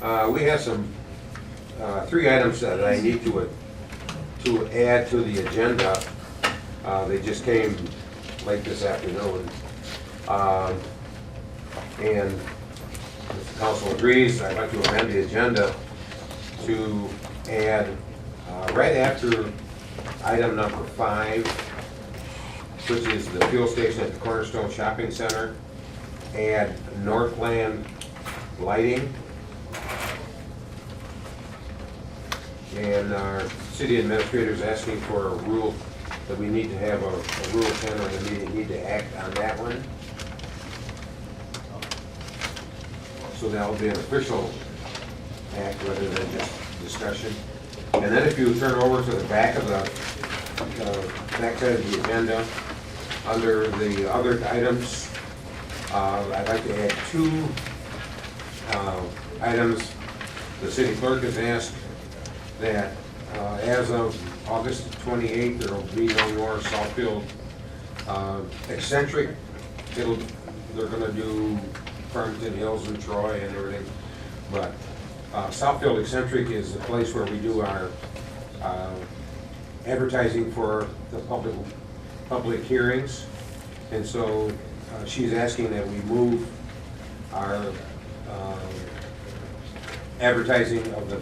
We have some, 3 items that I need to add to the agenda. They just came late this afternoon. And if the council agrees, I'd like to amend the agenda to add, right after item number 5, which is the fuel station at the Cornerstone Shopping Center, add Northland Lighting. And our city administrator is asking for a rule, that we need to have a Rule 10 or we need to act on that one. So that will be an official act rather than just discussion. And then if you turn over to the back of the back side of the agenda, under the other items, I'd like to add 2 items. The city clerk has asked that as of August 28th, there will be no more Southfield eccentric. They're going to do Farmington Hills and Troy and everything, but Southfield eccentric is the place where we do our advertising for the public hearings, and so she's asking that we move our advertising of the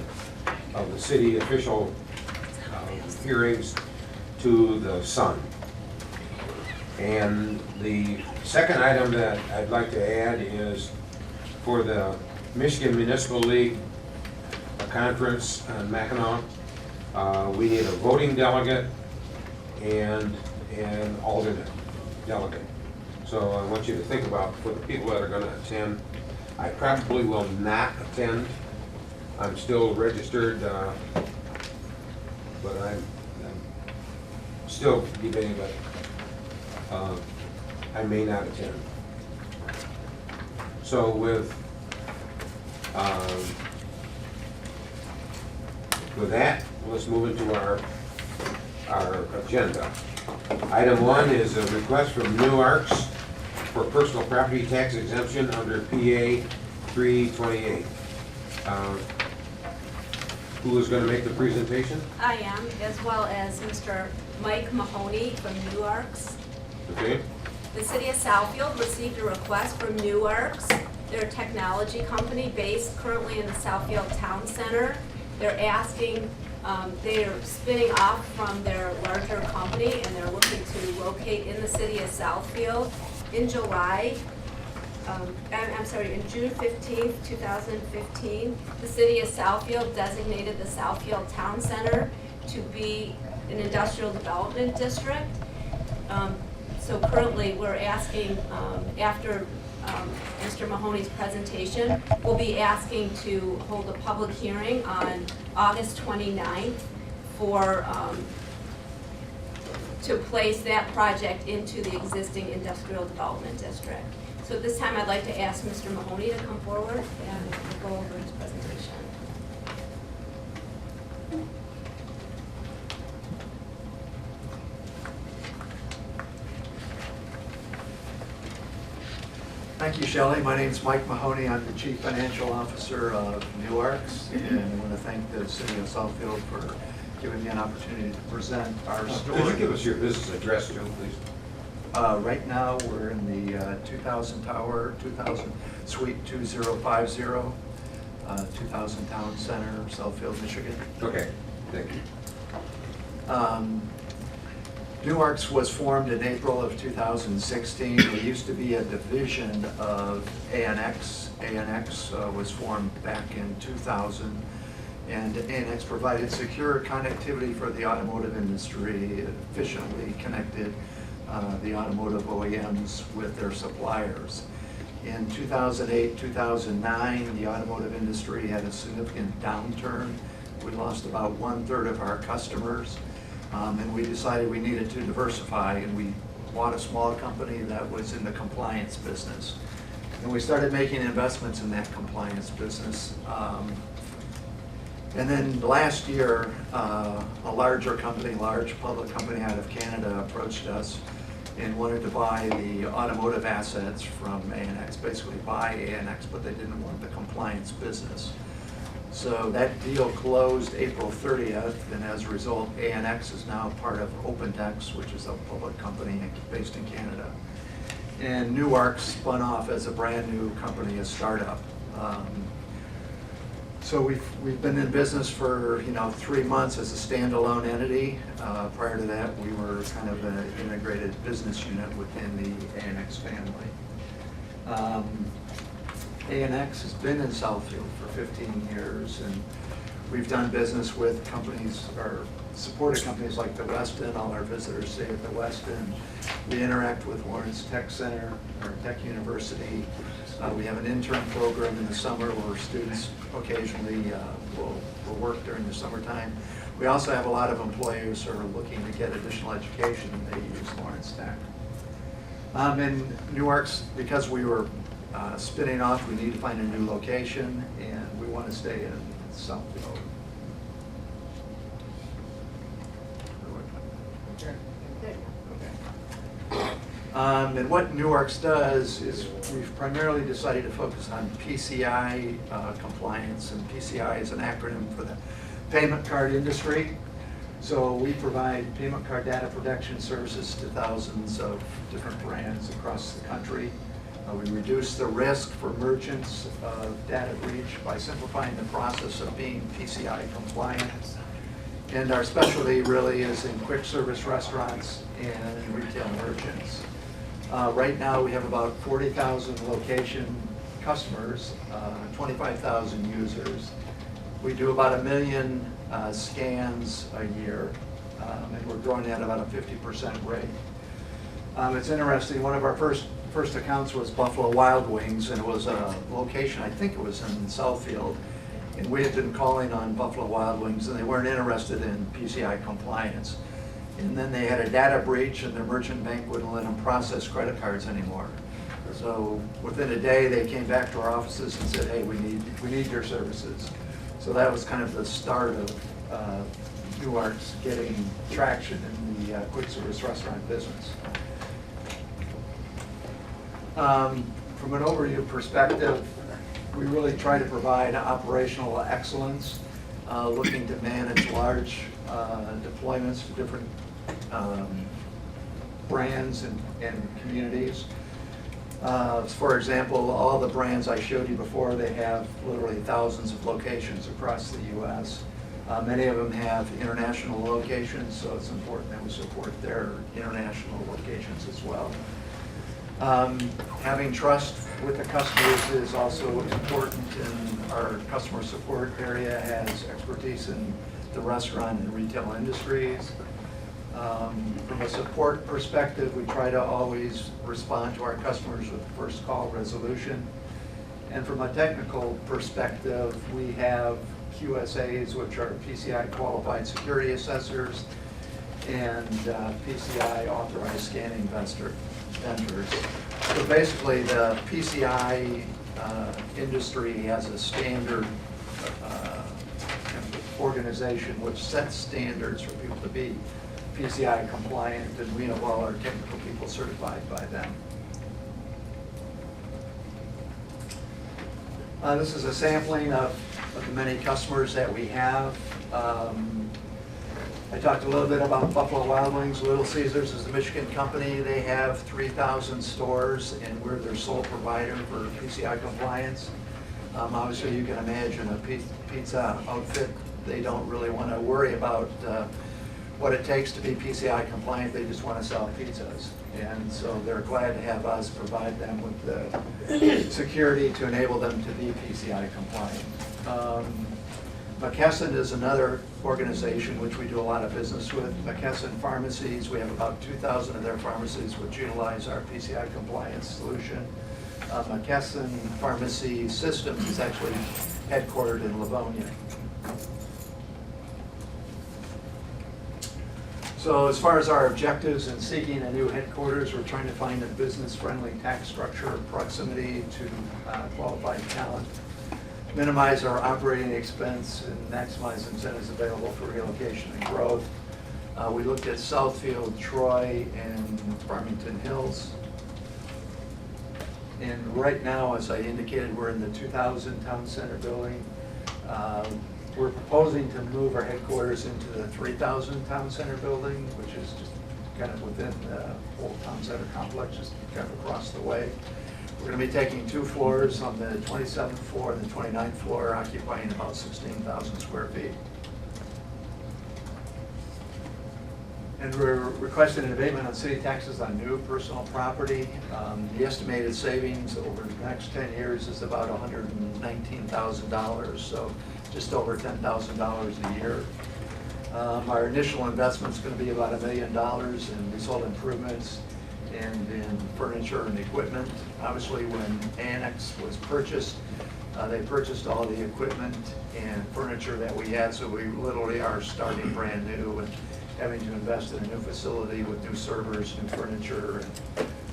city official hearings to the Sun. And the second item that I'd like to add is for the Michigan Municipal League conference on Mackinac. We need a voting delegate and an alternate delegate. So I want you to think about, for the people that are going to attend, I probably will not attend. I'm still registered, but I'm still debating, but I may not attend. So with that, let's move into our agenda. Item 1 is a request from Newarks for personal property tax exemption under PA 328. Who is going to make the presentation? I am, as well as Mr. Mike Mahoney from Newarks. Okay. The city of Southfield received a request from Newarks. They're a technology company based currently in the Southfield Town Center. They're asking, they're spinning off from their larger company and they're looking to locate in the city of Southfield in July. In June 15th, 2015, the city of Southfield designated the Southfield Town Center to be an industrial development district. So currently we're asking, after Mr. Mahoney's presentation, we'll be asking to hold a public hearing on August 29th for, to place that project into the existing industrial development district. So at this time, I'd like to ask Mr. Mahoney to come forward and go over his presentation. Thank you, Shelley. My name is Mike Mahoney. I'm the Chief Financial Officer of Newarks, and I want to thank the City of Southfield for giving me an opportunity to present our story. Could you give us your business address, Joe, please? Right now, we're in the 2000 Tower, 2000 Suite 2050, 2000 Town Center, Southfield, Michigan. Okay, thank you. Newarks was formed in April of 2016. We used to be a division of ANX. ANX was formed back in 2000, and ANX provided secure connectivity for the automotive industry. It efficiently connected the automotive OEMs with their suppliers. In 2008, 2009, the automotive industry had a significant downturn. We lost about 1/3 of our customers. And we decided we needed to diversify, and we bought a small company that was in the compliance business. And we started making investments in that compliance business. And then last year, a larger company, large public company out of Canada approached us and wanted to buy the automotive assets from ANX, basically buy ANX, but they didn't want the compliance business. So that deal closed April 30th, and as a result, ANX is now part of OpenText, which is a public company based in Canada. And Newark spun off as a brand new company, a startup. So we've been in business for 3 months as a standalone entity. Prior to that, we were kind of an integrated business unit within the ANX family. ANX has been in Southfield for 15 years, and we've done business with companies, or supported companies like the Westin. All our visitors stay at the Westin. We interact with Lawrence Tech Center, or Tech University. We have an intern program in the summer where students occasionally will work during the summertime. We also have a lot of employers who are looking to get additional education, and they use Lawrence Tech. In Newark's, because we were spinning off, we need to find a new location, and we want to stay in Southfield. And what Newark's does is we've primarily decided to focus on PCI compliance, and PCI is an acronym for the payment card industry. So we provide payment card data protection services to thousands of different brands across the country. We reduce the risk for merchants of data breach by simplifying the process of being PCI compliant. And our specialty really is in quick service restaurants and retail merchants. Right now, we have about 40,000 location customers, 25,000 users. We do about 1 million scans a year, and we're growing at about a 50% rate. It's interesting, one of our first accounts was Buffalo Wild Wings, and it was a location, I think it was in Southfield, and we had been calling on Buffalo Wild Wings, and they weren't interested in PCI compliance. And then they had a data breach, and their merchant bank wouldn't let them process credit cards anymore. So within a day, they came back to our offices and said, hey, we need your services. So that was kind of the start of Newark's getting traction in the quick service restaurant business. From an overview perspective, we really try to provide operational excellence, looking to manage large deployments to different brands and communities. For example, all the brands I showed you before, they have literally thousands of locations across the U.S. Many of them have international locations, so it's important that we support their international locations as well. Having trust with the customers is also important, and our customer support area has expertise in the restaurant and retail industries. From a support perspective, we try to always respond to our customers with first call resolution. And from a technical perspective, we have QSAs, which are PCI qualified security assessors, and PCI authorized scanning vendors. So basically, the PCI industry has a standard organization which sets standards for people to be PCI compliant, and we have all our technical people certified by them. This is a sampling of the many customers that we have. I talked a little bit about Buffalo Wild Wings. Little Caesars is a Michigan company. They have 3,000 stores, and we're their sole provider for PCI compliance. Obviously, you can imagine a pizza outfit, they don't really want to worry about what it takes to be PCI compliant. They just want to sell pizzas. And so they're glad to have us provide them with the security to enable them to be PCI compliant. McKesson is another organization which we do a lot of business with. McKesson Pharmacies, we have about 2,000 of their pharmacies which utilize our PCI compliance solution. McKesson Pharmacy Systems is actually headquartered in Livonia. So as far as our objectives in seeking a new headquarters, we're trying to find a business-friendly tax structure, proximity to qualified talent, minimize our operating expense, and maximize incentives available for relocation and growth. We looked at Southfield, Troy, and Farmington Hills. And right now, as I indicated, we're in the 2000 Town Center building. We're proposing to move our headquarters into the 3,000 Town Center building, which is just kind of within the whole Town Center complex, just kind of across the way. We're going to be taking 2 floors on the 27th floor and the 29th floor, occupying about 16,000 square feet. And we're requesting an abatement on city taxes on new personal property. The estimated savings over the next 10 years is about $119,000, so just over $10,000 a year. Our initial investment's going to be about $1 million in leasehold improvements and in furniture and equipment. Obviously, when Annex was purchased, they purchased all the equipment and furniture that we had, so we literally are starting brand new and having to invest in a new facility with new servers, new furniture,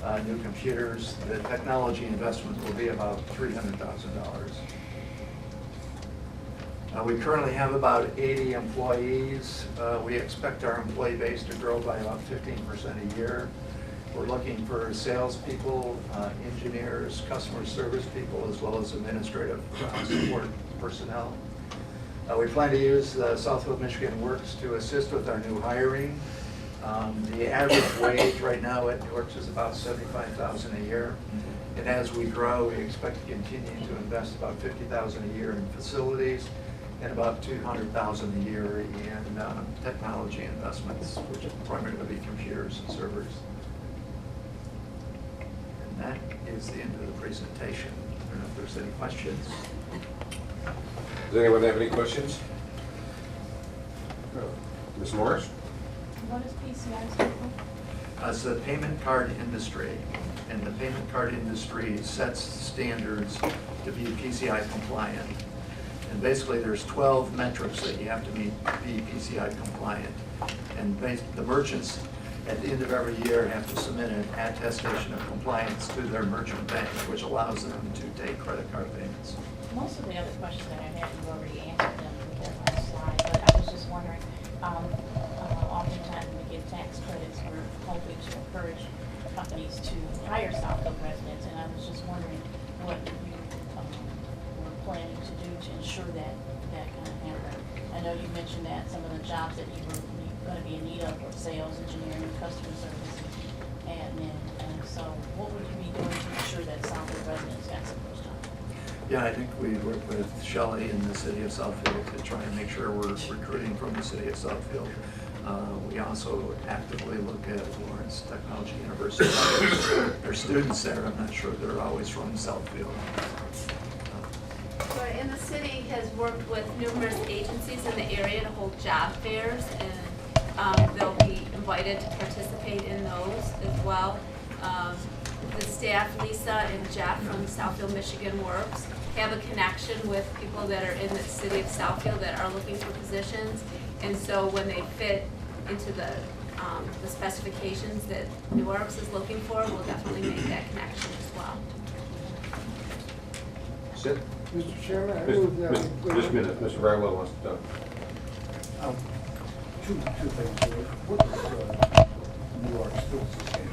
and new computers. The technology investment will be about $300,000. We currently have about 80 employees. We expect our employee base to grow by about 15% a year. We're looking for salespeople, engineers, customer service people, as well as administrative support personnel. We plan to use Southfield Michigan Works to assist with our new hiring. The average wage right now at Works is about $75,000 a year. And as we grow, we expect to continue to invest about $50,000 a year in facilities and about $200,000 a year in technology investments, which are primarily going to be computers and servers. And that is the end of the presentation. I don't know if there's any questions. Does anyone have any questions? Ms. Morris? What does PCI stand for? It's the payment card industry, and the payment card industry sets standards to be PCI compliant. And basically, there's 12 metrics that you have to meet to be PCI compliant. And the merchants, at the end of every year, have to submit an attestation of compliance to their merchant bank, which allows them to take credit card payments. Most of the other questions that I had, you already answered them with that last slide, but I was just wondering, oftentimes when we give tax credits, we're hoping to encourage companies to hire Southfield residents, and I was just wondering what you were planning to do to ensure that that kind of happened. I know you mentioned that some of the jobs that you were going to be in need of were sales, engineering, customer service, admin, and so what would you be doing to ensure that Southfield residents got some of those jobs? Yeah, I think we work with Shelley in the city of Southfield to try and make sure we're recruiting from the city of Southfield. We also actively look at Lawrence Technology University. There's students there. I'm not sure they're always from Southfield. And the city has worked with numerous agencies in the area to hold job fairs, and they'll be invited to participate in those as well. The staff, Lisa and Jeff from Southfield Michigan Works, have a connection with people that are in the city of Southfield that are looking for positions. And so when they fit into the specifications that Newark's is looking for, we'll definitely make that connection as well. Sit. Mr. Chairman, I move that. Just a minute, Mr. Brightwell wants to talk. Two things here. What does New York still stand?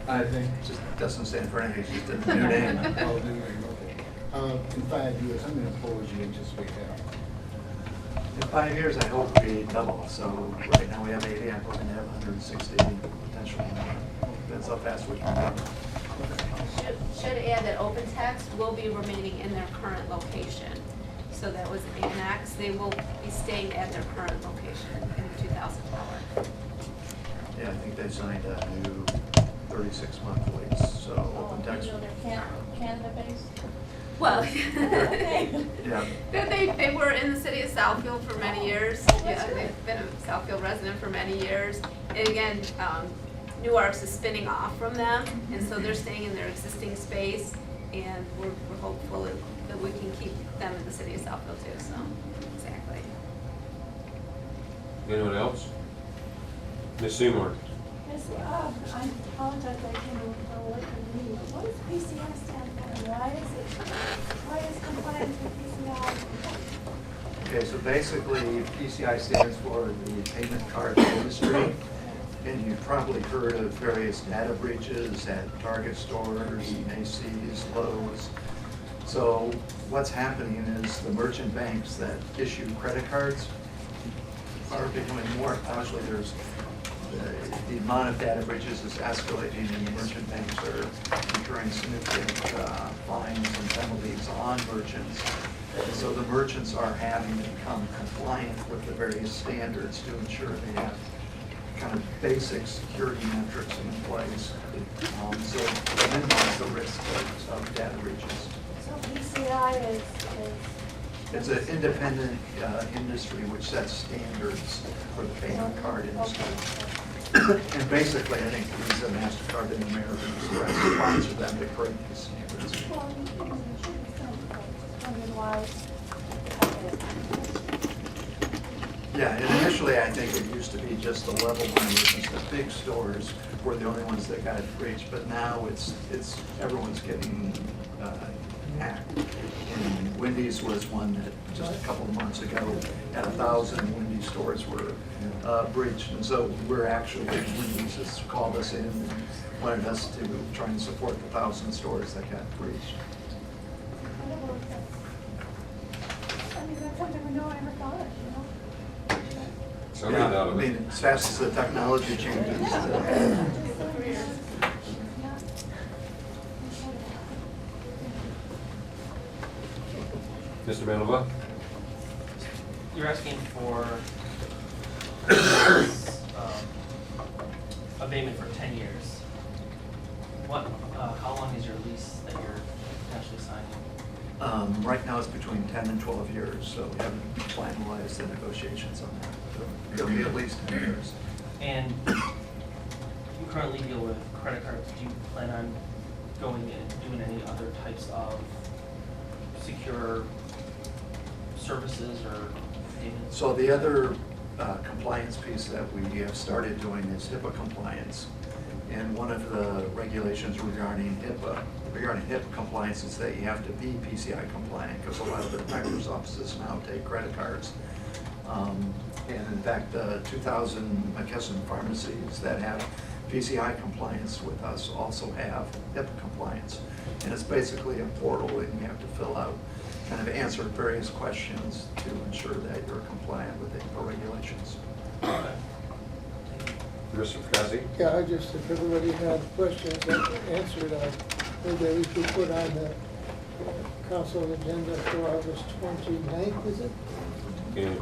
I think it just doesn't stand for anything, it's just a new name. Oh, new name, okay. In 5 years, how many employees do you anticipate having? In 5 years, I hope we double. So right now we have 80, I'm hoping to have 160, potentially more. Depends how fast we can go. Should add that Open Text will be remaining in their current location. So that was Annex. They will be staying at their current location in the 2000 tower. Yeah, I think they signed a new 36-month lease, so Open Text. You know they're Canada-based? Well, Yeah. they were in the city of Southfield for many years. Yeah, they've been a Southfield resident for many years. And again, Newark's is spinning off from them, and so they're staying in their existing space, and we're hopeful that we can keep them in the city of Southfield too, so, exactly. Anyone else? Ms. Seymour? Yes, I apologize, I came a little late for the meeting, but what does PCI stand for? Why is compliance with PCI? Okay, so basically, PCI stands for the payment card industry. And you've probably heard of various data breaches at Target stores, Macy's, Lowe's. So what's happening is the merchant banks that issue credit cards are becoming more, actually there's, the amount of data breaches is escalating and the merchant banks are incurring significant fines and penalties on merchants. And so the merchants are having to become compliant with the various standards to ensure they have kind of basic security metrics in place. So to minimize the risk of data breaches. So PCI is, It's an independent industry which sets standards for the payment card industry. And basically, I think Visa, MasterCard, and American Express sponsor them to create these standards. well, you should be something, wondering why. Yeah, and initially, I think it used to be just the level one merchants, the big stores were the only ones that got breached, but now it's everyone's getting hacked. And Wendy's was one that just a couple of months ago, had 1,000 Wendy's stores were breached. And so we're actually, Wendy's has called us in and wanted us to try and support the 1,000 stores that got breached. I mean, that's something we never thought of, you know? Somebody thought I of it. mean, as fast as the technology changes, Mr. Mandelbaum? You're asking for abatement for 10 years. What, how long is your lease that you're potentially signing? right now it's between 10 and 12 years, so we haven't finalized the negotiations on that. So it'll be at least 10 years. And you currently deal with credit cards. Do you plan on going and doing any other types of secure services or payments? So the other compliance piece that we have started doing is HIPAA compliance. And one of the regulations regarding HIPAA compliance is that you have to be PCI compliant, because a lot of the bankers' offices now take credit cards. And in fact, 2,000 McKesson pharmacies that have PCI compliance with us also have HIPAA compliance. And it's basically a portal, and you have to fill out, kind of answer various questions to ensure that you're compliant with the HIPAA regulations. Okay. Mr. Fracassi? Yeah, I just, if everybody had questions, I answered, maybe we should put on the council agenda for August 29th, is it? Yeah.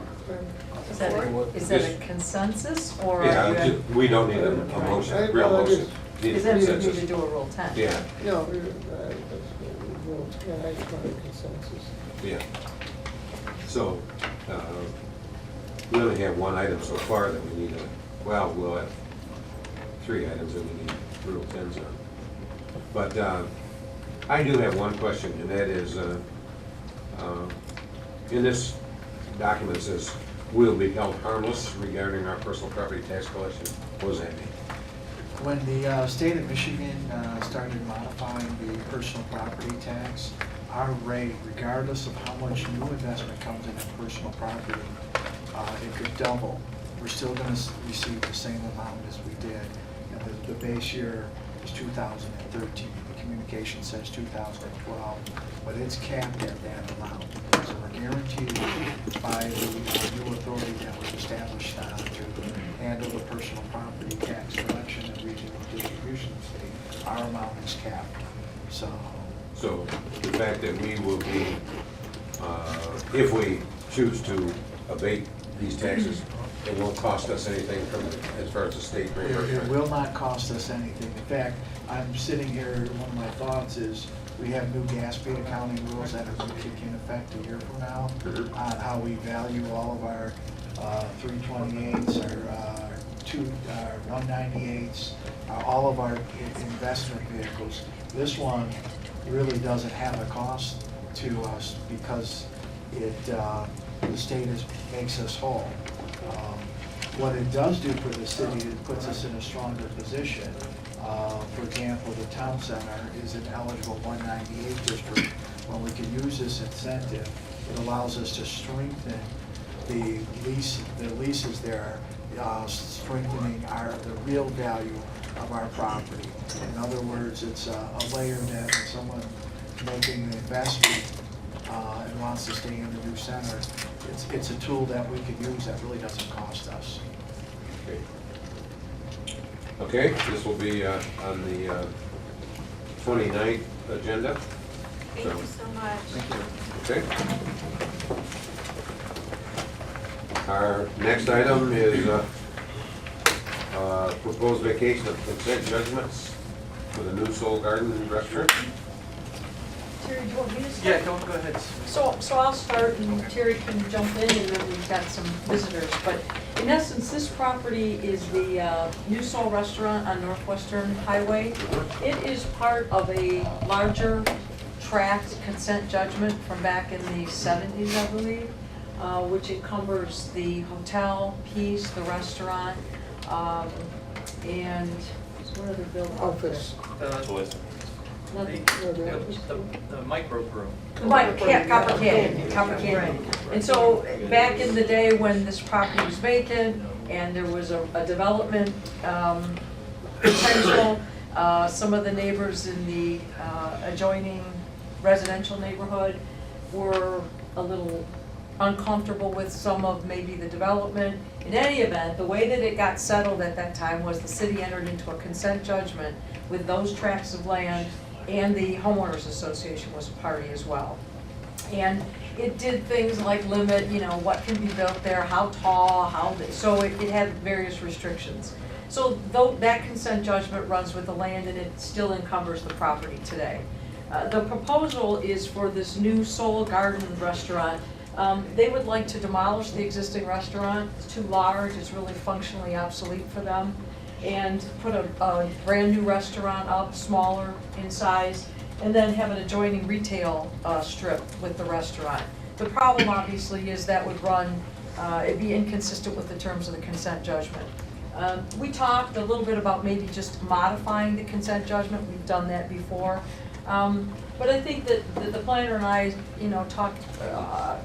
Is that a consensus, or? Yeah, we don't need a motion, real motion. Need a Is that, you need consensus. to do a Rule 10? Yeah, No, I just want a consensus. yeah. So, we only have one item so far that we need well, we'll have 3 items that we need Rule 10s on. But I do have one question, and that is, in this document it says, "will be held harmless regarding our personal property tax collection." What does that mean? When the state of Michigan started modifying the personal property tax, our rate, regardless of how much new investment comes into personal property, it could double. We're still going to receive the same amount as we did. And the base year is 2013. The communication says 2012, but it's capped at that amount. So we're guaranteed by the new authority that was established to handle the personal property tax collection and regional distribution of the state. Our amount is capped. So The fact that we will be, if we choose to abate these taxes, it won't cost us anything as far as the state reimbursement. it will not cost us anything. In fact, I'm sitting here, one of my thoughts is, we have new gas fee accounting rules that are going to kick in effect a year from now on how we value all of our 328s, our 198s, all of our investment vehicles. This one really doesn't have a cost to us because the state makes us whole. What it does do for the city, it puts us in a stronger position. For example, the town center is an eligible 198 district. When we can use this incentive, it allows us to strengthen the leases there, strengthening the real value of our property. In other words, it's a layer that when someone making an investment and wants to stay in the new center, it's a tool that we can use that really doesn't cost us. Okay. Okay, this will be on the 29th agenda. Thank you so much. Thank you. Okay. Our next item is proposed vacation of consent judgments for the new Soul Garden restaurant. Terry, do you want me to start? Yeah, go ahead. So I'll start and Terry can jump in and then we've got some visitors. But in essence, this property is the New Soul Restaurant on Northwestern Highway. It is part of a larger tract consent judgment from back in the 70s, I believe, which encumbers the hotel piece, the restaurant, and what other building? Office. Nothing. The micro brew. Right, Copper Canyon. And so, back in the day when this property was vacant, and there was a development potential, some of the neighbors in the adjoining residential neighborhood were a little uncomfortable with some of maybe the development. In any event, the way that it got settled at that time was the city entered into a consent judgment with those tracts of land, and the homeowners association was a party as well. And it did things like limit, what can be built there, how tall, so it had various restrictions. So though that consent judgment runs with the land and it still encumbers the property today. The proposal is for this new Soul Garden restaurant. They would like to demolish the existing restaurant. It's too large, it's really functionally obsolete for them, and put a brand new restaurant up, smaller in size, and then have an adjoining retail strip with the restaurant. The problem obviously is that would run, it'd be inconsistent with the terms of the consent judgment. We talked a little bit about maybe just modifying the consent judgment. We've done that before. But I think that the planner and I, talked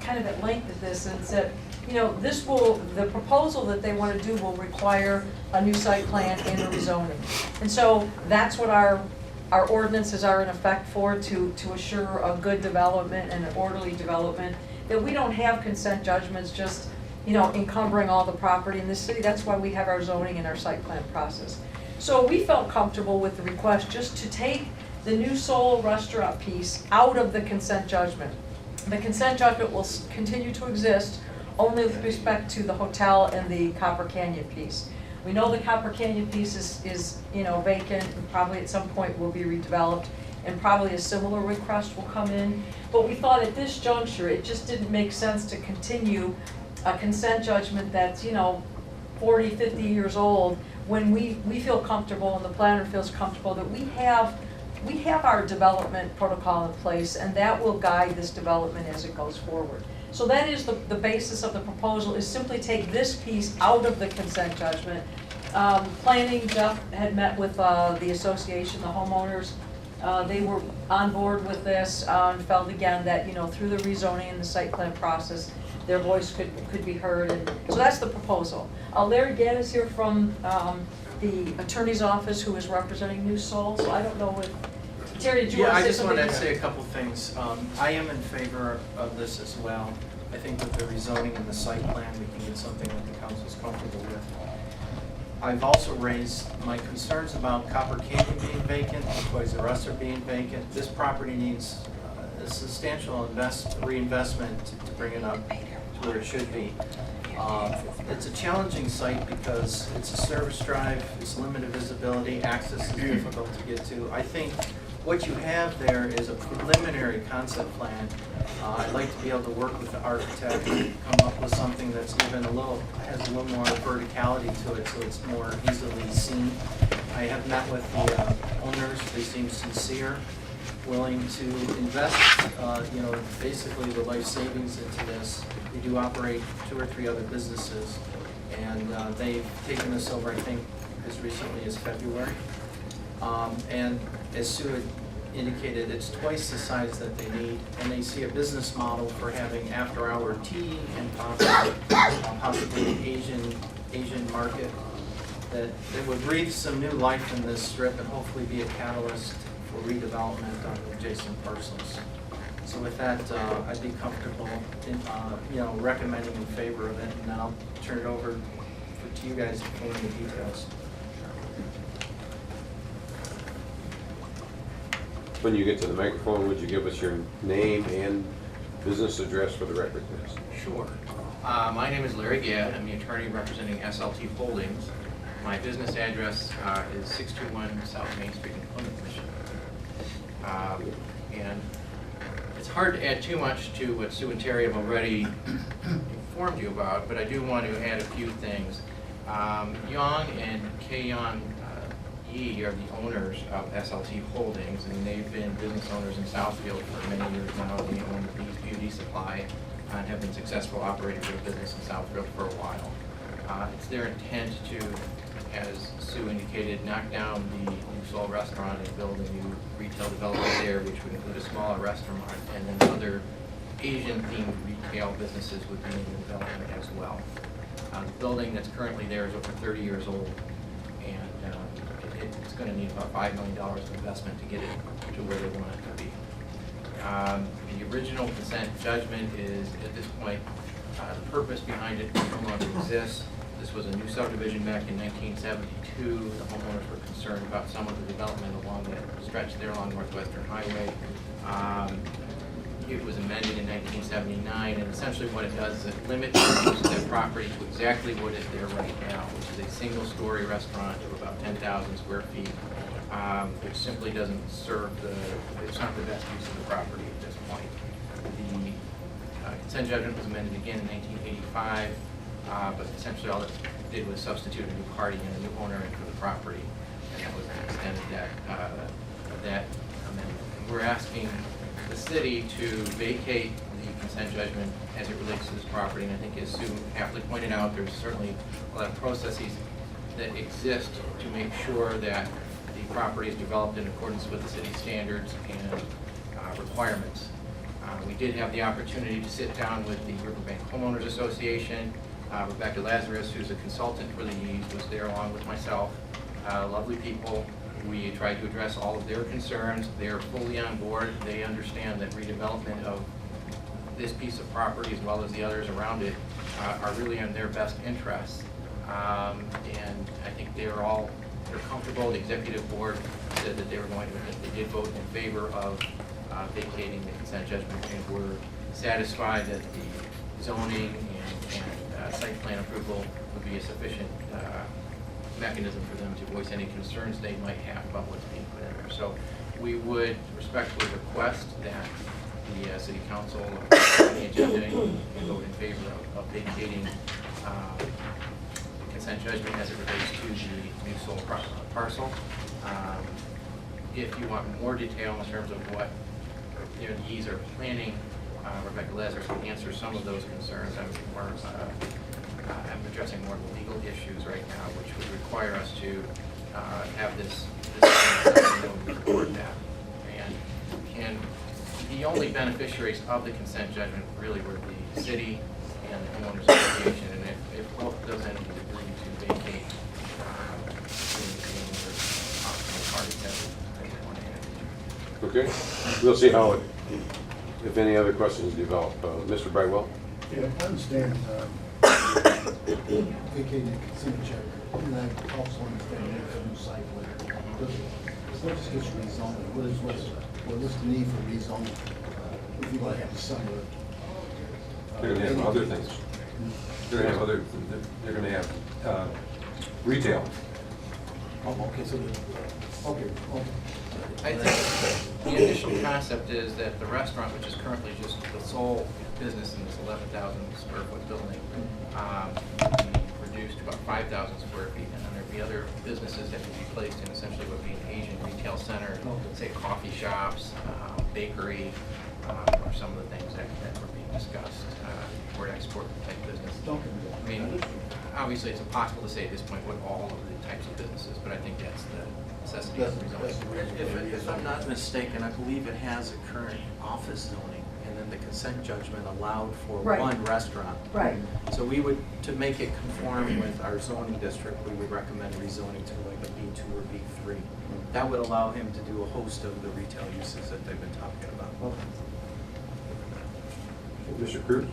kind of at length at this and said, the proposal that they want to do will require a new site plan and a rezoning. And so that's what our ordinances are in effect for, to assure a good development and an orderly development, that we don't have consent judgments just, encumbering all the property in the city. That's why we have our zoning and our site plan process. So we felt comfortable with the request just to take the New Soul restaurant piece out of the consent judgment. The consent judgment will continue to exist only with respect to the hotel and the Copper Canyon piece. We know the Copper Canyon piece is vacant and probably at some point will be redeveloped, and probably a similar request will come in. But we thought at this juncture, it just didn't make sense to continue a consent judgment that's 40, 50 years old, when we feel comfortable and the planner feels comfortable that we have our development protocol in place, and that will guide this development as it goes forward. So that is the basis of the proposal, is simply take this piece out of the consent judgment. Planning, Jeff had met with the association, the homeowners. They were on board with this and felt again that, through the rezoning and the site plan process, their voice could be heard. And so that's the proposal. Larry Gadd is here from the attorney's office, who is representing New Soul. So I don't know if, Terry, did you want to say something? Yeah, I just wanted to say a couple things. I am in favor of this as well. I think with the rezoning and the site plan, we can get something that the council's comfortable with. I've also raised my concerns about Copper Canyon being vacant, Toys R Us are being vacant. This property needs a substantial reinvestment to bring it up to where it should be. It's a challenging site because it's a service drive, it's limited visibility, access is difficult to get to. I think what you have there is a preliminary concept plan. I'd like to be able to work with the architect and come up with something that's has a little more verticality to it, so it's more easily seen. I have met with the owners; they seem sincere, willing to invest, basically the life savings into this. We do operate 2 or 3 other businesses, and they've taken this over, I think, as recently as February. And as Sue had indicated, it's twice the size that they need, and they see a business model for having after-hour tea and possibly an Asian market that would breathe some new life in this strip and hopefully be a catalyst for redevelopment on adjacent parcels. So with that, I'd be comfortable in, recommending in favor of it, and then I'll turn it over to you guys to fill in the details. When you get to the microphone, would you give us your name and business address for the record, please? Sure. My name is Larry Gadd. I'm the attorney representing SLT Holdings. My business address is 621 South Main Street in Plymouth, Michigan. And it's hard to add too much to what Sue and Terry have already informed you about, but I do want to add a few things. Young and Kay-Young Yi are the owners of SLT Holdings, and they've been business owners in Southfield for many years now. They own Bees Beauty Supply and have been successful operators of business in Southfield for a while. It's their intent to, as Sue indicated, knock down the new Soul restaurant and build a new retail development there, which would include a smaller restaurant, and then other Asian-themed retail businesses would be in the development as well. The building that's currently there is over 30 years old, and it's going to need about $5 million of investment to get it to where they want it to be. The original consent judgment is, at this point, the purpose behind it no longer exists. This was a new subdivision back in 1972. The homeowners were concerned about some of the development along that stretch there along Northwestern Highway. It was amended in 1979, and essentially what it does is it limits the use of that property to exactly what is there right now, which is a single-story restaurant of about 10,000 square feet, which simply doesn't serve it's not the best use of the property at this point. The consent judgment was amended again in 1985, but essentially all it did was substitute a new party and a new owner in for the property, and that was an extent of that amendment. And we're asking the city to vacate the consent judgment as it relates to this property, and I think as Sue aptly pointed out, there's certainly a lot of processes that exist to make sure that the property is developed in accordance with the city's standards and requirements. We did have the opportunity to sit down with the Riverbank Homeowners Association. Rebecca Lazarus, who's a consultant for the Yees, was there along with myself. Lovely people. We tried to address all of their concerns. They're fully on board. They understand that redevelopment of this piece of property, as well as the others around it, are really in their best interests. And I think they're comfortable. The executive board said that they did vote in favor of vacating the consent judgment, and were satisfied that the zoning and site plan approval would be a sufficient mechanism for them to voice any concerns they might have about what's being put in there. So we would respectfully request that the city council on the agenda and vote in favor of vacating the consent judgment as it relates to the new Soul parcel. If you want more detail in terms of what the Yees are planning, Rebecca Lazarus can answer some of those concerns. I'm addressing more of the legal issues right now, which would require us to have this report that. And the only beneficiaries of the consent judgment really were the city and the homeowners association. And if both of those entities agree to vacate, the parties have one entity. Okay, we'll see how if any other questions develop. Mr. Brightwell? Yeah, I understand vacating the consent judgment, and I also understand there's a new site plan. What is this rezoning? What's the need for rezoning? If you're going to have the summer. They're gonna have other things. They're gonna have retail. Oh, okay, so, okay. I think the initial concept is that the restaurant, which is currently just the sole business in this 11,000 square foot building, would be reduced to about 5,000 square feet, and then there'd be other businesses that would be placed in essentially what would be an Asian retail center, say coffee shops, bakery, or some of the things that were being discussed, import-export type business. I mean, obviously it's impossible to say at this point what all of the types of businesses, but I think that's the necessity of the result. If I'm not mistaken, I believe it has a current office zoning, and then the consent judgment allowed for Right. one restaurant. Right. So we would, to make it conform with our zoning district, we would recommend rezoning to like a B2 or B3. That would allow him to do a host of the retail uses that they've been talking about. Mr. Cruz?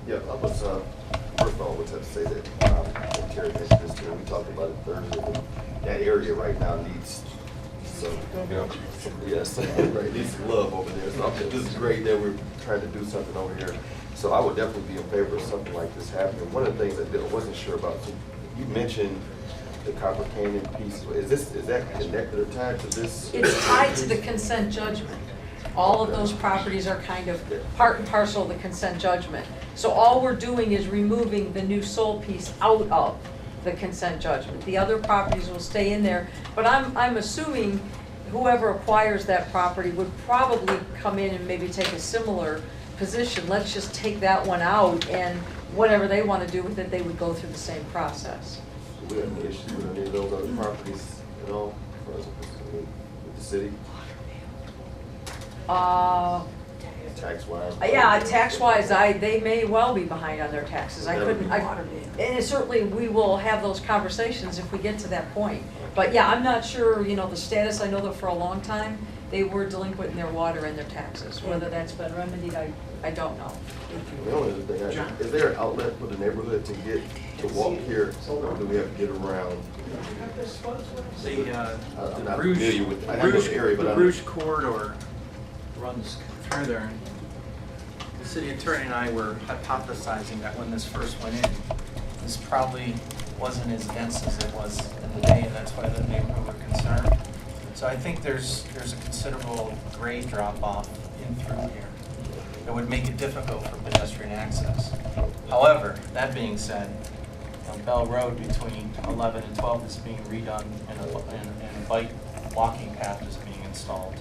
Yeah, I was, first of all, I would have to say that, Terry mentioned this too, we talked about it Thursday, that area right now needs some, yes, right, needs some love over there. So this is great that we're trying to do something over here. So I would definitely be in favor of something like this happening. One of the things that I wasn't sure about, so you mentioned the Copper Canyon piece. Is that connected or tied to this? It's tied to the consent judgment. All of those properties are kind of part and parcel of the consent judgment. So all we're doing is removing the new soul piece out of the consent judgment. The other properties will stay in there, but I'm assuming whoever acquires that property would probably come in and maybe take a similar position. Let's just take that one out, and whatever they want to do with it, they would go through the same process. Do we have any issues with any of those other properties at all, for us, with the city, tax-wise? Yeah, tax-wise, they may well be behind on their taxes. And certainly, we will have those conversations if we get to that point. But yeah, I'm not sure, the status. I know that for a long time, they were delinquent in their water and their taxes. Whether that's been remedied, I don't know. The only other thing, is there an outlet for the neighborhood to get, to walk here, or do we have to get around? I'm not familiar with, I know the area, but The I Rouge corridor runs through there. The city attorney and I were hypothesizing that when this first went in, this probably wasn't as dense as it was in the day, and that's why the neighborhood were concerned. So I think there's a considerable grade drop off in through here that would make it difficult for pedestrian access. However, that being said, Bell Road between 11 and 12 is being redone, and a bike walking path is being installed.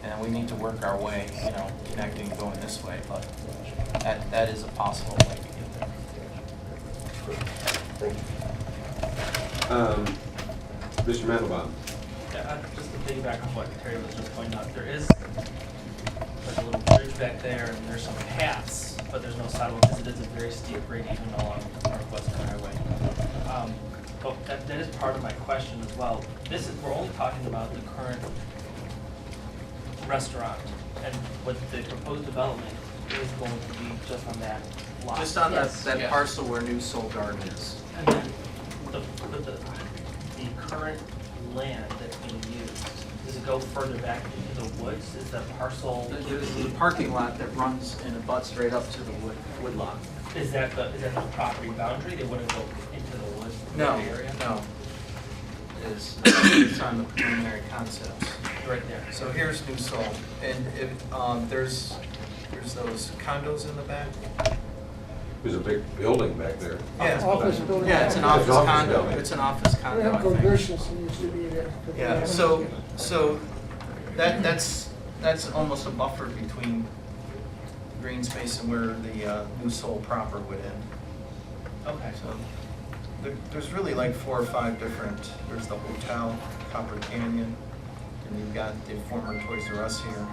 And we need to work our way, connecting, going this way, but that is a possible way to get there. Thank you. Mr. Mandelbaum? Yeah, just to piggyback on what Terry was just pointing out, there is like a little bridge back there, and there's some paths, but there's no sidewalk, because it is a very steep grade even along Northwestern Highway. But that is part of my question as well. We're only talking about the current restaurant, and what the proposed development is going to be just on that lot. Just on that Yes. parcel where New Soul Garden is. And then the current land that's being used, does it go further back into the woods? Is that parcel? There's the parking lot that runs and abuts right up to the wood lot. Is that the property boundary? They wouldn't go into the woods area? No. It's on the preliminary concepts. Right there. So here's New Soul, and there's those condos in the back. There's a big building back there. Yeah, Office building. yeah, it's an It's office office condo. building. It's an office condo, Yeah, I think. Conversions used to be there. Yeah, so that's almost a buffer between green space and where the New Soul proper would end. Okay. So there's really like 4 or 5 different, there's the hotel, Copper Canyon, and you've got the former Toys R Us here.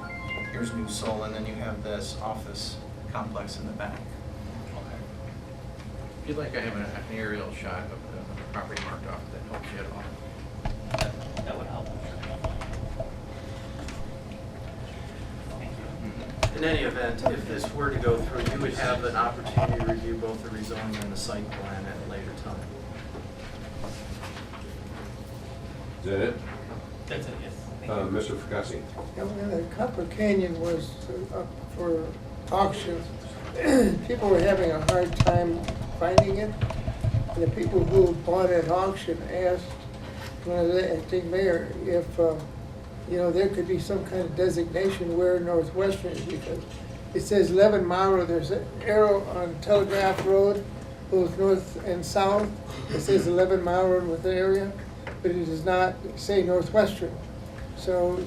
Here's New Soul, and then you have this office complex in the back. Okay. If you'd like, I have an aerial shot of the property marked off that helps you at all. That would help. Thank you. In any event, if this were to go through, you would have an opportunity to review both the rezoning and the site plan at a later time. Is that it? That's it, yes. Thank you. Mr. Fracassi? And the Copper Canyon was up for auction. People were having a hard time finding it. And the people who bought it at auction asked the acting mayor if, there could be some kind of designation where Northwestern is, because it says 11 Mile Road. There's an arrow on Telegraph Road, both north and south. It says 11 Mile Road with the area, but it does not say Northwestern. So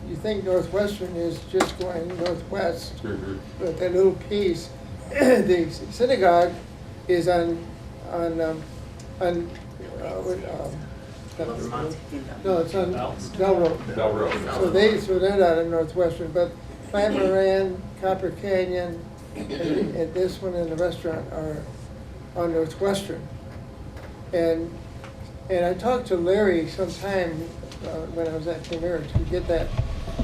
you think Northwestern is just going northwest, but that little piece, the synagogue is on no, it's on Bell Road. Bell Road. So they're not in Northwestern, but Plant Moran, Copper Canyon, and this one and the restaurant are on Northwestern. And I talked to Larry sometime when I was at Premier to get that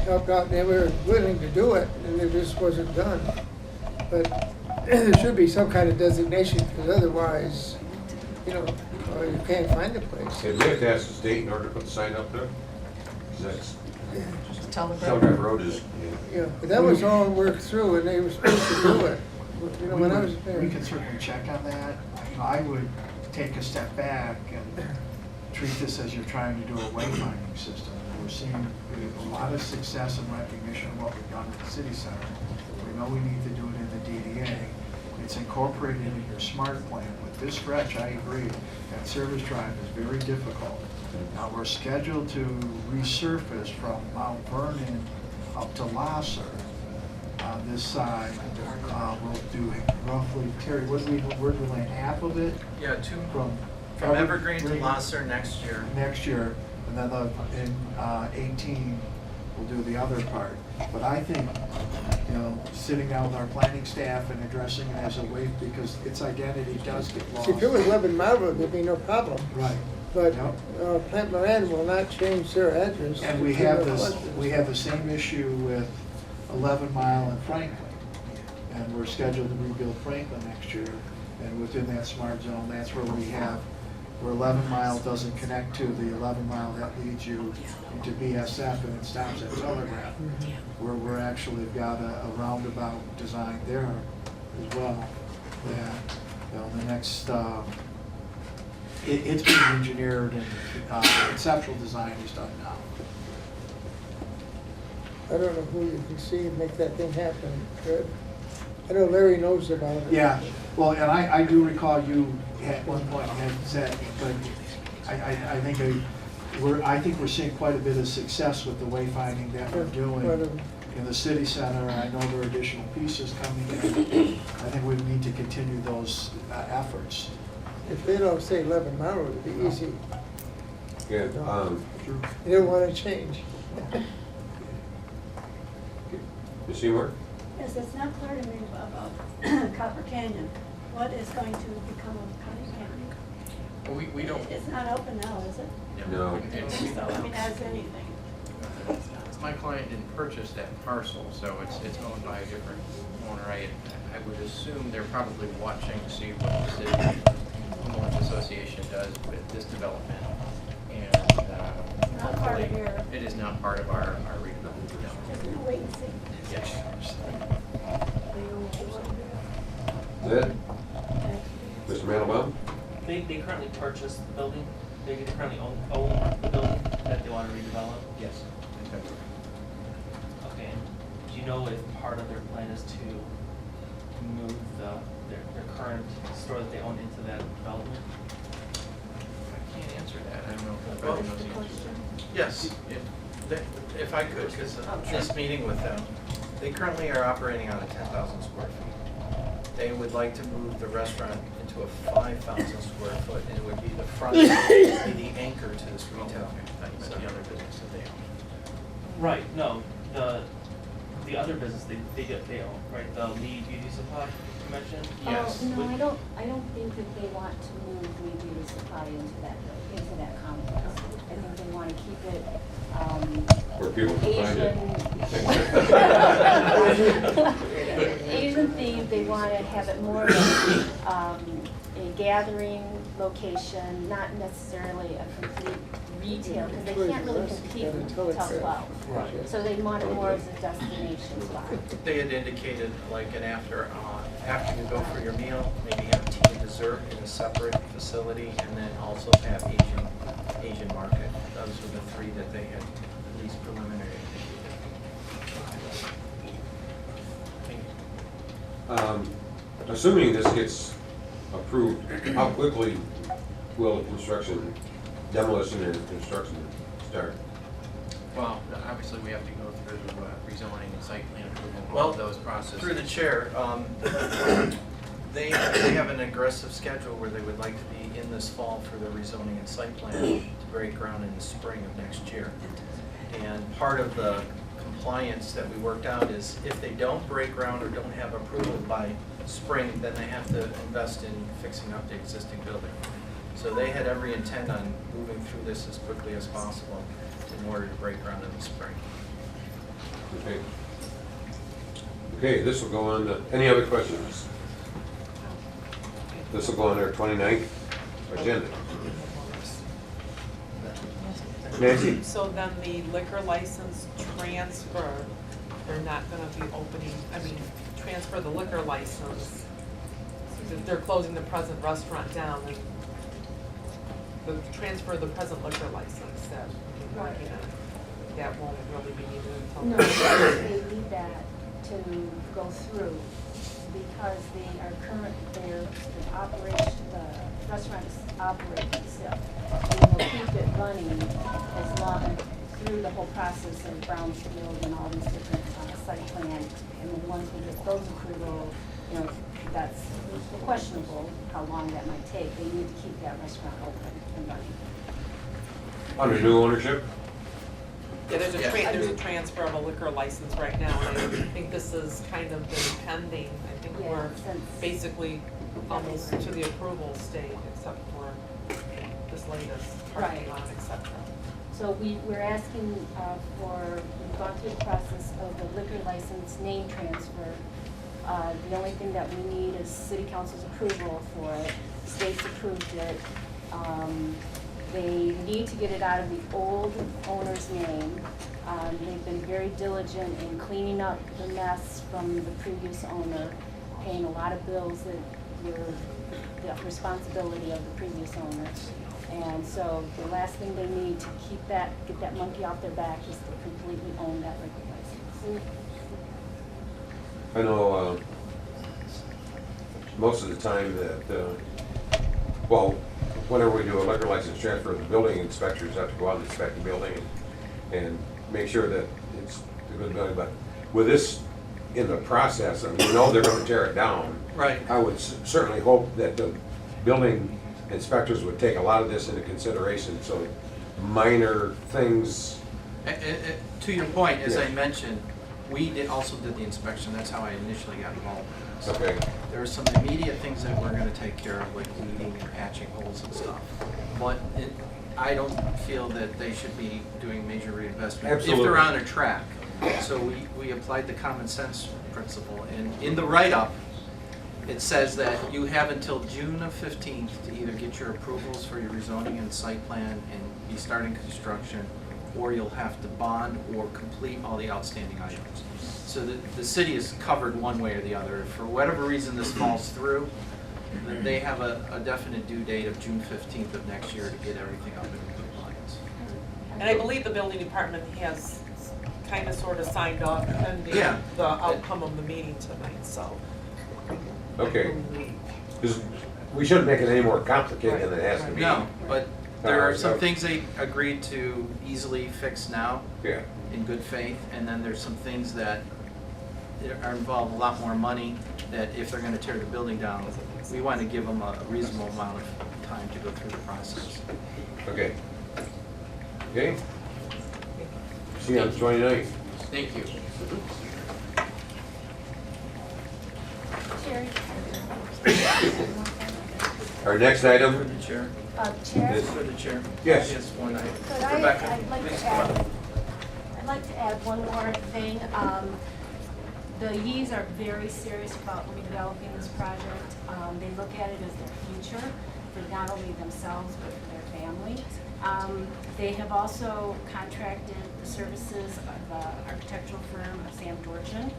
help out, and they were willing to do it, and it just wasn't done. But there should be some kind of designation, because otherwise, you know, you can't find the place. Did we have to ask the state in order to put the sign up there? 'Cause that's, Just Telegraph. Telegraph Road is, Yeah, but that was all worked through, and they were supposed to do it. You know, when I was there. We can certainly check on that. You know, I would take a step back and treat this as you're trying to do a wayfinding system. We're seeing a lot of success and recognition of what we've done at the city center. We know we need to do it in the DDA. It's incorporated in your smart plan. With this stretch, I agree, that service drive is very difficult. Now, we're scheduled to resurface from Mount Vernon up to Lasser on this side. We'll do roughly, Terry, we're doing half of it Yeah, from Evergreen to Lasser next year. next year, and then in 18, we'll do the other part. But I think, you know, sitting down with our planning staff and addressing it as a wave, because its identity does get lost. See, if it was 11 Mile Road, there'd be no problem. Right. But Yep. Plant Moran will not change their address. And we to have Northwestern. we have the same issue with 11 Mile and Franklin. And we're scheduled to rebuild Franklin next year. And within that smart zone, that's where we have, where 11 Mile doesn't connect to the 11 Mile that leads you into BSF and it stops at Telegraph. Where we're actually got a roundabout design there as well. That, you know, the next, it's being engineered and conceptual design is done now. I don't know who you can see and make that thing happen, Fred. I know Larry knows about it. Yeah, well, and I do recall you at one point had said, but I think we're seeing quite a bit of success with the wayfinding that we're doing in the city center. I know there are additional pieces coming in. I think we need to continue those efforts. If they don't say 11 Mile Road, it'd be easy. yeah, You don't want to change. Ms. Seymour? Yes, it's not clear to me about Copper Canyon. What is going to become of Copper Canyon? We don't, It's not open now, is it? No. So, I mean, as anything. My client didn't purchase that parcel, so it's owned by a different owner. I would assume they're probably watching to see what the city homeowners association does with this development. And Not part of hopefully, your- it is not part of our redevelopment. No. Wait and see. Yes. Is that it? Mr. Mandelbaum? They currently purchased the building, they currently own the building that they want to redevelop? Yes. Okay, and do you know if part of their plan is to move their current store that they own into that development? I can't answer that. I don't know if Well, anybody knows the answer. yes, if I could, because this meeting with them, they currently are operating on a 10,000 square feet. They would like to move the restaurant into a 5,000 square foot, and it would be the front, it would be the anchor to this retail. But the other business that they own. Right, no, the other business they own, right, the Lee Beauty Supply you mentioned? Yes. Oh, no, I don't think that they want to move Lee Beauty Supply into that complex. I think they want to keep it, Where people can find it. Asian themed. They want to have it more of a gathering location, not necessarily a complete retail, because they can't really compete with Hotel 12. Right. So they want it more as a destination spot. They had indicated like an after you go for your meal, maybe have tea and dessert in a separate facility, and then also have Asian market. Those were the three that they had at least preliminary indicated. Assuming this gets approved, how quickly will demolition and construction start? Well, obviously, we have to go through rezoning and site plan approval, all Well, of those processes. through the chair, they have an aggressive schedule where they would like to be in this fall for the rezoning and site plan to break ground in the spring of next year. And part of the compliance that we worked out is if they don't break ground or don't have approval by spring, then they have to invest in fixing up the existing building. So they had every intent on moving through this as quickly as possible in order to break ground in the spring. Okay. Okay, this will go on, any other questions? This will go on our 29th agenda. Nancy? So then the liquor license transfer, they're not gonna be opening, I mean, transfer the liquor license. If they're closing the present restaurant down, then the transfer of the present liquor license that we're working on, that won't really be needed until. No, they need that to go through because they are the operation, the restaurant is operating still. And they'll keep it running as long, through the whole process of brownfield and all these different site plan. And then once we get those approval, you know, that's questionable how long that might take. They need to keep that restaurant open and running. Under new ownership? Yeah, there's a transfer of a liquor license right now, and I think this is kind of been pending. I think Yeah, we're since basically almost to the approval stage, except for this latest parking Right. lot, et cetera. So we're asking we've gone through the process of the liquor license name transfer. The only thing that we need is city council's approval for it. The state's approved it. They need to get it out of the old owner's name. They've been very diligent in cleaning up the mess from the previous owner, paying a lot of bills that were the responsibility of the previous owner. And so the last thing they need to get that monkey off their back is to completely own that liquor license. I know most of the time that, whenever we do a liquor license transfer, the building inspectors have to go out and inspect the building and make sure that it's a good building. But with this in the process, I mean, we know they're going to tear it down. Right. I would certainly hope that the building inspectors would take a lot of this into consideration, so minor things. To your point, as I Yeah. mentioned, we also did the inspection. That's how I initially got involved in this. Okay. There are some immediate things that we're gonna take care of, like weeding and patching holes and stuff. But I don't feel that they should be doing major reinvestment if Absolutely. they're on a track. So we applied the common sense principle, and in the write-up, it says that you have until June of 15th to either get your approvals for your rezoning and site plan and be starting construction, or you'll have to bond or complete all the outstanding items. So the city is covered one way or the other. If for whatever reason this falls through, then they have a definite due date of June 15th of next year to get everything up in compliance. And I believe the building department has kind of sort of signed off pending Yeah. the outcome of the meeting tonight, so. Okay. 'Cause we shouldn't make it any more complicated than it has to be. No, but there are some so- things they agreed to easily fix now Yeah. in good faith, and then there's some things that are involve a lot more money, that if they're gonna tear the building down, we want to give them a reasonable amount of time to go through the process. Okay. Okay? See you on the 29th. Thank you. Jerry? Our next For item the chair? Chair? is, For the chair? Yes. Yes, one item. Could I, Rebecca, I'd like please to go ahead. add one more thing. The Yees are very serious about redeveloping this project. They look at it as their future for not only themselves, but for their family. They have also contracted the services of the architectural firm of Sam Dorchin.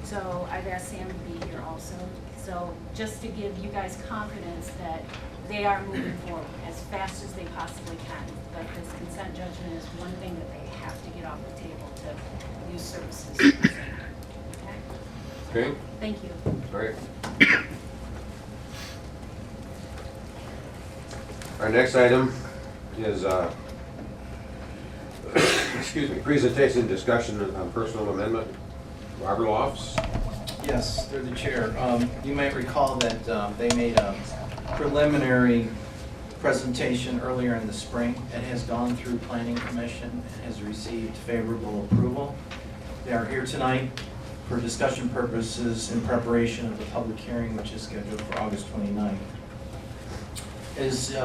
So I've asked Sam to be here also. So just to give you guys confidence that they are moving forward as fast as they possibly can. But this consent judgment is one thing that they have to get off the table to use services. Okay? okay, Thank you. all right. Our next item is, excuse me, presentation discussion on personal amendment, Robert Lofts. Yes, through the chair. You might recall that they made a preliminary presentation earlier in the spring. It has gone through Planning Commission, has received favorable approval. They are here tonight for discussion purposes in preparation of the public hearing, which is scheduled for August 29th. As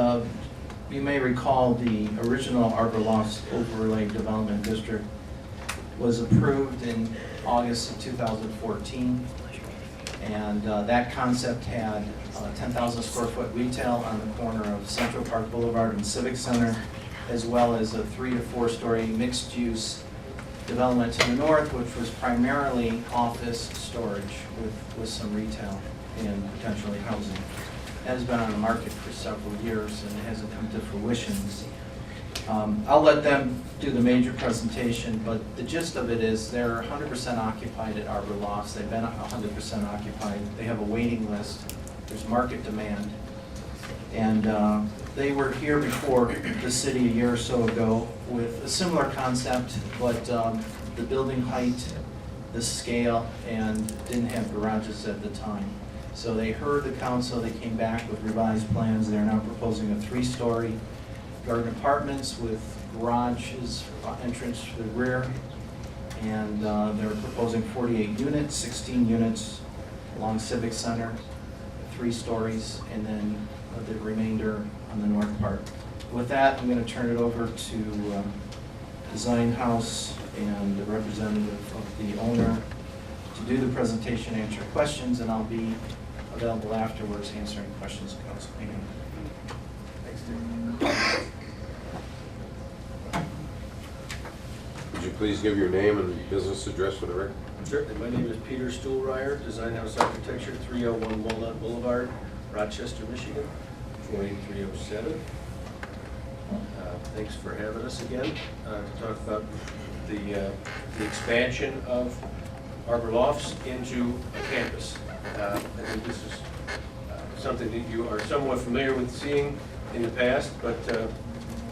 you may recall, the original Arbor Lofts Overlay Development District was approved in August of 2014. And that concept had 10,000 square foot retail on the corner of Central Park Boulevard and Civic Center, as well as a 3 to 4 story mixed use development to the north, which was primarily office storage with some retail and potentially housing. That has been on the market for several years and it hasn't come to fruition. I'll let them do the major presentation, but the gist of it is they're 100% occupied at Arbor Lofts. They've been 100% occupied. They have a waiting list. There's market demand. And they were here before the city a year or so ago with a similar concept, but the building height, the scale, and didn't have garages at the time. So they heard the council, they came back with revised plans. They're now proposing a 3-story garden apartments with garages, entrance to the rear. And they're proposing 48 units, 16 units along Civic Center, 3 stories, and then the remainder on the north part. With that, I'm going to turn it over to Design House and the representative of the owner to do the presentation, answer questions, and I'll be available afterwards answering questions the council may have. Thanks, Dick. Would you please give your name and business address for the record? Certainly. My name is Peter Stuhlreier, Design House Architecture, 301 Walnut Boulevard, Rochester, Michigan, 48307. Thanks for having us again to talk about the expansion of Arbor Lofts into a campus. I think this is something that you are somewhat familiar with seeing in the past, but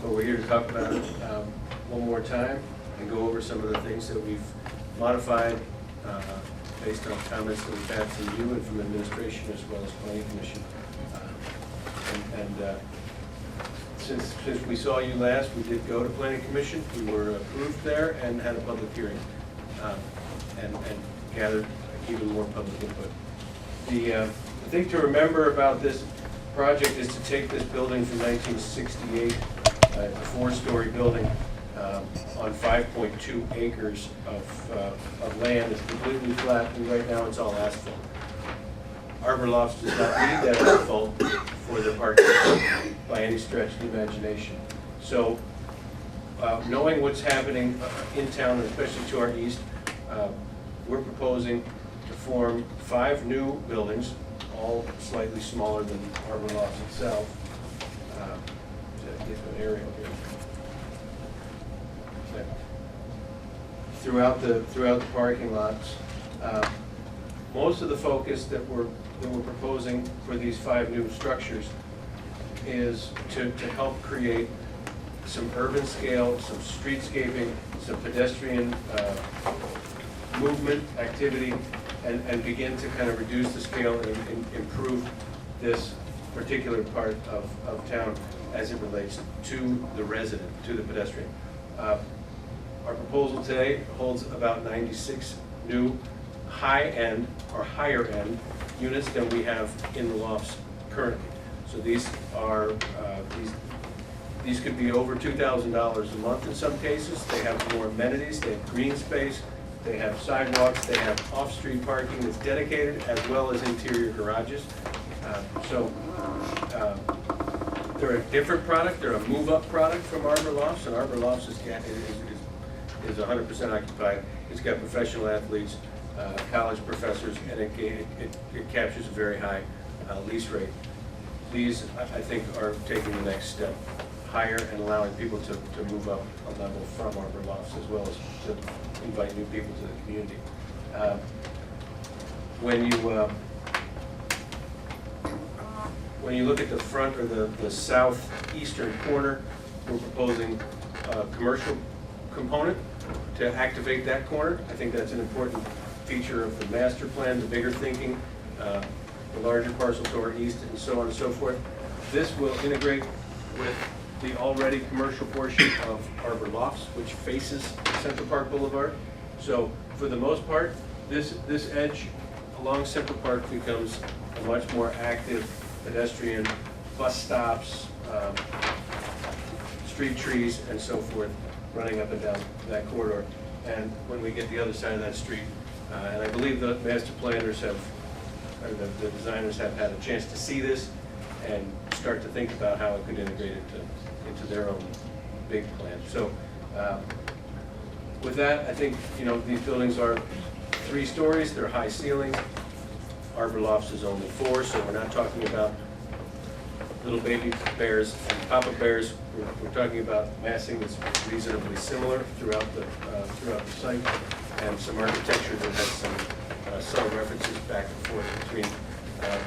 we're here to talk about it one more time and go over some of the things that we've modified based on comments that we've had from you and from administration as well as planning commission. Since we saw you last, we did go to planning commission. We were approved there and had a public hearing and gathered even more public input. The thing to remember about this project is to take this building from 1968, a 4-story building on 5.2 acres of land. It's completely flat, and right now it's all asphalt. Arbor Lofts does not need that asphalt for their parking by any stretch of the imagination. So knowing what's happening in town, and especially to our east, we're proposing to form 5 new buildings, all slightly smaller than Arbor Lofts itself. Get an aerial here. Throughout the parking lots, most of the focus that we're proposing for these 5 new structures is to help create some urban scale, some streetscaping, some pedestrian movement activity, and begin to kind of reduce the scale and improve this particular part of town as it relates to the resident, to the pedestrian. Our proposal today holds about 96 new high-end or higher-end units than we have in the lofts currently. So these are these could be over $2,000 a month in some cases. They have more amenities. They have green space. They have sidewalks. They have off-street parking that's dedicated, as well as interior garages. They're a different product. They're a move-up product from Arbor Lofts, and Arbor Lofts is 100% occupied. It's got professional athletes, college professors, and it captures a very high lease rate. These, I think, are taking the next step higher and allowing people to move up a level from Arbor Lofts, as well as to invite new people to the community. When you look at the front or the southeastern corner, we're proposing a commercial component to activate that corner. I think that's an important feature of the master plan, the bigger thinking, the larger parcel to our east, and so on and so forth. This will integrate with the already commercial portion of Arbor Lofts, which faces Central Park Boulevard. So for the most part, this edge along Central Park becomes a much more active pedestrian, bus stops, street trees, and so forth, running up and down that corridor. And when we get the other side of that street, and I believe the master planners have, or the designers have had a chance to see this and start to think about how it could integrate into their own big plan. So with that, I think, you know, these buildings are 3 stories, they're high ceilings. Arbor Lofts is only 4, so we're not talking about little baby bears and papa bears. We're talking about massing that's reasonably similar throughout the site, and some architecture that has some subtle references back and forth between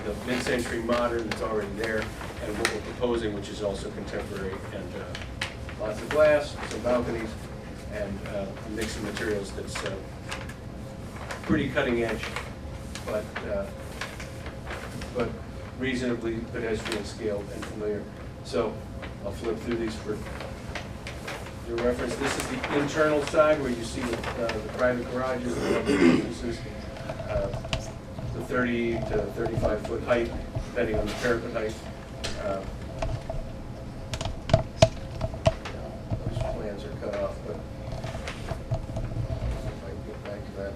the mid-century modern that's already there and what we're proposing, which is also contemporary, and lots of glass, some balconies, and a mix of materials that's pretty cutting edge, but reasonably pedestrian scaled and familiar. So I'll flip through these for your reference. This is the internal side where you see the private garages, the businesses, the 30 to 35 foot height, depending on the parapet height. Those plans are cut off, but if I can get back to that.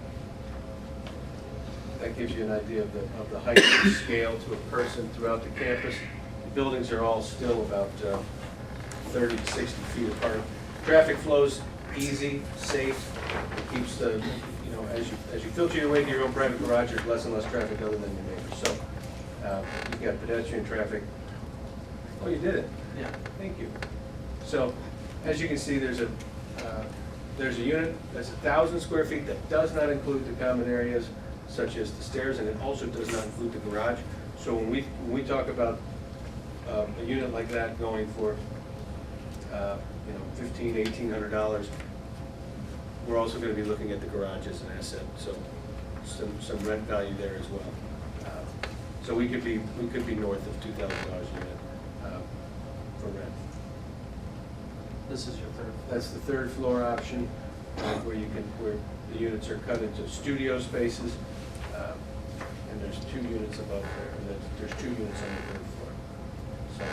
That gives you an idea of the height and scale to a person throughout the campus. The buildings are all still about 30 to 60 feet apart. Traffic flows easy, safe. It keeps the, you know, as you filter your way to your own private garage, there's less and less traffic other than your neighbors. So you've got pedestrian traffic. Oh, you did it. Yeah. Thank you. So as you can see, there's a unit that's 1,000 square feet that does not include the common areas, such as the stairs, and it also does not include the garage. So when we talk about a unit like that going for you know, $1,500, $1,800, we're also going to be looking at the garage as an asset. So some rent value there as well. So we could be north of $2,000 a unit for rent. This is your third. That's the 3rd floor option, where the units are cut into studio spaces, and there's 2 units above there, and there's 2 units on the 3rd floor. So,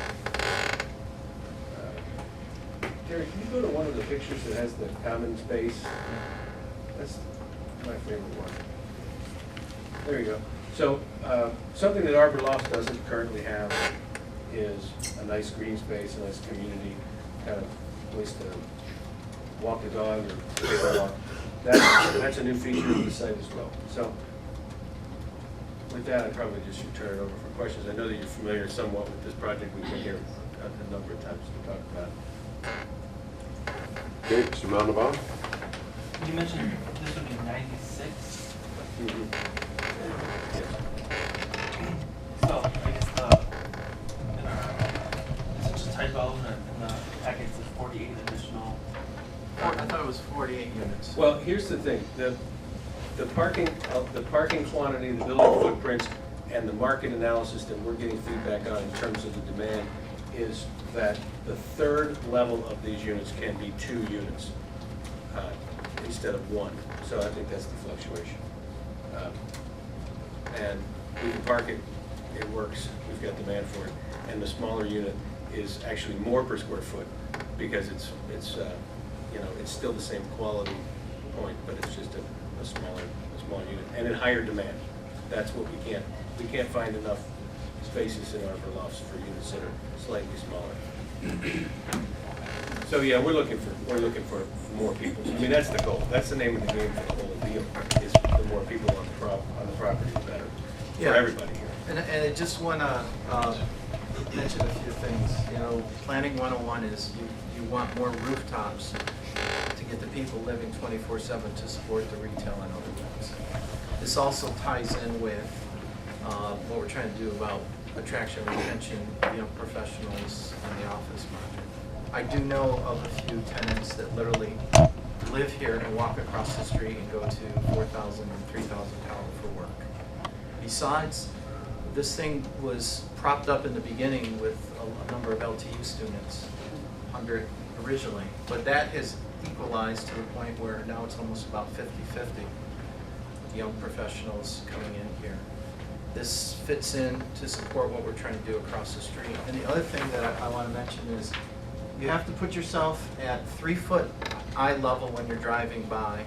Terry, can you go to one of the pictures that has the common space? That's my favorite one. There you go. So something that Arbor Loft doesn't currently have is a nice green space, a nice community kind of place to walk the dog or take a walk. That's a new feature of the site as well. So with that, I probably just should turn it over for questions. I know that you're familiar somewhat with this project. We've been here a number of times to talk about it. Okay, Mr. Mountabaugh? You mentioned this would be 96. So I guess it's just a typo in the package is 48 additional. I thought it was 48 units. Well, here's the thing, the parking quantity, the building footprints, and the market analysis that we're getting feedback on in terms of the demand is that the 3rd level of these units can be 2 units instead of 1. So I think that's the fluctuation. And we can park it, it works, we've got demand for it. And the smaller unit is actually more per square foot because it's you know, it's still the same quality point, but it's just a smaller unit and in higher demand. That's what we can't find enough spaces in Arbor Lofts for units that are slightly smaller. So yeah, we're looking for more people. I mean, that's the goal. That's the name of the game for the whole deal. Is the more people on the property, the better for everybody here. And I just want to mention a few things. You know, Planning 101 is you want more rooftops to get the people living 24/7 to support the retail and other things. This also ties in with what we're trying to do about attraction and retention of young professionals in the office market. I do know of a few tenants that literally live here and walk across the street and go to 4,000 and 3,000 Tower for work. Besides, this thing was propped up in the beginning with a number of LTU students under it originally, but that has equalized to the point where now it's almost about 50-50 young professionals coming in here. This fits in to support what we're trying to do across the street. And the other thing that I want to mention is you have to put yourself at 3 foot eye level when you're driving by,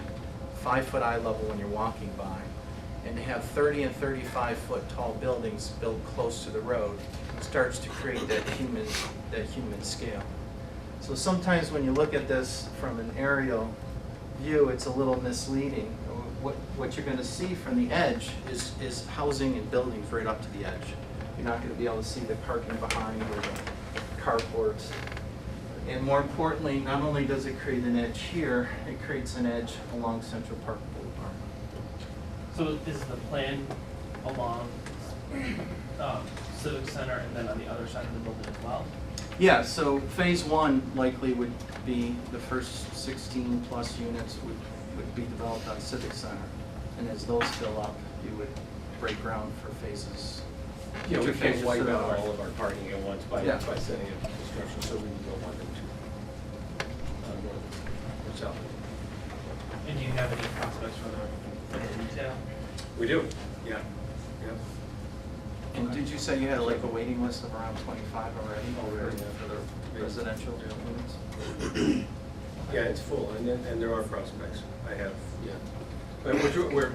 5 foot eye level when you're walking by. And to have 30 and 35 foot tall buildings built close to the road starts to create that human scale. So sometimes when you look at this from an aerial view, it's a little misleading. What you're going to see from the edge is housing and buildings right up to the edge. You're not going to be able to see the parking behind or the carports. And more importantly, not only does it create an edge here, it creates an edge along Central Park Boulevard. So is the plan along Civic Center and then on the other side of the building as well? Yeah, so phase one likely would be the first 16 plus units would be developed on Civic Center. And as those fill up, you would break ground for phases. Yeah, we future can't phases wipe to the out north. all of our parking at once by Yeah. setting up construction, so we don't want them to north or south. And do you have any prospects for the retail? We do, yeah. And did you say you had like a waiting list of around 25 already? Already, yeah. For the residential units? Yeah, it's full, and there are prospects. I have, yeah. But we're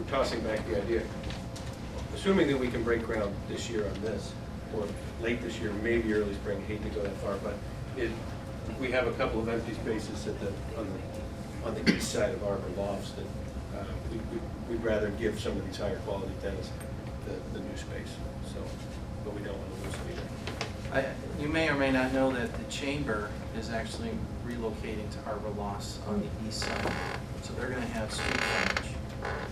tossing back the idea. Assuming that we can break ground this year on this, or late this year, maybe early spring, hate to go that far, but we have a couple of empty spaces on the east side of Arbor Lofts that we'd rather give some of these higher quality tenants the new space, so, but we don't want to lose them either. You may or may not know that the chamber is actually relocating to Arbor Lofts on the east side. So they're gonna have street frontage.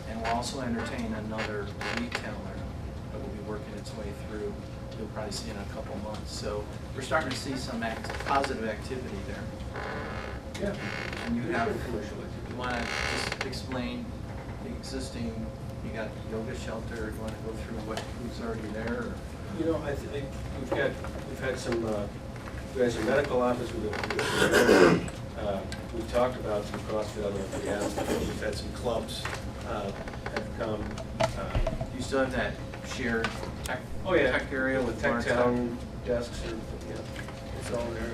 And we'll also entertain another retailer that will be working its way through. You'll probably see in a couple months. So we're starting to see some positive activity there. Yeah. And you have, commercial activity. you wanna just explain the existing, you got yoga shelter, you wanna go through who's already there? Or? You know, I think we've had some medical office, we've talked about some CrossFit, I don't know if we have, we've had some clubs have come. You still have that shared tech, Oh, yeah. tech area with Tech Lawrence Town desks, or, you know, it's all there.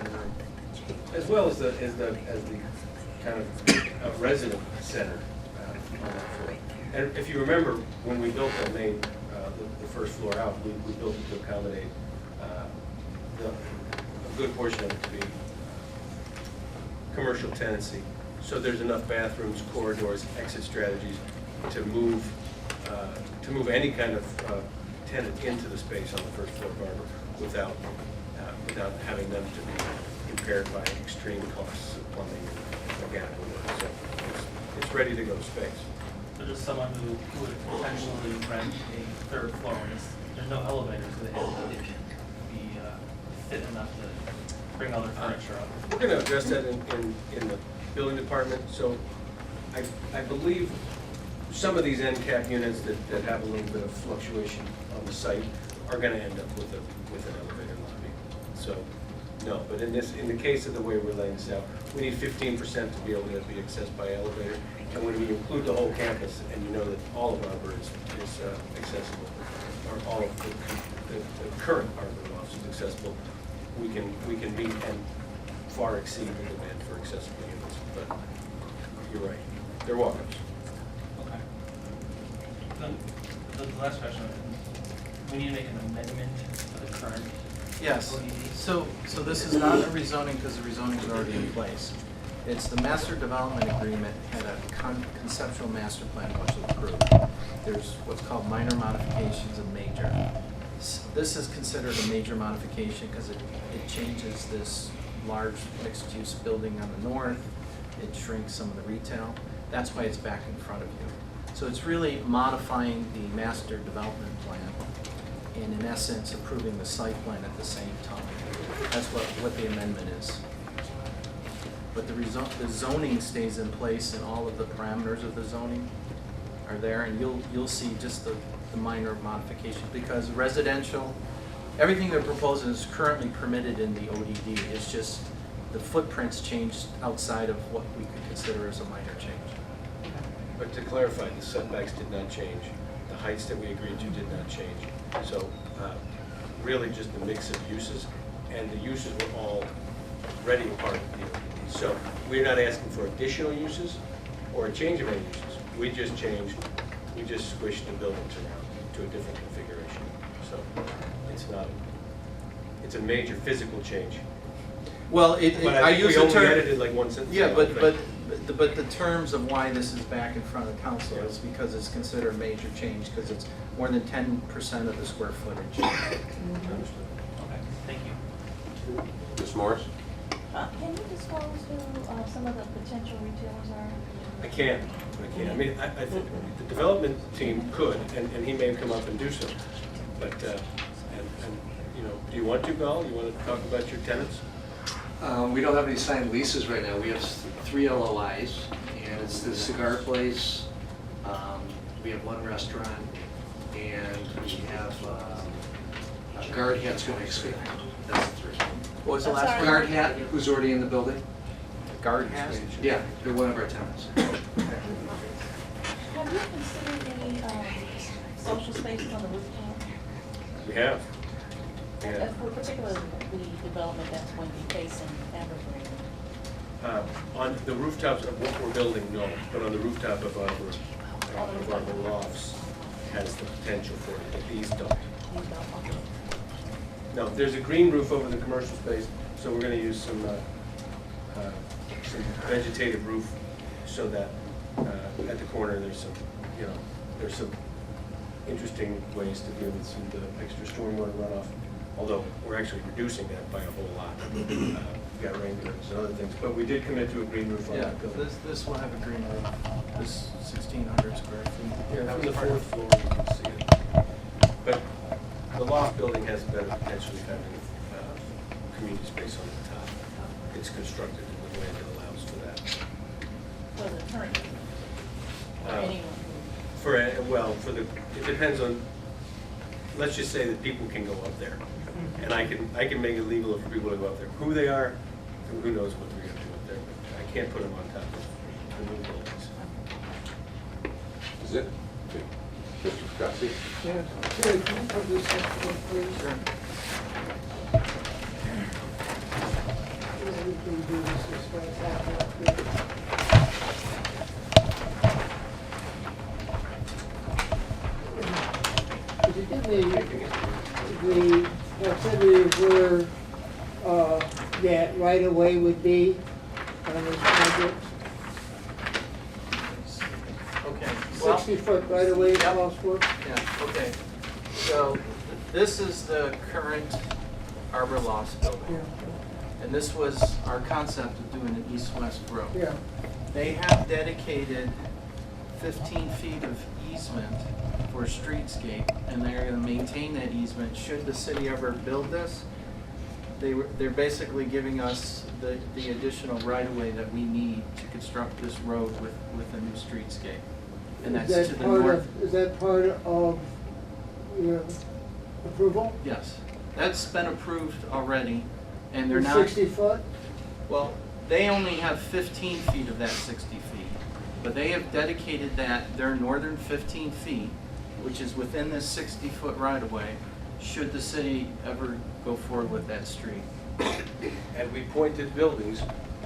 As well as the kind of resident center on that floor. And if you remember, when we built that main, the first floor out, we built it to accommodate a good portion of it to be commercial tenancy. So there's enough bathrooms, corridors, exit strategies to move any kind of tenant into the space on the first floor of Arbor without having them to be impaired by extreme costs of plumbing and mechanical work. So it's ready to go space. So just someone who would potentially rent a third floor, and there's no elevators, so they have to be fit enough to bring all their furniture up. We're going to address that in the building department. So I believe some of these end cap units that have a little bit of fluctuation on the site are going to end up with an elevator lobby. So no, but in the case of the way we're laying this out, we need 15% to be able to be accessed by elevator. And when we include the whole campus, and you know that all of Arbor is accessible, or all of the current Arbor Lofts is accessible, we can meet and far exceed the demand for accessible units. But you're right, they're walk-ups. Okay. Then the last question, we need to make an amendment to the current Yes, ODD? so this is not a rezoning because the rezoning is already in place. It's the master development agreement had a conceptual master plan which was approved. There's what's called minor modifications and major. This is considered a major modification because it changes this large mixed-use building on the north. It shrinks some of the retail. That's why it's back in front of you. So it's really modifying the master development plan and in essence approving the site plan at the same time. That's what the amendment is. But the zoning stays in place and all of the parameters of the zoning are there, and you'll see just the minor modifications because residential, everything they're proposing is currently permitted in the ODD. It's just the footprints changed outside of what we could consider as a minor change. But to clarify, the setbacks did not change. The heights that we agreed to did not change. So really just the mix of uses, and the uses were all already a part of the deal. So we're not asking for additional uses or a change of any uses. We just squished the buildings around to a different configuration. So it's a major physical change. Well, But I I think use we the only term. edited like one sentence. Yeah, on one but thing. the terms of why this is back in front of council is because it's considered major change, because it's more than 10% of the square footage. Understood. Okay, thank you. Ms. Morris? Can you disclose who some of the potential retailers are? I can't. I mean, I think the development team could, and he may come up and do so. But, you know, do you want to, Gal? You want to talk about your tenants? We don't have any signed leases right now. We have 3 LOIs, and it's the cigar place, we have 1 restaurant, and we have Guard Hat's going to expand. That's the 3. What was the I'm last sorry? one? Guard Hat, who's already in the building? Guard has? Yeah, they're one of our tenants. Have you considered any social spaces on the rooftop? We have. And for particularly the development that's going to be facing Evergreen? On the rooftops of what we're building, no, but on the rooftop of our lofts has the potential for it, but these don't. No, there's a green roof over the commercial space, so we're gonna use some vegetative roof so that at the corner, there's some, you know, there's some interesting ways to deal with some of the extra stormwater runoff, although we're actually reducing that by a whole lot. We've got rain gardens and other things, but we did commit to a green roof on Yeah, that building. this will have a green roof, this 1,600 square feet. Yeah, from the 4th floor, you can see it. But the loft building has better potential of having community space on the top. It's constructed in a way that allows for that. For the current, or Uh, anyone it depends on, let's just say that people can go up there. And I can make it legal for people to go up there. Who they are, who knows what we're gonna do up there, but I can't put them on top of the new buildings. Is it? Mr. Scottsy? Yes, Terry, can you put this up, please? Sure. We can do this as fast as happening. Could you give me proximity where that right of way would be on this project? Okay. Well, 60-foot right of way Yep. across Brook? yeah, okay. So this is the current Arbor Loft building. Yeah, And this was our concept of doing an east-west road. yeah. They have dedicated 15 feet of easement for streetscape, and they're gonna maintain that easement. Should the city ever build this, they're basically giving us the additional right-of-way that we need to construct this road with a new streetscape. And that's Is to that the part north. of- Is that part of your approval? Yes, that's been approved already, and they're The not. 60 foot? Well, they only have 15 feet of that 60 feet, but they have dedicated that, their northern 15 feet, which is within this 60-foot right-of-way, should the city ever go forward with that street. And we pointed buildings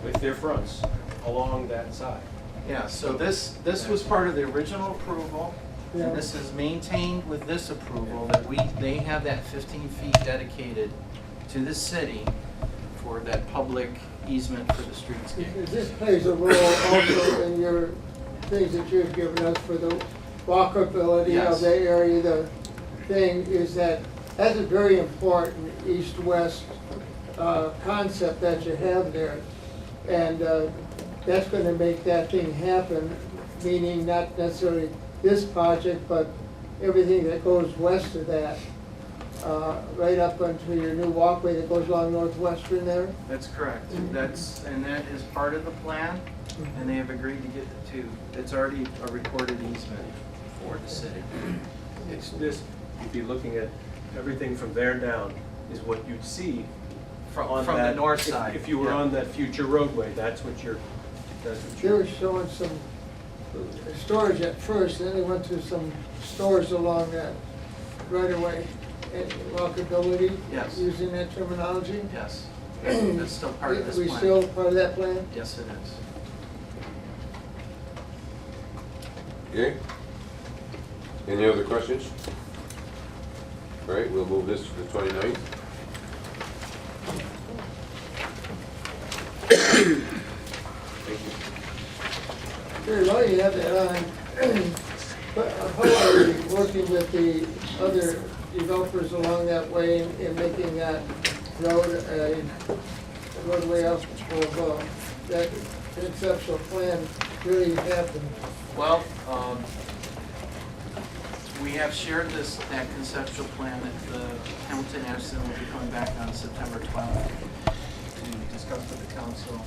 with their fronts along that side. Yeah, so this was part of the original approval, Yeah. and this is maintained with this approval, that they have that 15 feet dedicated to the city for that public easement for the streetscape. This plays a role also in your things that you've given us for the walkability Yes. of the area. The thing is that that's a very important east-west concept that you have there. And that's going to make that thing happen, meaning not necessarily this project, but everything that goes west of that, right up onto your new walkway that goes along Northwestern there. That's correct. That is part of the plan, and they have agreed to get it's already a recorded easement for the city. It's this, you'd be looking at everything from there down is what you'd see on From the that- north if- side. If you were Yeah. on that future roadway, that's what They you're. were showing some storage at first, then they went to some stores along that right away. And walkability, Yes. using that terminology. Yes, that's still part of this plan. We still part of that plan? Yes, it is. Okay? Any other questions? All right, we'll move this to the 29th. Thank you. Sure, while you have that on, but how are we working with the other developers along that way in making that road a roadway up for that conceptual plan really happen? Well, we have shared that conceptual plan at the Hamilton Ashton will be coming back on September 12th to discuss with the council.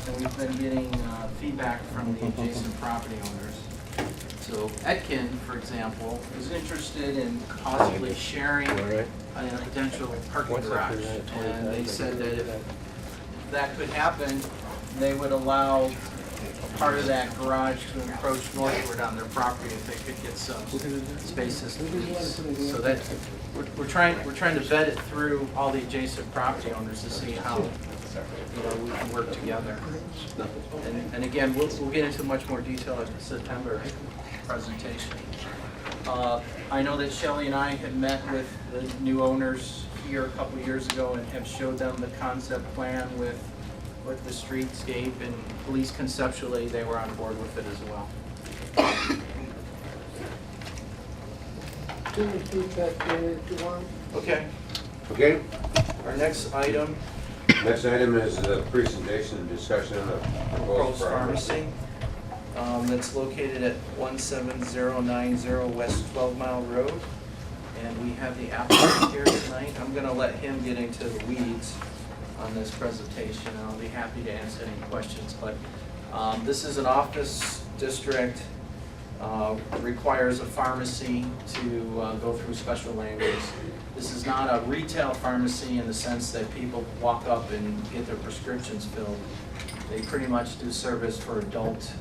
And we've been getting feedback from the adjacent property owners. So Etkin, for example, is interested in possibly sharing a potential parking garage. And they said that if that could happen, they would allow part of that garage to encroach northward on their property if they could get some spaces to lease. So that, we're trying to vet it through all the adjacent property owners to see how, we can work together. And again, we'll get into much more detail at the September presentation. I know that Shelley and I had met with the new owners here a couple years ago and have showed them the concept plan with the streetscape, and at least conceptually they were on board with it as well. Give me feedback if you want. Okay, Okay? our next item, Next item is the presentation and discussion of proposed proposed pharmacy. That's located at 17090 West 12 Mile Road. And we have the applicant here tonight. I'm gonna let him get into the weeds on this presentation. I'll be happy to answer any questions, but this is an office district, requires a pharmacy to go through special language. This is not a retail pharmacy in the sense that people walk up and get their prescriptions filled. They pretty much do service for adult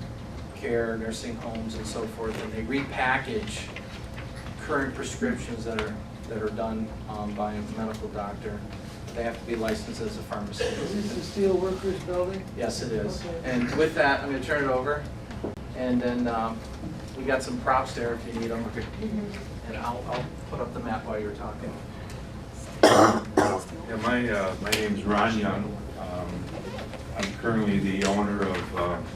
care, nursing homes and so forth, and they repackage current prescriptions that are done by a medical doctor. They have to be licensed as a pharmacy. Is this the Steel Workers Building? Yes, it is. Okay. And with that, I'm gonna turn it over, and then we got some props there if you need them. And I'll put up the map while you're talking. Yeah, my name's Ron Young. I'm currently the owner of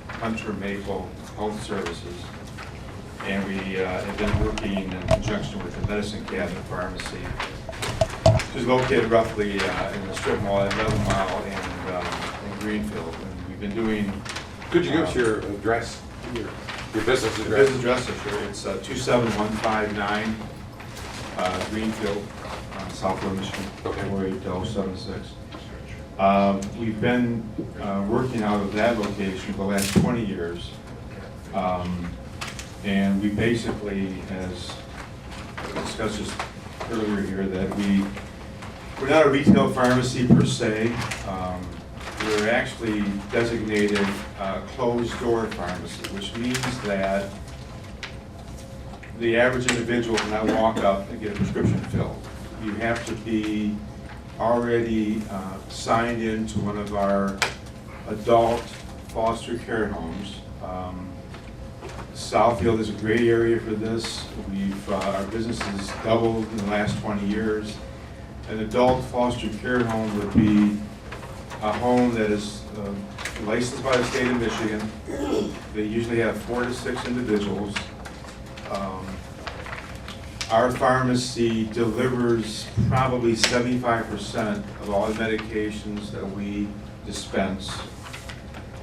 Hunter Maple Home Services, and we have been working in conjunction with the Medicine Cabinet Pharmacy, which is located roughly in the strip mall at 11 Mile and Greenfield. And we've been doing. Could you give us your address, your business The address? business address, sure. It's 27159 Greenfield, Southfield, Michigan, 48076. We've been working out of that location for the last 20 years. And we basically, as discussed just earlier here, that we're not a retail pharmacy per se. We're actually designated closed-door pharmacy, which means that the average individual cannot walk up and get a prescription filled. You have to be already signed into one of our adult foster care homes. Southfield is a great area for this. Our business has doubled in the last 20 years. An adult foster care home would be a home that is licensed by the state of Michigan. They usually have 4 to 6 individuals. Our pharmacy delivers probably 75% of all the medications that we dispense.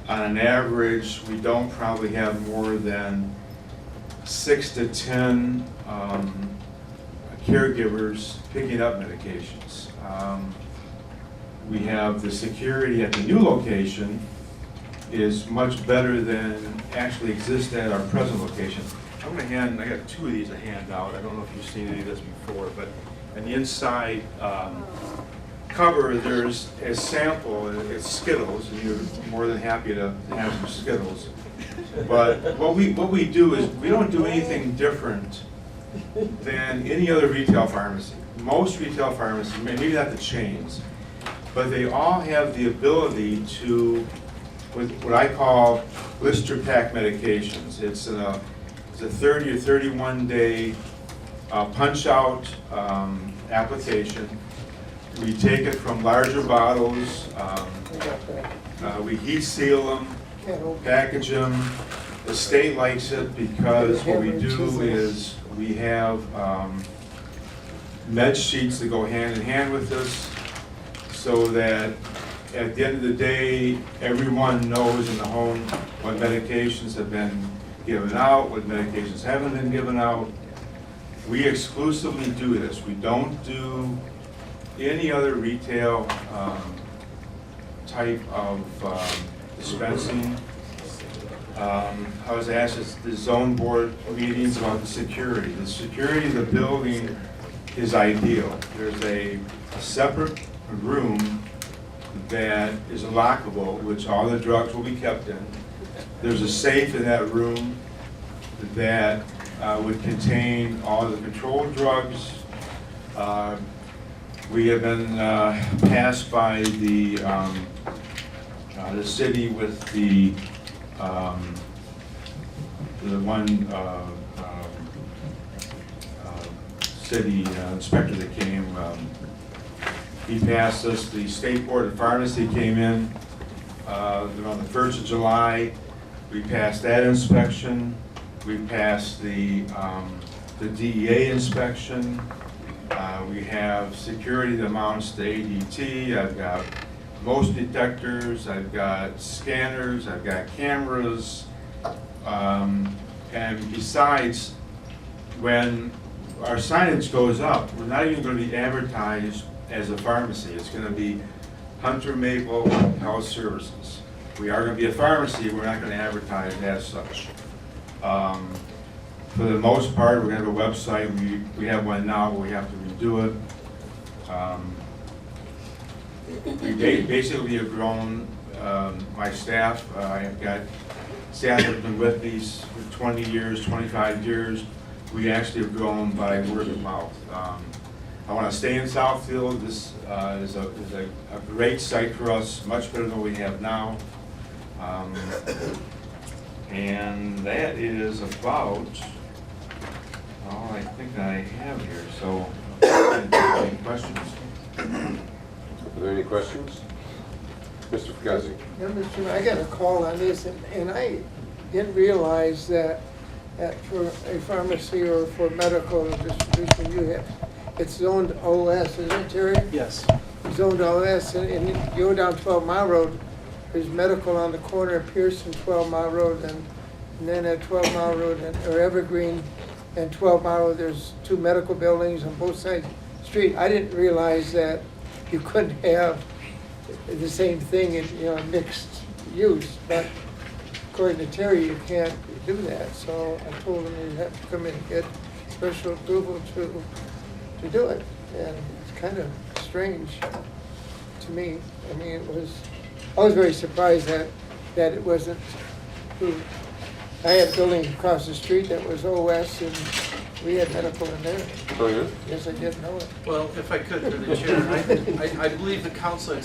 On an average, we don't probably have more than 6 to 10 caregivers picking up medications. We have the security at the new location is much better than actually exists at our present location. I got 2 of these to hand out. I don't know if you've seen any of this before, but on the inside, cover, there's a sample, it's Skittles, and you're more than happy to have some Skittles. But what we do is, we don't do anything different than any other retail pharmacy. Most retail pharmacies, maybe not the chains, but they all have the ability to, with what I call blister pack medications. It's a 30 or 31 day punch out application. We take it from larger bottles, we heat seal them, package them. The state likes it because what we do is we have med sheets that go hand in hand with this, so that at the end of the day, everyone knows in the home what medications have been given out, what medications haven't been given out. We exclusively do this. We don't do any other retail type of dispensing. I was asked at the zone board meetings about the security. The security of the building is ideal. There's a separate room that is lockable, which all the drugs will be kept in. There's a safe in that room that would contain all the controlled drugs. We have been passed by the city with the one city inspector that came. He passed us. The State Board of Pharmacy came in on the 1st of July. We passed that inspection. We passed the DEA inspection. We have security that mounts to ADT. I've got most detectors. I've got scanners. I've got cameras. And besides, when our signage goes up, we're not even going to be advertised as a pharmacy. It's going to be Hunter Maple Health Services. We are going to be a pharmacy. We're not going to advertise as such. For the most part, we're going to have a website. We have one now, but we have to redo it. We basically have grown my staff. I've got staff that have been with me for 20 years, 25 years. We actually have grown by word of mouth. I want to stay in Southfield. This is a great site for us, much better than we have now. And that is about all I think I have here. So, any questions? Are there any questions? Mr. Fugazi? Yeah, Mr. Chairman, I got a call on this, and I didn't realize that for a pharmacy or for medical distribution, it's zoned OS, isn't it, Terry? Yes. Zoned OS, and you go down 12 Mile Road, there's medical on the corner of Pierce and 12 Mile Road, and then at 12 Mile Road, or Evergreen, and 12 Mile Road, there's two medical buildings on both sides of the street. I didn't realize that you couldn't have the same thing in mixed use, but according to Terry, you can't do that. So I told him you'd have to come in and get special approval to do it. And it's kind of strange to me. I mean, I was very surprised that it wasn't approved. I had a building across the street that was OS, and we had medical in there. Oh, yeah? Yes, I didn't know it. Well, if I could, through the chair, I believe the council at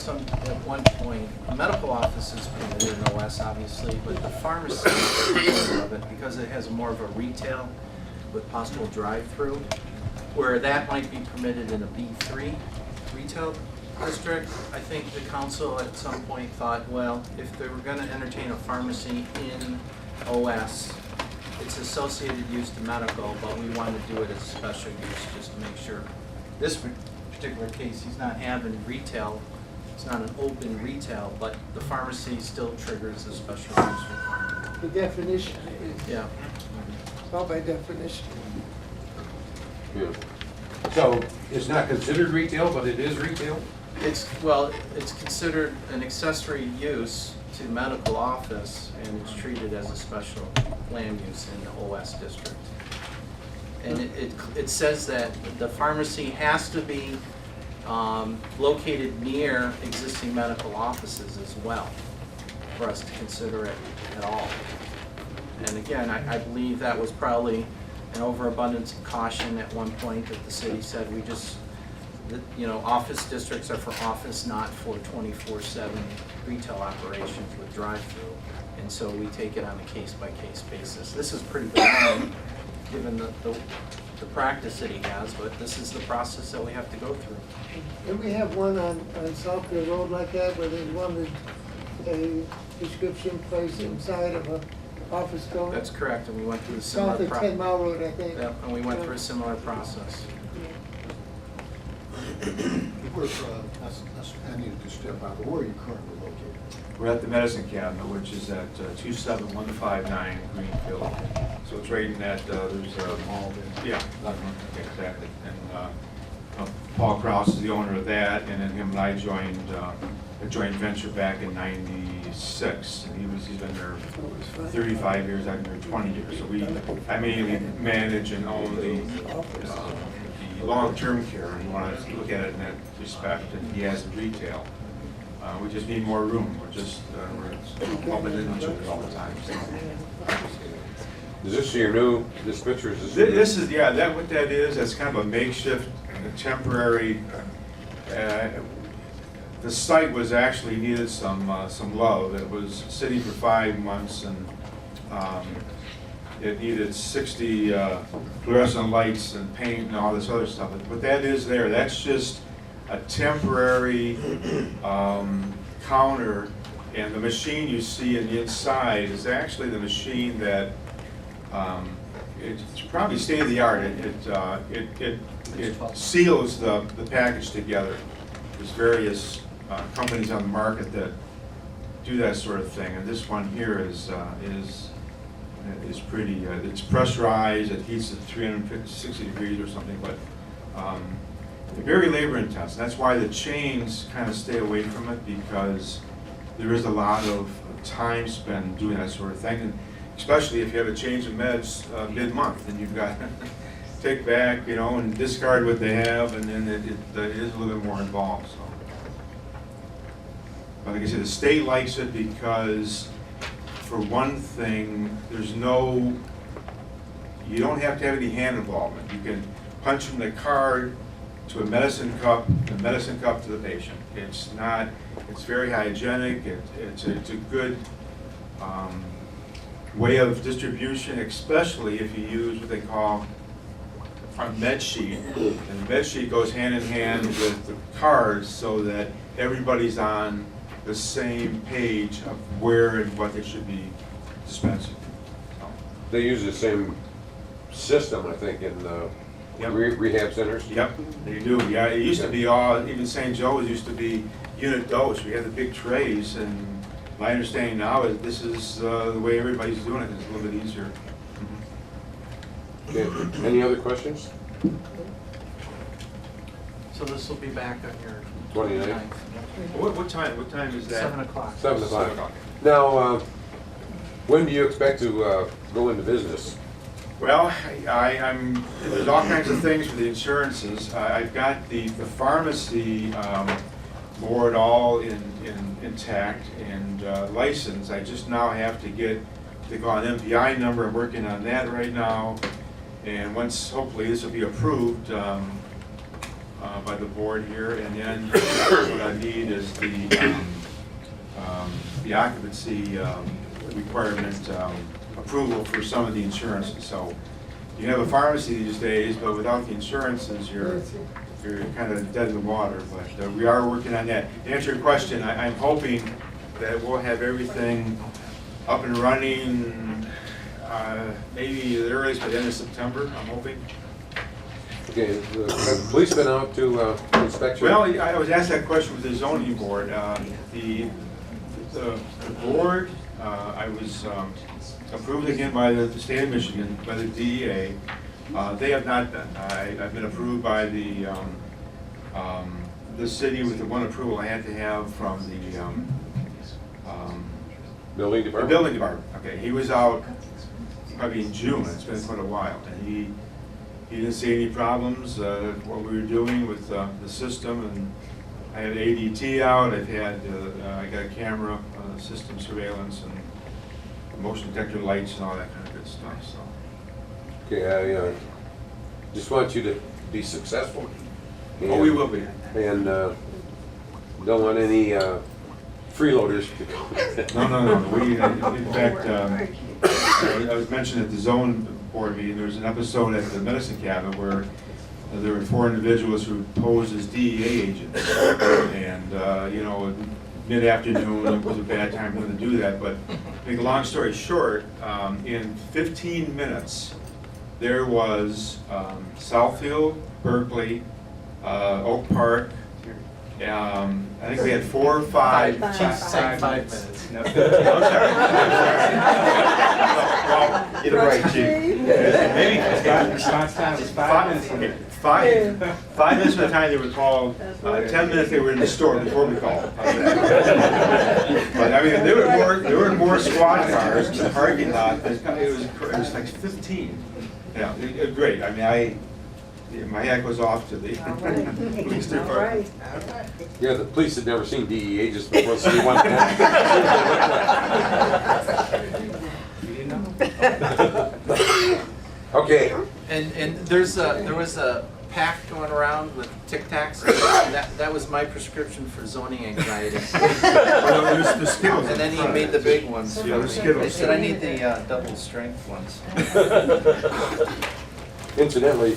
one point, a medical office is permitted in OS, obviously, but the pharmacy is of it because it has more of a retail with possible drive-through, where that might be permitted in a B3 retail district. I think the council at some point thought, well, if they were going to entertain a pharmacy in OS, it's associated use to medical, but we want to do it as a special use just to make sure. This particular case, he's not having retail, it's not an open retail, but the pharmacy still triggers a special use requirement. The definition is, Yeah. it's all by definition. Yeah. So it's not considered retail, but it is retail? It's considered an accessory use to medical office, and it's treated as a special land use in the OS district. And it says that the pharmacy has to be located near existing medical offices as well, for us to consider it at all. And again, I believe that was probably an overabundance of caution at one point that the city said we just, you know, office districts are for office, not for 24/7 retail operations with drive-through. And so we take it on a case-by-case basis. This is pretty benign, given the practice that he has, but this is the process that we have to go through. Did we have one on Southfield Road like that, where there's one with a prescription place inside of a office building? That's correct, and we went through a similar South of process. 10 Mile Road, I think. Yep, and we went through a similar process. Where, I needed to step out, but where are you currently located? We're at the medicine cabinet, which is at 27159 Greenfield. So it's right in that, there's a mall there. Yeah, exactly. And Paul Kraus is the owner of that, and then him and I joined a joint venture back in '96. And he's been there 35 years, I've been there 20 years. So I mainly manage and own the long-term care, and you want to look at it in that respect, and he has the retail. We just need more room. We're just, we're bumping into each other all the time. So. Is this your new, this picture is This is, yeah, what that is, that's kind of a makeshift, temporary, the site was actually needed some love. It was sitting for 5 months, and it needed 60 fluorescent lights and paint and all this other stuff. But that is there, that's just a temporary counter, and the machine you see in the inside is actually the machine that it's probably state of the art. It seals the package together. There's various companies on the market that do that sort of thing, and this one here is pretty. It's pressurized. It heats at 360 degrees or something, but very labor intense. That's why the chains kind of stay away from it, because there is a lot of time spent doing that sort of thing, and especially if you have a change of meds mid-month, and you've got to take back, you know, and discard what they have, and then it is a little bit more involved. So, but like I said, the state likes it because, for one thing, you don't have to have any hand involvement. You can punch from the card to a medicine cup, the medicine cup to the patient. It's very hygienic. It's a good way of distribution, especially if you use what they call a med sheet. And the med sheet goes hand in hand with the cards so that everybody's on the same page of where and what they should be dispensing. They use the same system, I think, in Yep. rehab centers. Yep, they do. Yeah, it used to be all, even St. Joe's used to be unit dose. We had the big trays, and my understanding now is this is the way everybody's doing it. It's a little bit easier. Okay. Any other questions? So this will be back on your 29th. What time? What time is that? 7 o'clock. 7 o'clock. 7 o'clock. Now, when do you expect to go into business? Well, there's all kinds of things for the insurances. I've got the pharmacy board all intact and licensed. I just now have to get an MPI number. I'm working on that right now. And once, hopefully, this will be approved by the board here. And then what I need is the occupancy requirement approval for some of the insurances. So you have a pharmacy these days, but without the insurances, you're kind of dead in the water. But we are working on that. To answer your question, I'm hoping that we'll have everything up and running maybe the earliest by the end of September, I'm hoping. Okay, have the police been out to inspect you? Well, I was asked that question with the zoning board. The board, I was approved again by the state of Michigan, by the DEA. They have not been. I've been approved by the city with the one approval I had to have from the building the department? building department. Okay, he was out probably in June. It's been quite a while, and he didn't see any problems, what we were doing with the system, and I had ADT out, I've had, I got a camera, system surveillance, and motion detector lights and all that kind of good stuff, so. Okay, I just want you to be successful. Oh, we will be. And don't want any freeloaders to come. No. We, in fact, I was mentioned at the zone board meeting, there was an episode at the medicine cabinet where there were 4 individuals who posed as DEA agents. And, you know, mid-afternoon, it was a bad time for them to do that. But to make a long story short, in 15 minutes, there was Southfield, Berkeley, Oak Park. I think we had 4 or 5. Say 5 minutes. No, I'm sorry. Well, Get it right, Chief. maybe Response time was 5 minutes. Okay, 5 minutes from the time they were called, 10 minutes they were in the store before we called. But I mean, there were more squad cars in the parking lot. It was like 15. Yeah, great. I mean, my hat goes off to the police department. Yeah, the police had never seen DEA agents before, so they wanted to. Okay. And there was a pack going around with Tic Tacs. That was my prescription for zoning anxiety. The Skittles. And then he made the big ones. Yeah, the Skittles. I said I need the double strength ones. Incidentally,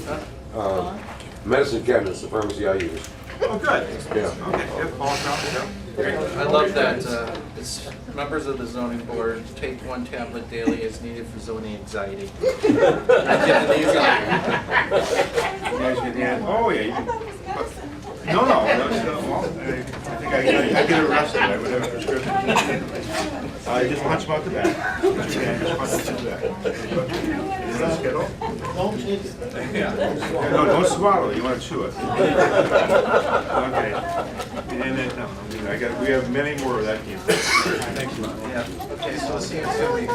medicine cabinet's the pharmacy I use. Oh, good. Yeah. Okay, good. Paul, yeah. Great. I love that. It's members of the zoning board take 1 tablet daily as needed for zoning anxiety. I'm getting these You guys get the end. Oh, yeah. You can, no. Well, I think I get arrested. I would have a prescription. Just punch them out the back. Just punch them out the back. Is that a Skittle? Yeah. No, don't swallow it. You want to chew it. Okay. And then, no, we have many more of that here. Thanks a lot. Yeah. Okay, so we'll see you in 2 weeks.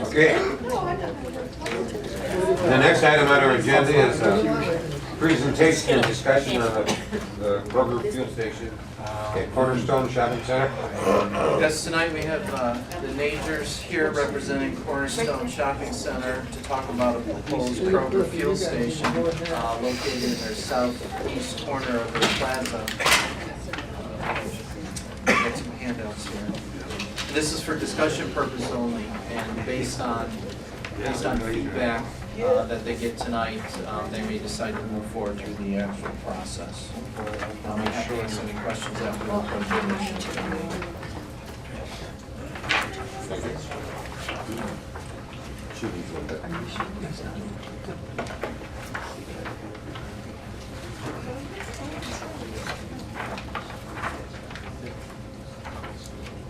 Okay. The next item on our agenda is presentation and discussion on the Kroger fuel station at Cornerstone Shopping Center. Yes, tonight we have the Nagers here representing Cornerstone Shopping Center to talk about a proposed Kroger fuel station located in their southeast corner of the plaza. Got some handouts here. This is for discussion purpose only, and based on feedback that they get tonight, they may decide to move forward through the actual process. I'm happy to answer any questions after the presentation.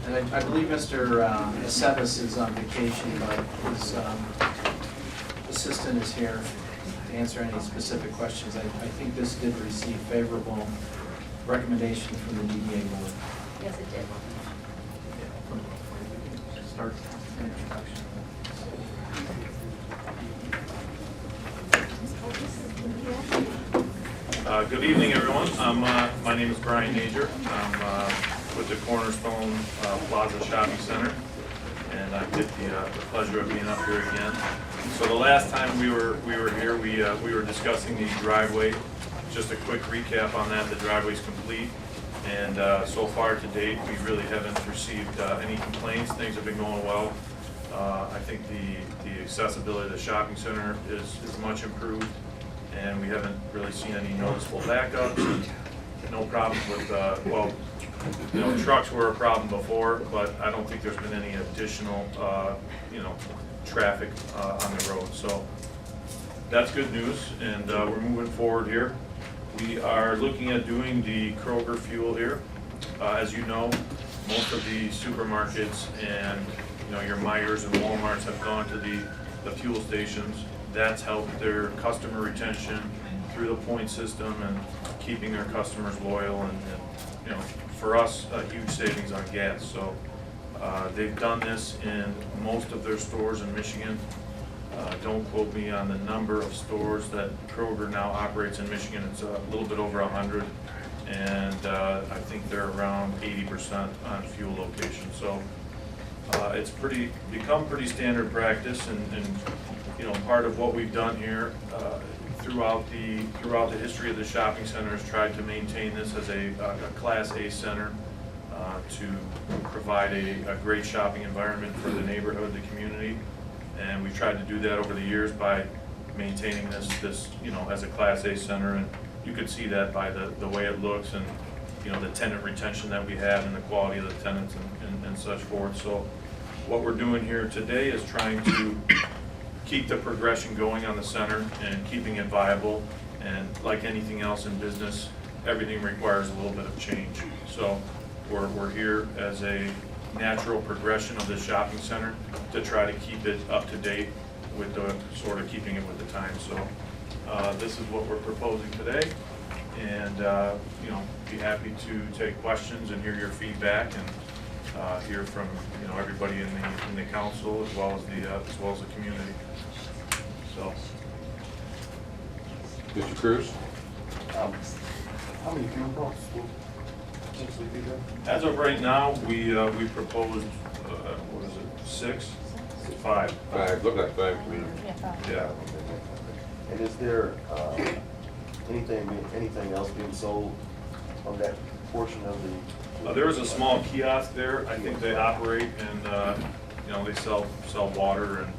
And I believe Mr. Aceves is on vacation, but his assistant is here to answer any specific questions. I think this did receive favorable recommendation from the DDA board. Yes, it did. Start the introduction. Good evening, everyone. My name is Brian Nager. I'm with the Cornerstone Plaza Shopping Center, and I get the pleasure of being up here again. So the last time we were here, we were discussing the driveway. Just a quick recap on that: the driveway's complete, and so far to date, we really haven't received any complaints. Things have been going well. I think the accessibility of the shopping center is much improved, and we haven't really seen any noticeable backups. And no problems with trucks were a problem before, but I don't think there's been any additional traffic on the road. So that's good news, and we're moving forward here. We are looking at doing the Kroger fuel here. As you know, most of the supermarkets and your Meijers and Walmarts have gone to the fuel stations. That's helped their customer retention through the point system and keeping their customers loyal, and for us, a huge savings on gas. So they've done this in most of their stores in Michigan. Don't quote me on the number of stores that Kroger now operates in Michigan. It's a little bit over 100. And I think they're around 80% on fuel locations. So it's become pretty standard practice, and you know, part of what we've done here throughout the history of the shopping center is tried to maintain this as a Class A center to provide a great shopping environment for the neighborhood, the community, and we've tried to do that over the years by maintaining this you know, as a Class A center, and you could see that by the way it looks, and you know, the tenant retention that we have and the quality of the tenants and such forth. So what we're doing here today is trying to keep the progression going on the center and keeping it viable. And like anything else in business, everything requires a little bit of change. So we're here as a natural progression of the shopping center to try to keep it up to date with the sort of keeping it with the times. So this is what we're proposing today, and you know, be happy to take questions and hear your feedback, and hear from, you know, everybody in the council as well as the community. So, Mr. Cruz? How many fuel pumps will potentially be there? as of right now, we proposed what is it, 6? 5. Five, look like five to me. Yeah. And is there anything else being sold on that portion of the? There is a small kiosk there. I think they operate and you know, they sell water and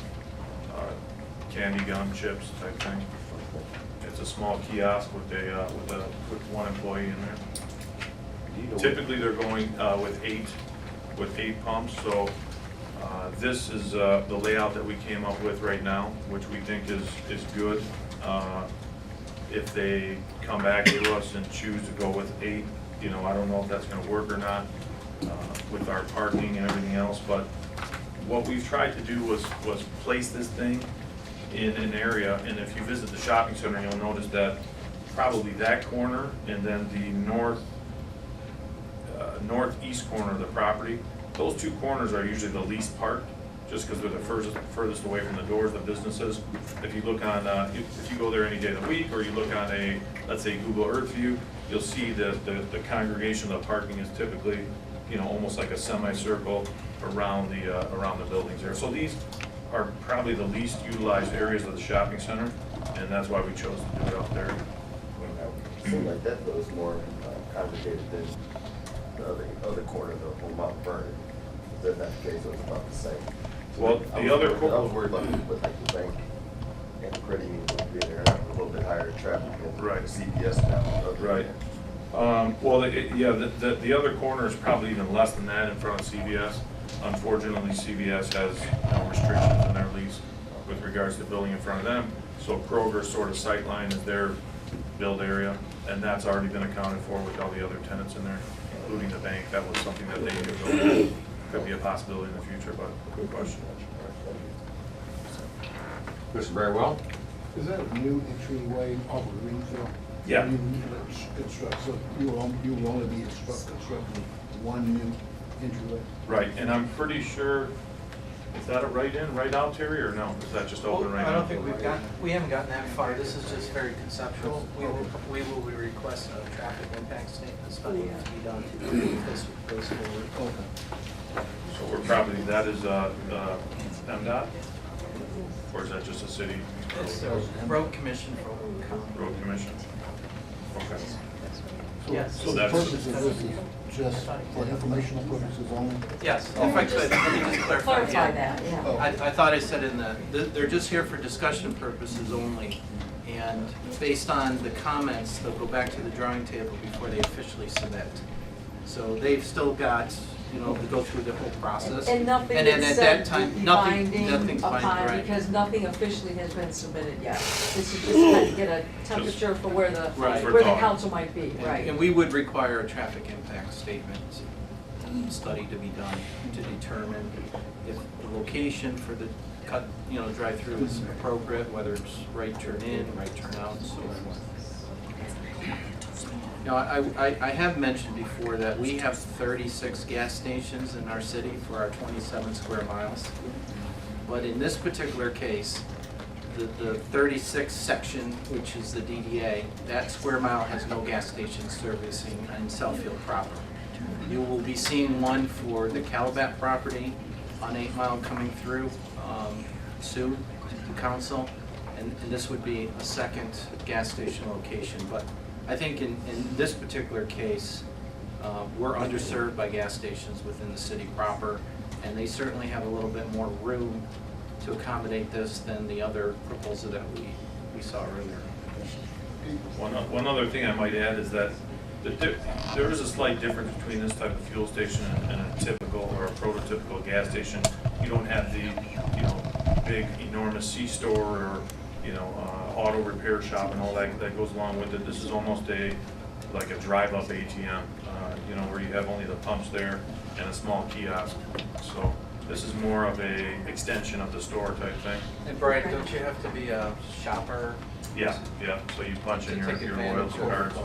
candy, gum, chips type thing. It's a small kiosk with one employee in there. Typically, they're going with eight pumps. So this is the layout that we came up with right now, which we think is good. If they come back to us and choose to go with 8, you know, I don't know if that's going to work or not with our parking and everything else. But what we've tried to do was place this thing in an area, and if you visit the shopping center, you'll notice that probably that corner and then the northeast corner of the property, those two corners are usually the least parked, just because they're the furthest away from the doors, the businesses. If you look on, if you go there any day of the week, or you look on a, let's say, Google Earth view, you'll see that the congregation of the parking is typically, you know, almost like a semicircle around the buildings there. So these are probably the least utilized areas of the shopping center, and that's why we chose to do it out there. It seems like that though is more congregated than the other corner of Mount Vernon. Is that not the case, or it's about the same? Well, I was worried about it, but like the bank and the credit union would be there, a little bit higher traffic than Right. CVS now. Right. Well, the other corner is probably even less than that in front of CVS. Unfortunately, CVS has, you know, restrictions in their lease with regards to building in front of them. So Kroger's sort of sightline is their build area, and that's already been accounted for with all the other tenants in there, including the bank. That was something that they knew going. Could be a possibility in the future, but good question. Mr. Barrywell? Is that a new entryway off of Greenfield? Yeah. You construct, so you will only be constructing one new entryway? Right, and I'm pretty sure, is that a right-in, right-out, Terry, or no? Is that just open right now? I don't think we haven't gotten that far. This is just very conceptual. We will request a traffic impact statement study to be done if this goes forward. Okay. So we're probably, that is MDOT? Or is that just a city It's the road commission for Oakland County. road commission? Okay. Yes. So The that's, purpose of this is just for informational purposes only? Yes, if I could, let me just clarify. Clarify Yeah. that, yeah. Oh. I thought I said in they're just here for discussion purposes only. And based on the comments, they'll go back to the drawing table before they officially submit. So they've still got, you know, to go through the whole process. And nothing And then is at said that to time, be nothing's binding binding, upon, right. because nothing officially has been submitted yet. This is just kind of get a temperature for where the, Right. where the council might be, And- right? And we would require a traffic impact statement study to be done to determine if the location for the cut, you know, drive-through is appropriate, whether it's right turn in, right turn out, and so forth. Now, I have mentioned before that we have 36 gas stations in our city for our 27 square miles. But in this particular case, the 36 section, which is the DDA, that square mile has no gas station servicing in Southfield proper. You will be seeing one for the Calabat property on 8 Mile coming through soon to council, and this would be a second gas station location. But I think in this particular case, we're underserved by gas stations within the city proper, and they certainly have a little bit more room to accommodate this than the other proposal that we saw earlier. One other thing I might add is that there is a slight difference between this type of fuel station and a typical or a prototypical gas station. You don't have the, big enormous C-store or, auto repair shop and all that goes along with it. This is almost like a drive-up ATM, where you have only the pumps there and a small kiosk. So this is more of a extension of the store type thing. And Brian, don't you have to be a shopper? Yeah, so you punch in To take your advantage loyalty cards.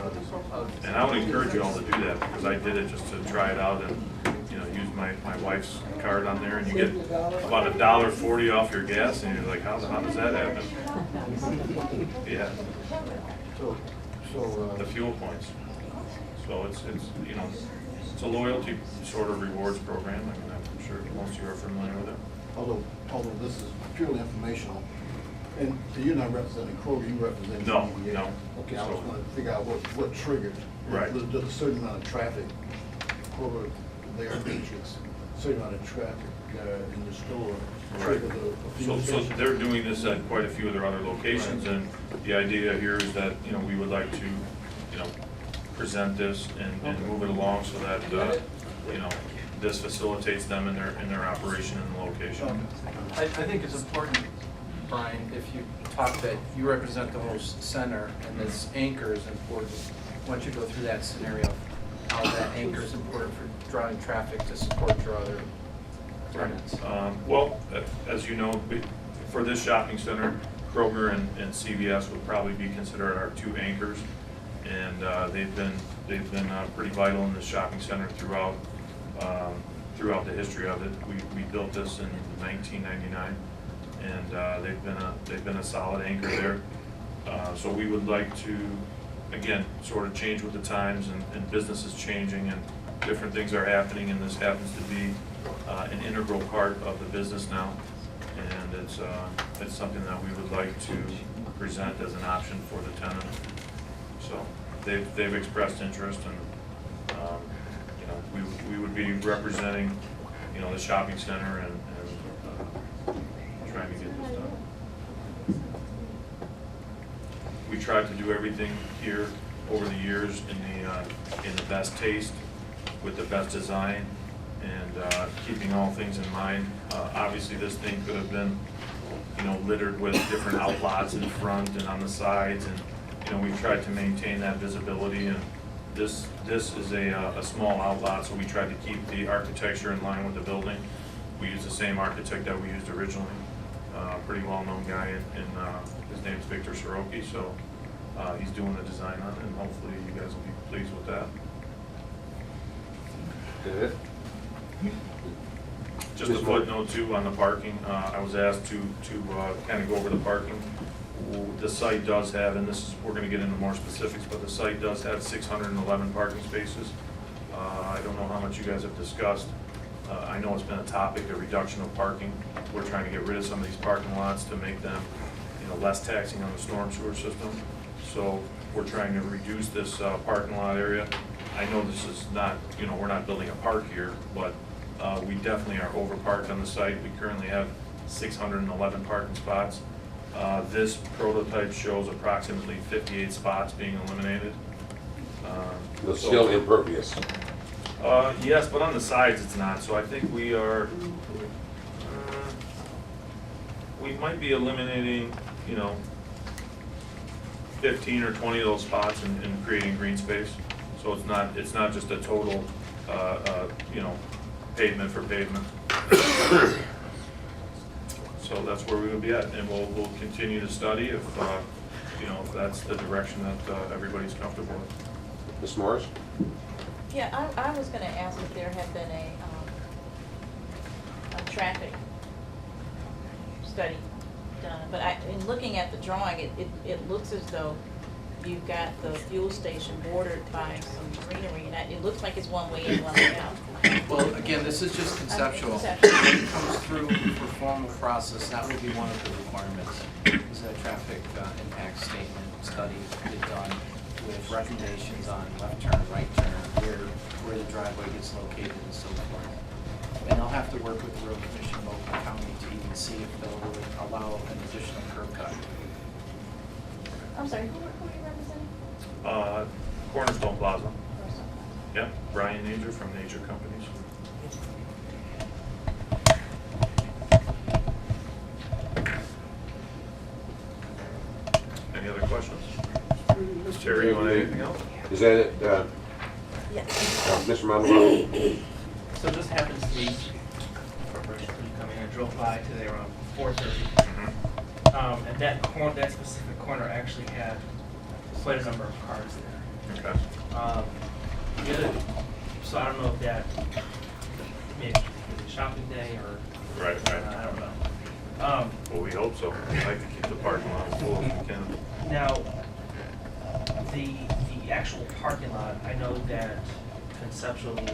And I would encourage you all to do that, because I did it just to try it out and, use my wife's card on there, and you get about $1.40 off your gas, and you're like, how does that happen? Yeah, the fuel points. So it's a loyalty sort of rewards program. I mean, I'm sure most of you are familiar with it. Although this is purely informational, and you're not representing Kroger, you represent No, DDA. no. Okay, I So- was gonna figure out what triggered. Right. There's a certain amount of traffic, Kroger, their matrix, certain amount of traffic in the store. Right. triggered a So fuel station. they're doing this at quite a few of their other locations, and the idea here is that, we would like to, present this and move it along so that, this facilitates them in their operation in the location. I think it's important, Brian, if you talk that you represent the whole center, and this anchor is important. Why don't you go through that scenario, how that anchor is important for drawing traffic to support your other tenants? Well, as you know, for this shopping center, Kroger and CVS would probably be considered our two anchors, and they've been pretty vital in the shopping center throughout the history of it. We built this in 1999, and they've been a solid anchor there. So we would like to, again, sort of change with the times, and business is changing, and different things are happening, and this happens to be an integral part of the business now, and it's something that we would like to present as an option for the tenant. So they've expressed interest, and we would be representing the shopping center and trying to get this done. We tried to do everything here over the years in the best taste, with the best design, and keeping all things in mind. Obviously, this thing could have been, littered with different outlots in front and on the sides, and we've tried to maintain that visibility. And this is a small outlot, so we tried to keep the architecture in line with the building. We used the same architect that we used originally, pretty well-known guy, and his name's Victor Soroki, so he's doing the design on it, and hopefully you guys will be pleased with that. Good. Just a footnote too on the parking, I was asked to kind of go over the parking. The site does have, and we're gonna get into more specifics, but the site does have 611 parking spaces. I don't know how much you guys have discussed. I know it's been a topic, the reduction of parking. We're trying to get rid of some of these parking lots to make them, less taxing on the storm sewer system. So we're trying to reduce this parking lot area. I know this is not, we're not building a park here, but we definitely are over-parked on the site. We currently have 611 parking spots. This prototype shows approximately 58 spots being eliminated. It's still impervious. Yes, but on the sides it's not, so I think we are, we might be eliminating, 15 or 20 of those spots and creating green space. So it's not just a total, pavement for pavement. So that's where we would be at, and we'll continue to study if that's the direction that everybody's comfortable with. Ms. Morris? Yeah, I was gonna ask if there had been a traffic study done. But in looking at the drawing, it looks as though you've got the fuel station bordered by some greenery, and it looks like it's one way in, one way out. Well, again, this is just conceptual. Conceptual. When it comes through for formal process, that will be one of the requirements. Is a traffic impact statement study to be done with recommendations on left turn, right turn, where the driveway gets located and so forth. And they'll have to work with the road commission, local county to even see if they'll allow an additional curb cut. I'm sorry, who are you representing? Cornerstone Plaza. Yep, Brian Nager from Nature Companies. Any other questions? Terry, you want anything else? Is that it, Mr. Montalban? So this happens to be corporation coming. I drove by today around 4:30. And that specific corner actually had quite a number of cars there. Okay. So I don't know if that maybe was a shopping day or Right. I don't know. Well, we hope so. We'd like to keep the parking lot full if we can. Now, the actual parking lot, I know that conceptually in the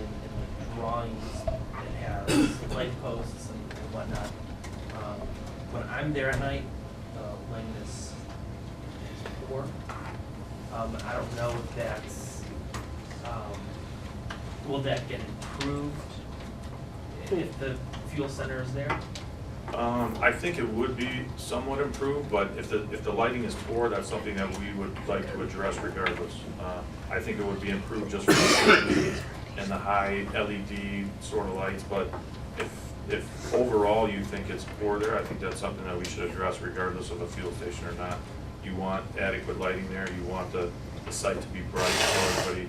drawings, it has light posts and whatnot. When I'm there at night, the lighting is poor. I don't know if that's, will that get improved if the fuel center is there? I think it would be somewhat improved, but if the lighting is poor, that's something that we would like to address regardless. I think it would be improved just for the safety and the high LED sort of lights, but if overall you think it's poor there, I think that's something that we should address regardless of a fuel station or not. You want adequate lighting there, you want the site to be bright so everybody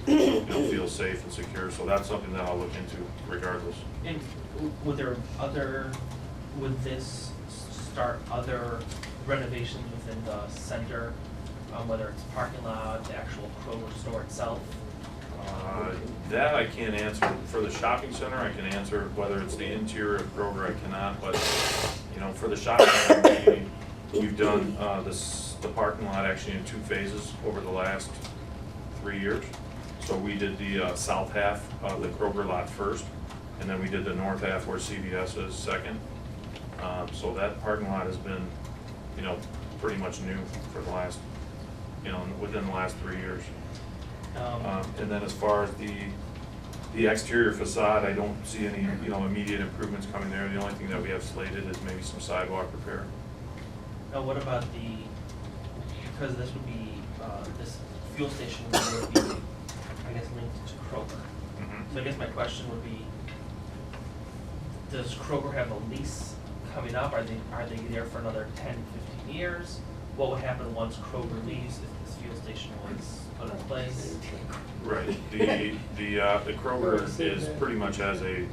feels safe and secure, so that's something that I'll look into regardless. And would this start other renovations within the center, whether it's parking lot, the actual Kroger store itself? That I can't answer. For the shopping center, I can answer. Whether it's the interior of Kroger, I cannot. But, for the shopping center, we've done the parking lot actually in 2 phases over the last 3 years. So we did the south half of the Kroger lot first, and then we did the north half where CVS is second. So that parking lot has been, pretty much new for the last, within the last 3 years. And then as far as the exterior facade, I don't see any, immediate improvements coming there. The only thing that we have slated is maybe some sidewalk repair. Now, what about because this would be, this fuel station would be, I guess, linked to Kroger. Mm-hmm. So I guess my question would be, does Kroger have a lease coming up? Are they there for another 10, 15 years? What would happen once Kroger leaves if this fuel station was put in place? Right. The Kroger is pretty much as a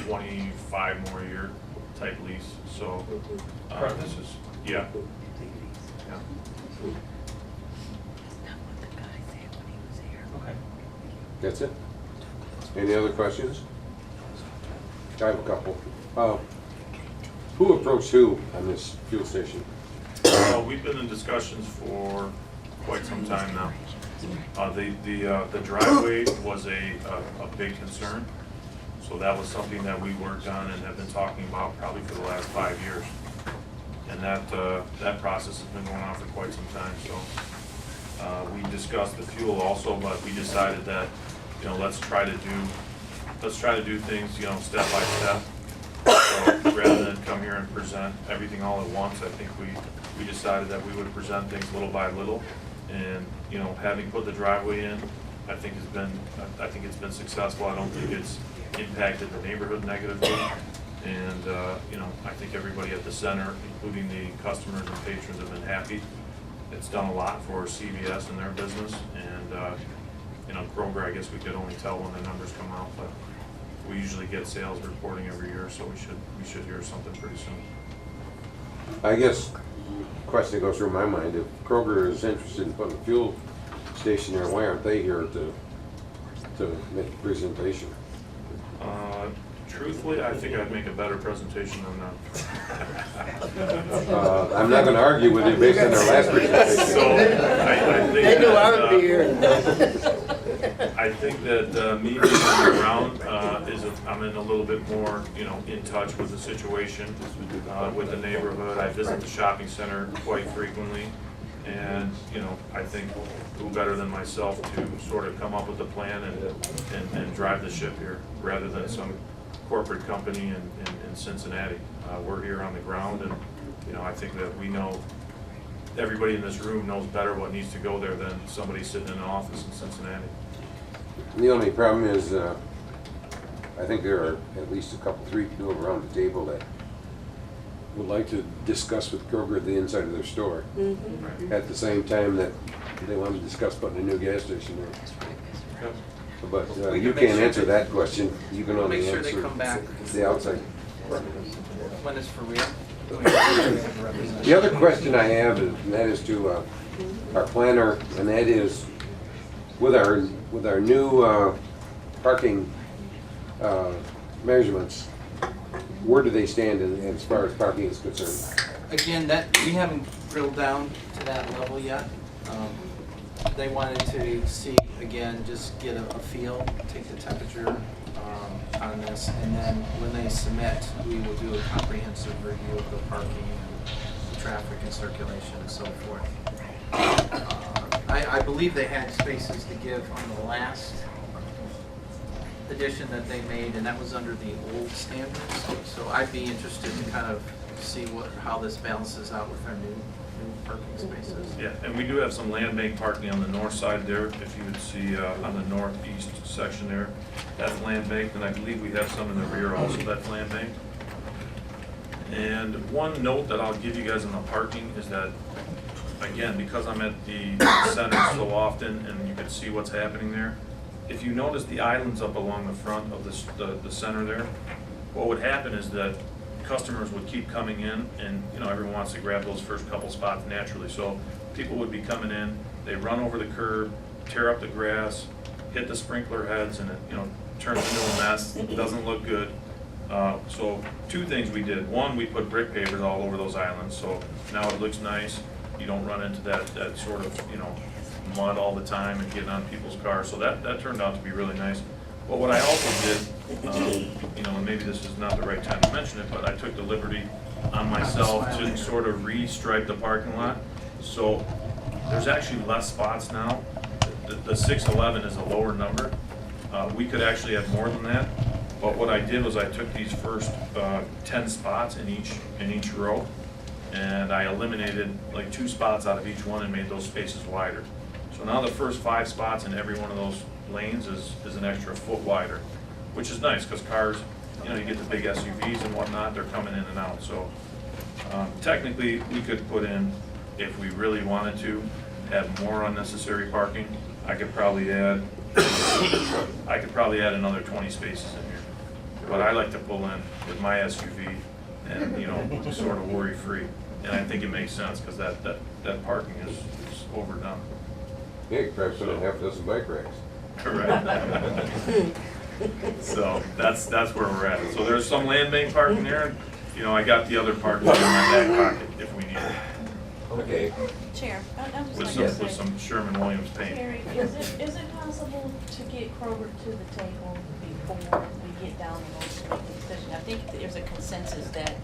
25 more year type lease. So this is yeah. Okay. That's it? Any other questions? I have a couple. Who approached who on this fuel station? We've been in discussions for quite some time now. The driveway was a big concern, so that was something that we worked on and have been talking about probably for the last 5 years. And that process has been going on for quite some time. So we discussed the fuel also, but we decided that let's try to do things step by step. So rather than come here and present everything all at once, I think we decided that we would present things little by little. And having put the driveway in, I think it's been successful. I don't think it's impacted the neighborhood negatively. And I think everybody at the center, including the customers and patrons, have been happy. It's done a lot for CVS and their business. And Kroger, I guess we could only tell when the numbers come out, but we usually get sales reporting every year, so we should hear something pretty soon. I guess the question that goes through my mind, if Kroger is interested in putting a fuel station there, why aren't they here to make a presentation? Truthfully, I think I'd make a better presentation than them. I'm not gonna argue with you based on our last presentation. So, I think They knew I that, would be here. I think that me being on the ground I'm in a little bit more, in touch with the situation, with the neighborhood. I visit the shopping center quite frequently, and I think who better than myself to sort of come up with a plan and drive the ship here, rather than some corporate company in Cincinnati. We're here on the ground, and I think that we know. Everybody in this room knows better what needs to go there than somebody sitting in an office in Cincinnati. The only problem is, I think there are at least three people around the table that would like to discuss with Kroger the inside of their store. At the same time that they want to discuss putting a new gas station there. But We you can make can't sure answer they- that question. You can only Make sure they answer come back. the outside. When it's for real. The other question I have is, and that is to our planner, and that is with our new parking measurements, where do they stand as far as parking is concerned? Again, we haven't drilled down to that level yet. They wanted to see, again, just get a feel, take the temperature on this, and then when they submit, we will do a comprehensive review of the parking and the traffic and circulation and so forth. I believe they had spaces to give on the last addition that they made, and that was under the old standards. So I'd be interested to kind of see how this balances out with our new parking spaces. Yeah, and we do have some land bank parking on the north side there, if you would see on the northeast section there. That's land banked, and I believe we have some in the rear also that's land banked. And one note that I'll give you guys on the parking is that, again, because I'm at the center so often and you can see what's happening there, if you notice the islands up along the front of the center there, what would happen is that customers would keep coming in, and everyone wants to grab those first couple spots naturally. So people would be coming in, they run over the curb, tear up the grass, hit the sprinkler heads, and it turns into a mess. It doesn't look good. So two things we did. One, we put brick pavers all over those islands, so now it looks nice. You don't run into that sort of mud all the time and getting on people's cars. So that turned out to be really nice. But what I also did, and maybe this is not the right time to mention it, but I took the liberty on myself to sort of re-stripe the parking lot. So there's actually less spots now. The 611 is a lower number. We could actually have more than that. But what I did was I took these first 10 spots in each row, and I eliminated like 2 spots out of each one and made those spaces wider. So now the first 5 spots in every one of those lanes is an extra foot wider, which is nice because cars, you get the big SUVs and whatnot, they're coming in and out. So technically, we could put in, if we really wanted to, have more unnecessary parking. I could probably add another 20 spaces in here. But I like to pull in with my SUV and, sort of worry-free. And I think it makes sense because that parking is overdone. Yeah, you probably put in half a dozen bike racks. Correct. So that's where we're at. So there's some land bank parking there. I got the other parking in my back pocket if we need it. Okay. Chair, I'm With just like to say. some Sherman-Williams paint. Terry, is it possible to get Kroger to the table before we get down the motion making decision? I think there's a consensus that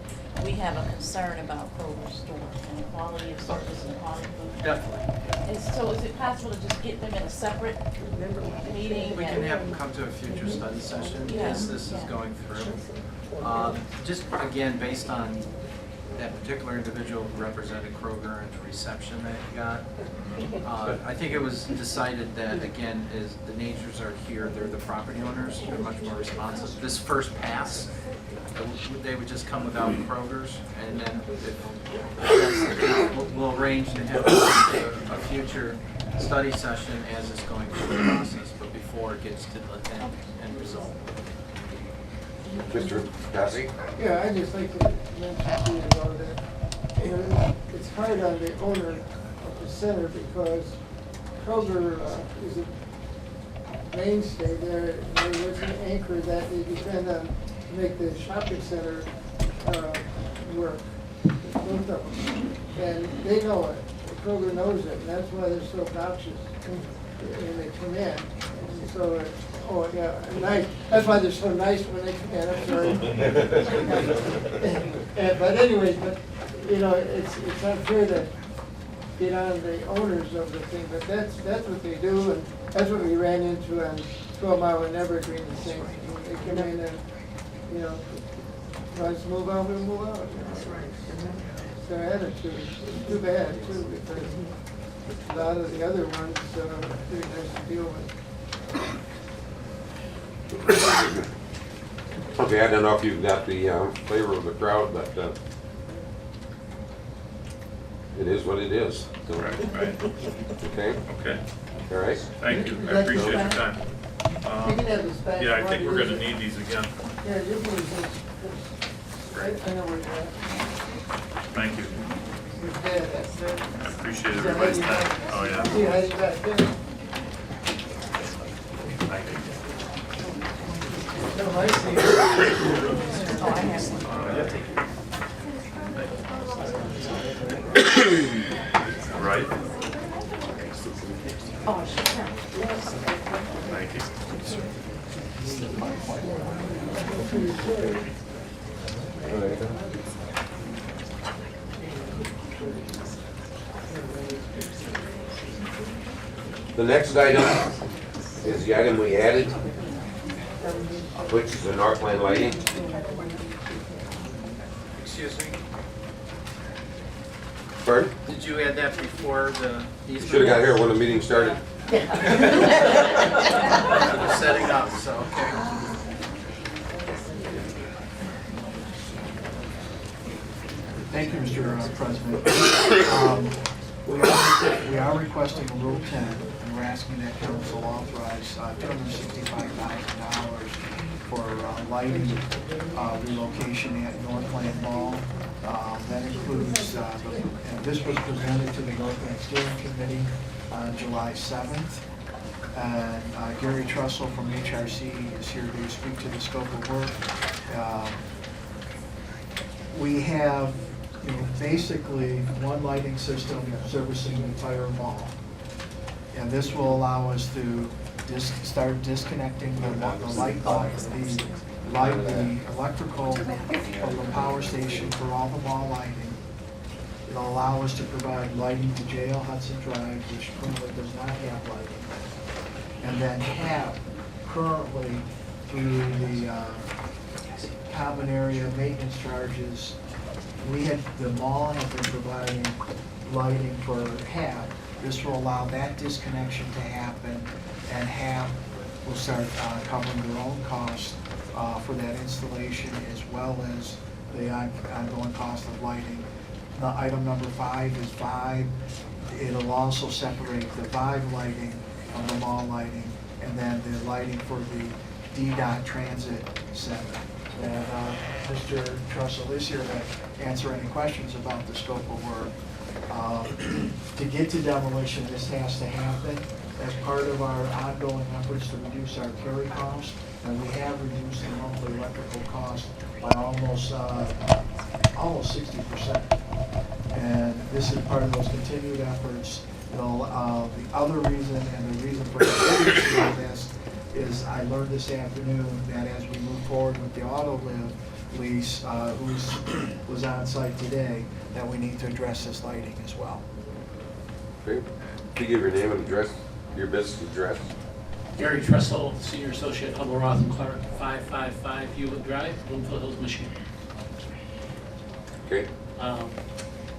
we have a concern about Kroger's store and the quality of service and the quality of food. Definitely. And so is it possible to just get them in a separate meeting? We can have them come to a future study session as this is going through. Just again, based on that particular individual who represented Kroger and the reception that he got, I think it was decided that, again, as the Nagers are here, they're the property owners, they're much more responsive. This first pass, they would just come without Kroger's, and then we'll arrange to have a future study session as it's going through the process, but before it gets to the end result. Mr. Gassi? Yeah, I'd just like to mention to you about that. It's hard on the owner of the center because Kroger is a mainstay there. There was an anchor that they depend on make the shopping center, work, both of them. And they know it, Kroger knows it, and that's why they're so obnoxious when they come in. And so, oh, yeah, nice, that's why they're so nice when they come in, I'm sorry. But anyways, you know, it's unfair to get on the owners of the thing, but that's what they do, and that's what we ran into on 12 Mile and Evergreen, the same thing. They come in and, you know, let's move on, we'll move on. That's right. It's their attitude. It's too bad, too, because a lot of the other ones are pretty nice to deal with. Okay, I don't know if you've got the flavor of the crowd, but it is what it is. So, Right. okay, Okay, all right. thank you, I appreciate your time. You can have this back. Yeah, I think we're gonna need these again. Yeah, you can use this. I know where you're at. Thank you, You're dead, that's it. I appreciate everybody's time. Oh, yeah. See how you back there. Thank you. No, I see. Oh, I have one. Right, Oh, I should have. thank you. The next item is the item we added, which is the Northland lighting. Excuse me, Pardon? did you add that before the? Should have got here when the meeting started. Setting up, so, okay. Thank you, Mr. President. We are requesting a Rule 10, and we're asking that council authorize $265,000 for lighting relocation at Northland Mall. That includes, and this was presented to the Northland Steering Committee on July 7th. And Gary Trussell from HRC is here to speak to the scope of work. We have, basically one lighting system servicing the entire mall. And this will allow us to start disconnecting the light box, the electrical from the power station for all the mall lighting. It'll allow us to provide lighting to JL Hudson Drive, which currently does not have lighting. And then have currently through the common area maintenance charges, the mall has been providing lighting for HAB. This will allow that disconnection to happen, and HAB will start covering their own costs for that installation, as well as the ongoing cost of lighting. Item number 5 is Vibe. It'll also separate the Vibe lighting from the mall lighting, and then the lighting for the DDOT Transit Center. And Mr. Trussell is here to answer any questions about the scope of work. To get to demolition, this has to happen as part of our ongoing efforts to reduce our carry costs, and we have reduced the monthly electrical cost by almost 60%. And this is part of those continued efforts. The other reason, and the reason for doing this, is I learned this afternoon that as we move forward with the auto live lease, who was on site today, that we need to address this lighting as well. Okay. Can you give your name and address, your business address? Gary Trussell, Senior Associate, Hubble Roth and Clark, 555 Hewlett Drive, Bloomfield Hills, Michigan. Okay.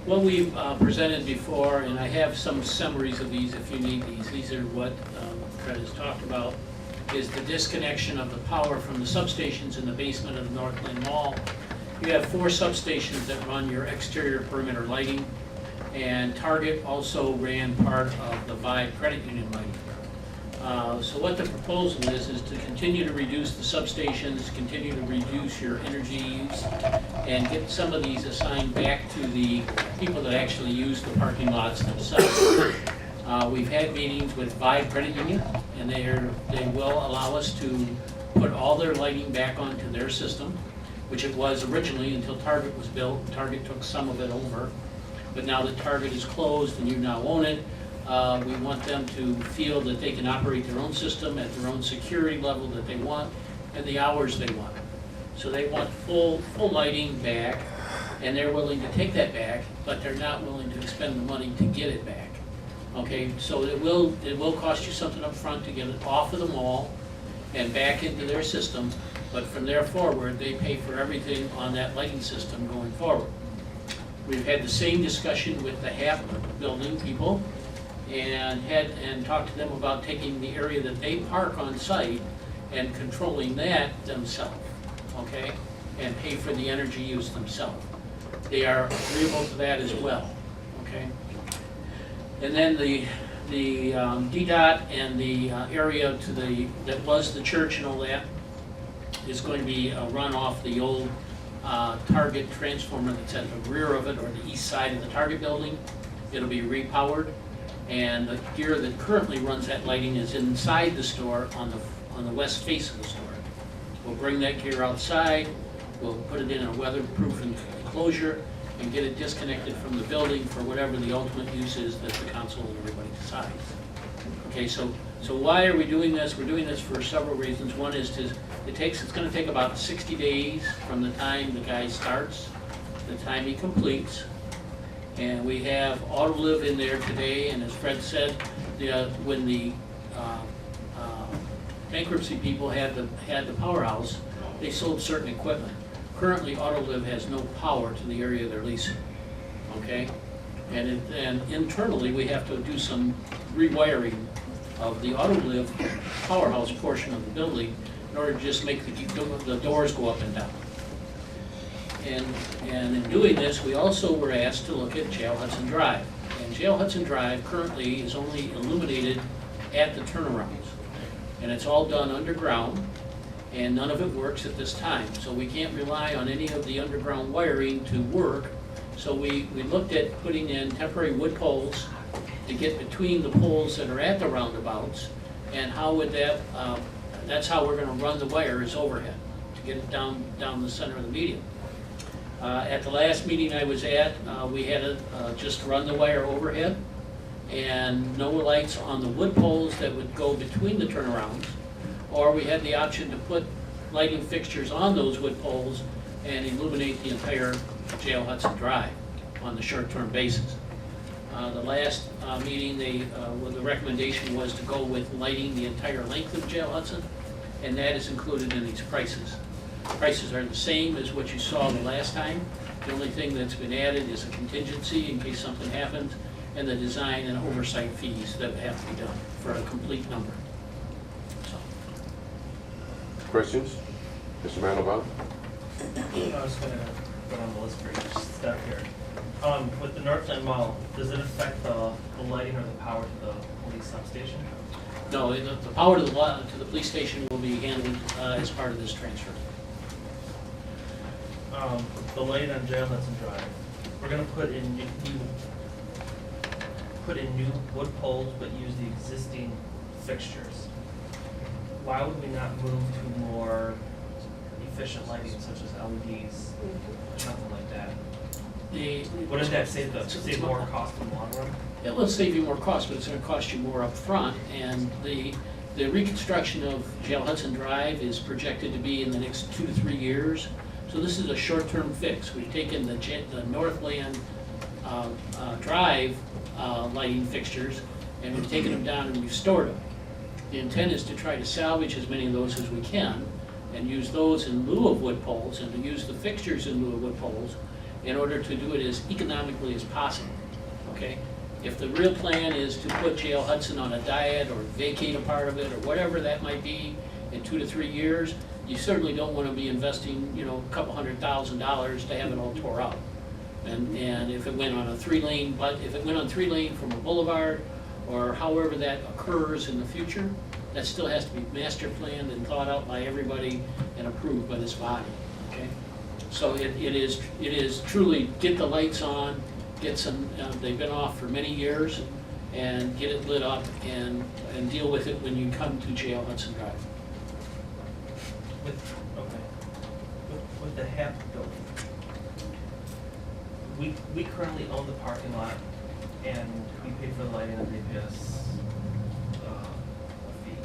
What we've presented before, and I have some summaries of these if you need these. These are what Fred has talked about, is the disconnection of the power from the substations in the basement of the Northland Mall. You have 4 substations that run your exterior perimeter lighting, and Target also ran part of the Vibe Credit Union lighting. So what the proposal is to continue to reduce the substations, continue to reduce your energy use, and get some of these assigned back to the people that actually use the parking lots themselves. We've had meetings with Vibe Credit Union, and they will allow us to put all their lighting back onto their system, which it was originally until Target was built. Target took some of it over, but now that Target is closed and you now own it, we want them to feel that they can operate their own system at their own security level that they want and the hours they want. So they want full lighting back, and they're willing to take that back, but they're not willing to expend the money to get it back. Okay, so it will cost you something up front to get it off of the mall and back into their system, but from there forward, they pay for everything on that lighting system going forward. We've had the same discussion with the HAP building people and talked to them about taking the area that they park on site and controlling that themselves, okay? And pay for the energy use themselves. They are agreeable to that as well, okay? And then the DDOT and the area to that was the church and all that is going to be run off the old Target transformer that's at the rear of it, or the east side of the Target building. It'll be repowered, and the gear that currently runs that lighting is inside the store on the west face of the store. We'll bring that gear outside, we'll put it in a weatherproof enclosure, and get it disconnected from the building for whatever the ultimate use is that the council and everybody decides. Okay, so why are we doing this? We're doing this for several reasons. One is it's gonna take about 60 days from the time the guy starts, the time he completes. And we have Autoliv in there today, and as Fred said, when the bankruptcy people had the powerhouse, they sold certain equipment. Currently, Autoliv has no power to the area they're leasing, okay? And internally, we have to do some rewiring of the Autoliv powerhouse portion of the building in order to just make the doors go up and down. And in doing this, we also were asked to look at Jail Hudson Drive. And Jail Hudson Drive currently is only illuminated at the turnarounds. And it's all done underground, and none of it works at this time. So we can't rely on any of the underground wiring to work. So we looked at putting in temporary wood poles to get between the poles that are at the roundabouts, and how would that's how we're gonna run the wire is overhead, to get it down the center of the median. At the last meeting I was at, we had to just run the wire overhead, and no lights on the wood poles that would go between the turnarounds, or we had the option to put lighting fixtures on those wood poles and illuminate the entire Jail Hudson Drive on the short-term basis. The last meeting, the recommendation was to go with lighting the entire length of Jail Hudson, and that is included in these prices. Prices are the same as what you saw the last time. The only thing that's been added is a contingency in case something happens, and the design and oversight fees that have to be done for a complete number. So. Questions? Mr. Mandelbaum? I was gonna go on the list for each step here. With the Northland Mall, does it affect the lighting or the power to the police substation? No, the power to the police station will be handled as part of this transfer. The light on Jail Hudson Drive, we're gonna put in new wood poles, but use the existing fixtures. Why would we not move to more efficient lighting such as LEDs, something like that? Wouldn't that save more cost in the long run? It'll save you more cost, but it's gonna cost you more up front. And the reconstruction of Jail Hudson Drive is projected to be in the next 2 to 3 years. So this is a short-term fix. We've taken the Northland Drive lighting fixtures, and we've taken them down and we've stored them. The intent is to try to salvage as many of those as we can and use those in lieu of wood poles, and to use the fixtures in lieu of wood poles in order to do it as economically as possible, okay? If the real plan is to put Jail Hudson on a diet or vacate a part of it or whatever that might be in 2 to 3 years, you certainly don't want to be investing, a couple $100,000 to have it all tore out. And if it went on a 3-lane, but if it went on 3-lane from a boulevard, or however that occurs in the future, that still has to be master planned and thought out by everybody and approved by this body, okay? So it is truly get the lights on, get some, they've been off for many years, and get it lit up and deal with it when you come to Jail Hudson Drive. With the HAP building, we currently own the parking lot, and we pay for the lighting, and they pay us a fee.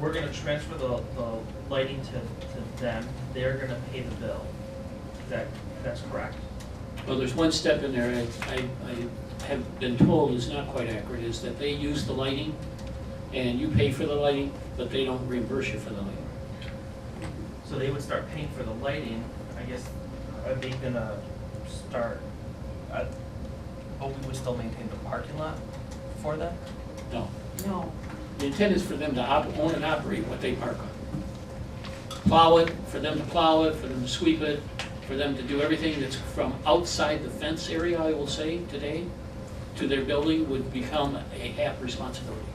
We're gonna transfer the lighting to them, they're gonna pay the bill. That's correct? Well, there's one step in there I have been told is not quite accurate, is that they use the lighting, and you pay for the lighting, but they don't reimburse you for the lighting. So they would start paying for the lighting, I guess, are they gonna start, but we would still maintain the parking lot for them? No. No. The intent is for them to own and operate what they park on. Plow it, for them to plow it, for them to sweep it, for them to do everything that's from outside the fence area, I will say, today, to their building would become a HAP responsibility.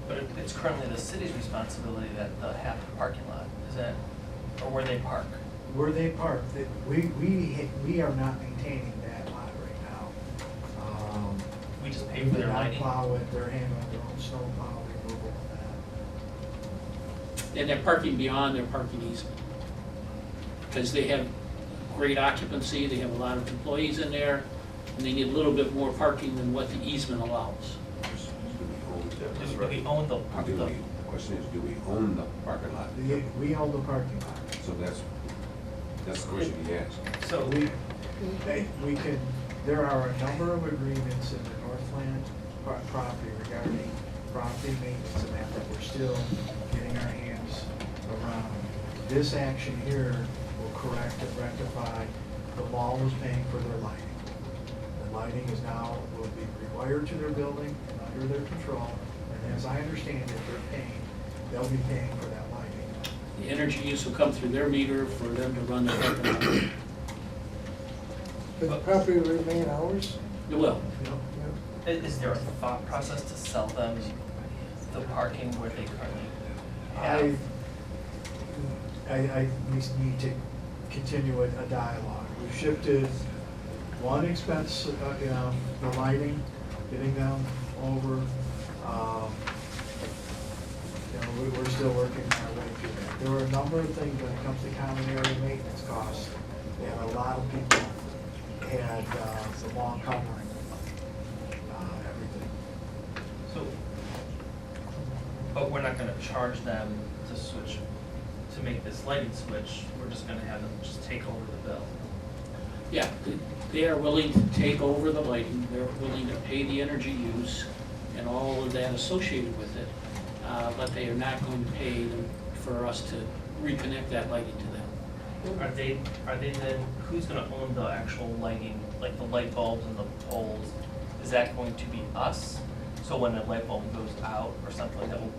But it's currently the city's responsibility that the HAP parking lot, is that, or where they park? Where they park, we are not maintaining that lot right now. We just pay for their lighting? They plow it, they're handling their own snow plow removal and And they're parking beyond their parking easement. Because they have great occupancy, they have a lot of employees in there, and they need a little bit more parking than what the easement allows. Do we own the? The question is, do we own the parking lot? that. We own the parking lot. So that's the question he asked. So We can, there are a number of agreements in the Northland property regarding property maintenance and that we're still getting our hands around. This action here will correct and rectify. The mall is paying for their lighting. The lighting is now, will be rewired to their building and under their control. And as I understand it, they'll be paying for that lighting. The energy use will come through their meter for them to run their parking lot. Does the property remain ours? It will. is there a thought process to sell them the parking where they currently have? We need to continue a dialogue. We've shifted one expense, the lighting, getting them over. We're still working our way through that. There were a number of things when it comes to common area maintenance costs. And a lot of people had the lawn covering, everything. So, but we're not gonna charge them to switch, to make this lighting switch, we're just gonna have them just take over the bill. Yeah, they are willing to take over the lighting, they're willing to pay the energy use and all of that associated with it, but they are not going to pay them for us to reconnect that lighting to them. Are they then, who's gonna own the actual lighting, like the light bulbs and the poles? Is that going to be us? So when a light bulb goes out or something like that, will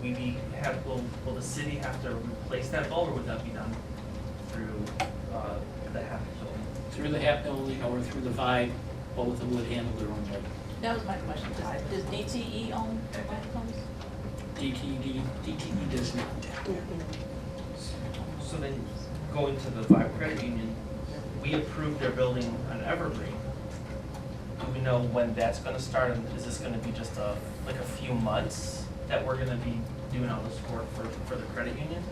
the city have to replace that bulb, or would that be done through the HAP building? Through the HAP building or through the Vibe, both of them would handle their own lighting. That was my question. Does DTE own the light poles? DTE does not. So then, going to the Vibe Credit Union, we approved their building on Evergreen. Do we know when that's gonna start, and is this gonna be just like a few months that we're gonna be doing all this work for the credit union?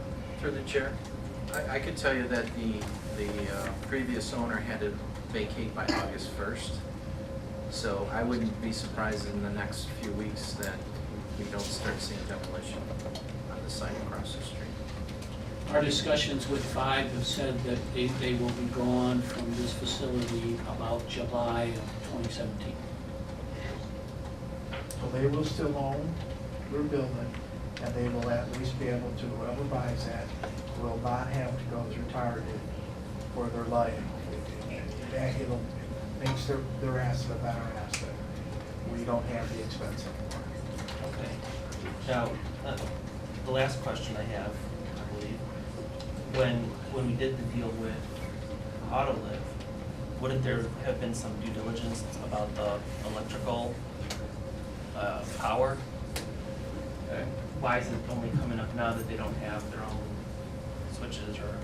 Through the chair, I could tell you that the previous owner had to vacate by August 1st. So I wouldn't be surprised in the next few weeks that we don't start seeing demolition on the site across the street. Our discussions with Vibe have said that they will be gone from this facility about July of 2017. So they will still own their building, and they will at least be able to, whoever buys that, will not have to go through Target for their lighting. It'll makes their asset a better asset. We don't have the expense anymore. Okay. Now, the last question I have, I believe, when we did the deal with Autoliv, wouldn't there have been some due diligence about the electrical power? Why is it only coming up now that they don't have their own switches or?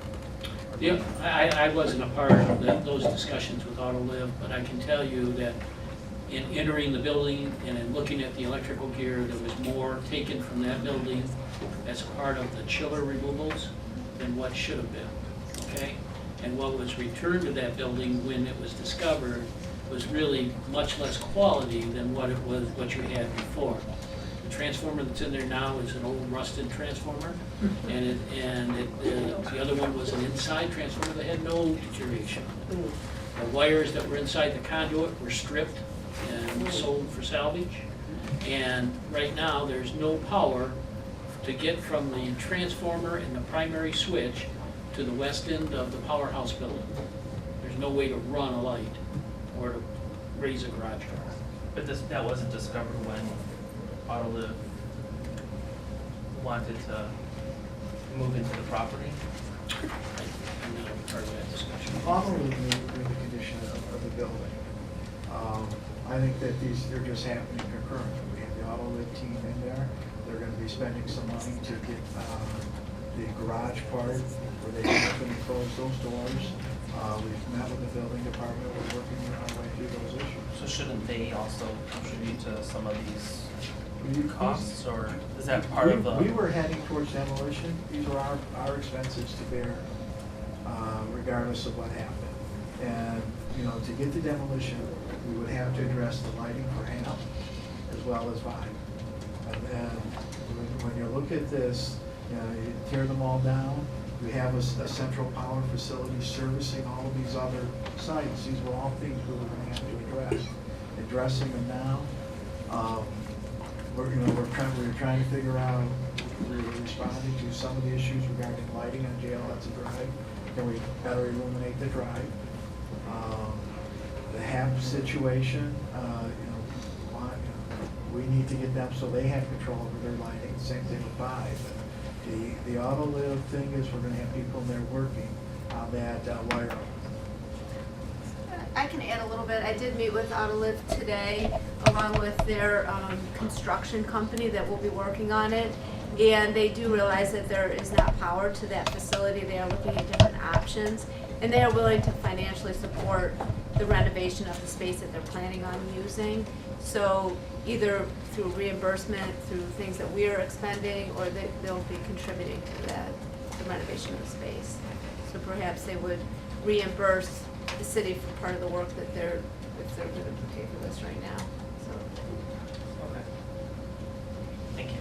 Yeah, I wasn't a part of those discussions with Autoliv, but I can tell you that in entering the building and in looking at the electrical gear, there was more taken from that building as part of the chiller removals than what should have been, okay? And what was returned to that building when it was discovered was really much less quality than what it was, what you had before. The transformer that's in there now is an old rusted transformer, and the other one was an inside transformer that had no deterioration. The wires that were inside the conduit were stripped and sold for salvage. And right now, there's no power to get from the transformer and the primary switch to the west end of the powerhouse building. There's no way to run a light or to raise a garage door. But that wasn't discovered when Autoliv wanted to move into the property? I'm not part of that discussion. Autoliv knew the condition of the building. I think that they're just happening concurrently. We have the Autoliv team in there. They're gonna be spending some money to get the garage part where they can open and close those doors. We've met with the building department. We're working our way through those issues. So shouldn't they also contribute to some of these costs, or is that part of the? We were heading towards demolition. These are our expenses to bear, regardless of what happened. And, you know, to get the demolition, we would have to address the lighting for HAM as well as vibe. And then, when you look at this, you know, you tear them all down, we have a central power facility servicing all of these other sites. These were all things we were gonna have to address. Addressing them now, we're trying to figure out, we're responding to some of the issues regarding lighting on JL Hudson Drive. Can we better illuminate the drive? The HAP situation, we need to get them so they have control over their lighting. Same thing with Vibe. The Autoliv thing is we're gonna have people in there working on that wire. I can add a little bit. I did meet with Autoliv today, along with their construction company that will be working on it. And they do realize that there is not power to that facility. They are looking at different options. And they are willing to financially support the renovation of the space that they're planning on using. So either through reimbursement, through things that we are expending, or they'll be contributing to that, the renovation of the space. So perhaps they would reimburse the city for part of the work that if they're gonna pay for this right now, so. Okay. Thank you.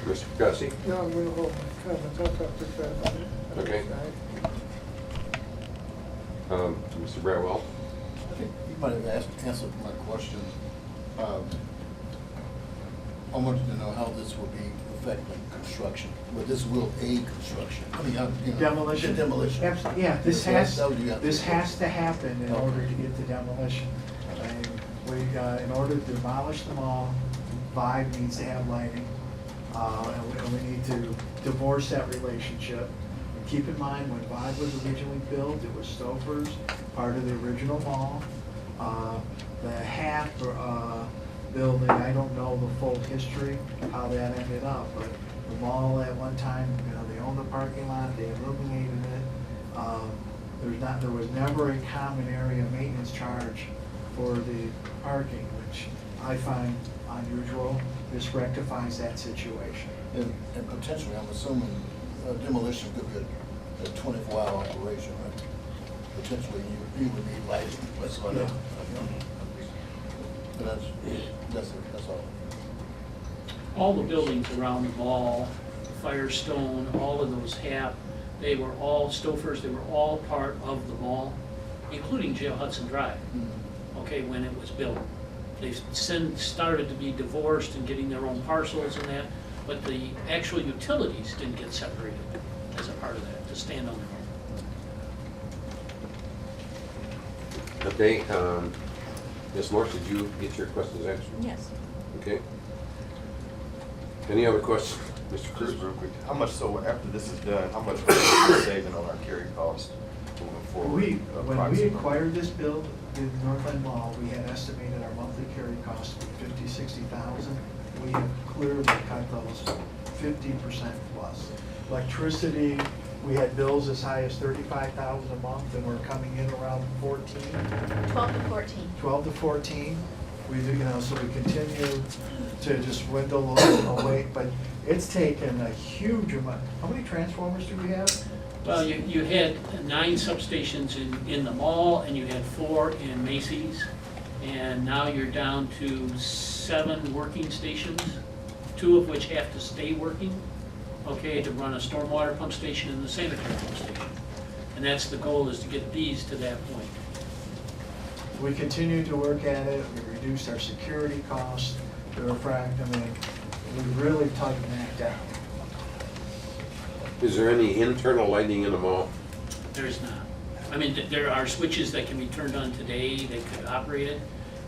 Mr. Gussie? No, I'm gonna hold my comments, I'll talk to Fred. Okay. Mr. Bradwell? I think you might have answered my question. I wanted to know how this will be affecting construction, but this will aid construction. I mean, you know, Demolition? the demolition. Absolutely, yeah, this has to happen in Okay. order to get to demolition. And we, in order to demolish them all, Vibe needs to have lighting, and we need to divorce that relationship. And keep in mind, when Vibe was originally built, it was Stouffer's, part of the original mall. The HAP building, I don't know the full history, how that ended up, but the mall at one time, you know, they owned the parking lot, they illuminated it. There was never a common area maintenance charge for the parking, which I find unusual. This rectifies that situation. And potentially, I'm assuming demolition could be a 24-hour operation, right? Potentially, you would need lighting, what's going on. But that's all. All the buildings around the mall, Firestone, all of those HAP, they were all Stouffer's, they were all part of the mall, including Jail Hudson Drive, okay, when it was built. They started to be divorced and getting their own parcels and that, but the actual utilities didn't get separated as a part of that, to stand on their own. Okay, Ms. Morse, did you get your questions answered? Yes. Okay. Any other questions? Mr. Cruz? Just real quick, how much, so after this is done, how much are we saving on our carry cost moving forward? When we approximately? acquired this build, the Northland Mall, we had estimated our monthly carry cost to be $50,000-$60,000. We have clearly cut those 50% plus. Electricity, we had bills as high as $35,000 a month, and we're coming in around 14. 12 to 14. 12 to 14. We do, so we continue to just dwindle away, but it's taken a huge amount. How many transformers do we have? Well, you had 9 substations in the mall, and you had 4 in Macy's, and now you're down to 7 working stations, 2 of which have to stay working, okay, to run a stormwater pump station and the sanitary pump station. And that's the goal, is to get these to that point. We continue to work at it, we reduced our security costs, we really tightened that down. Is there any internal lighting in the mall? There's not. I mean, there are switches that can be turned on today that could operate it.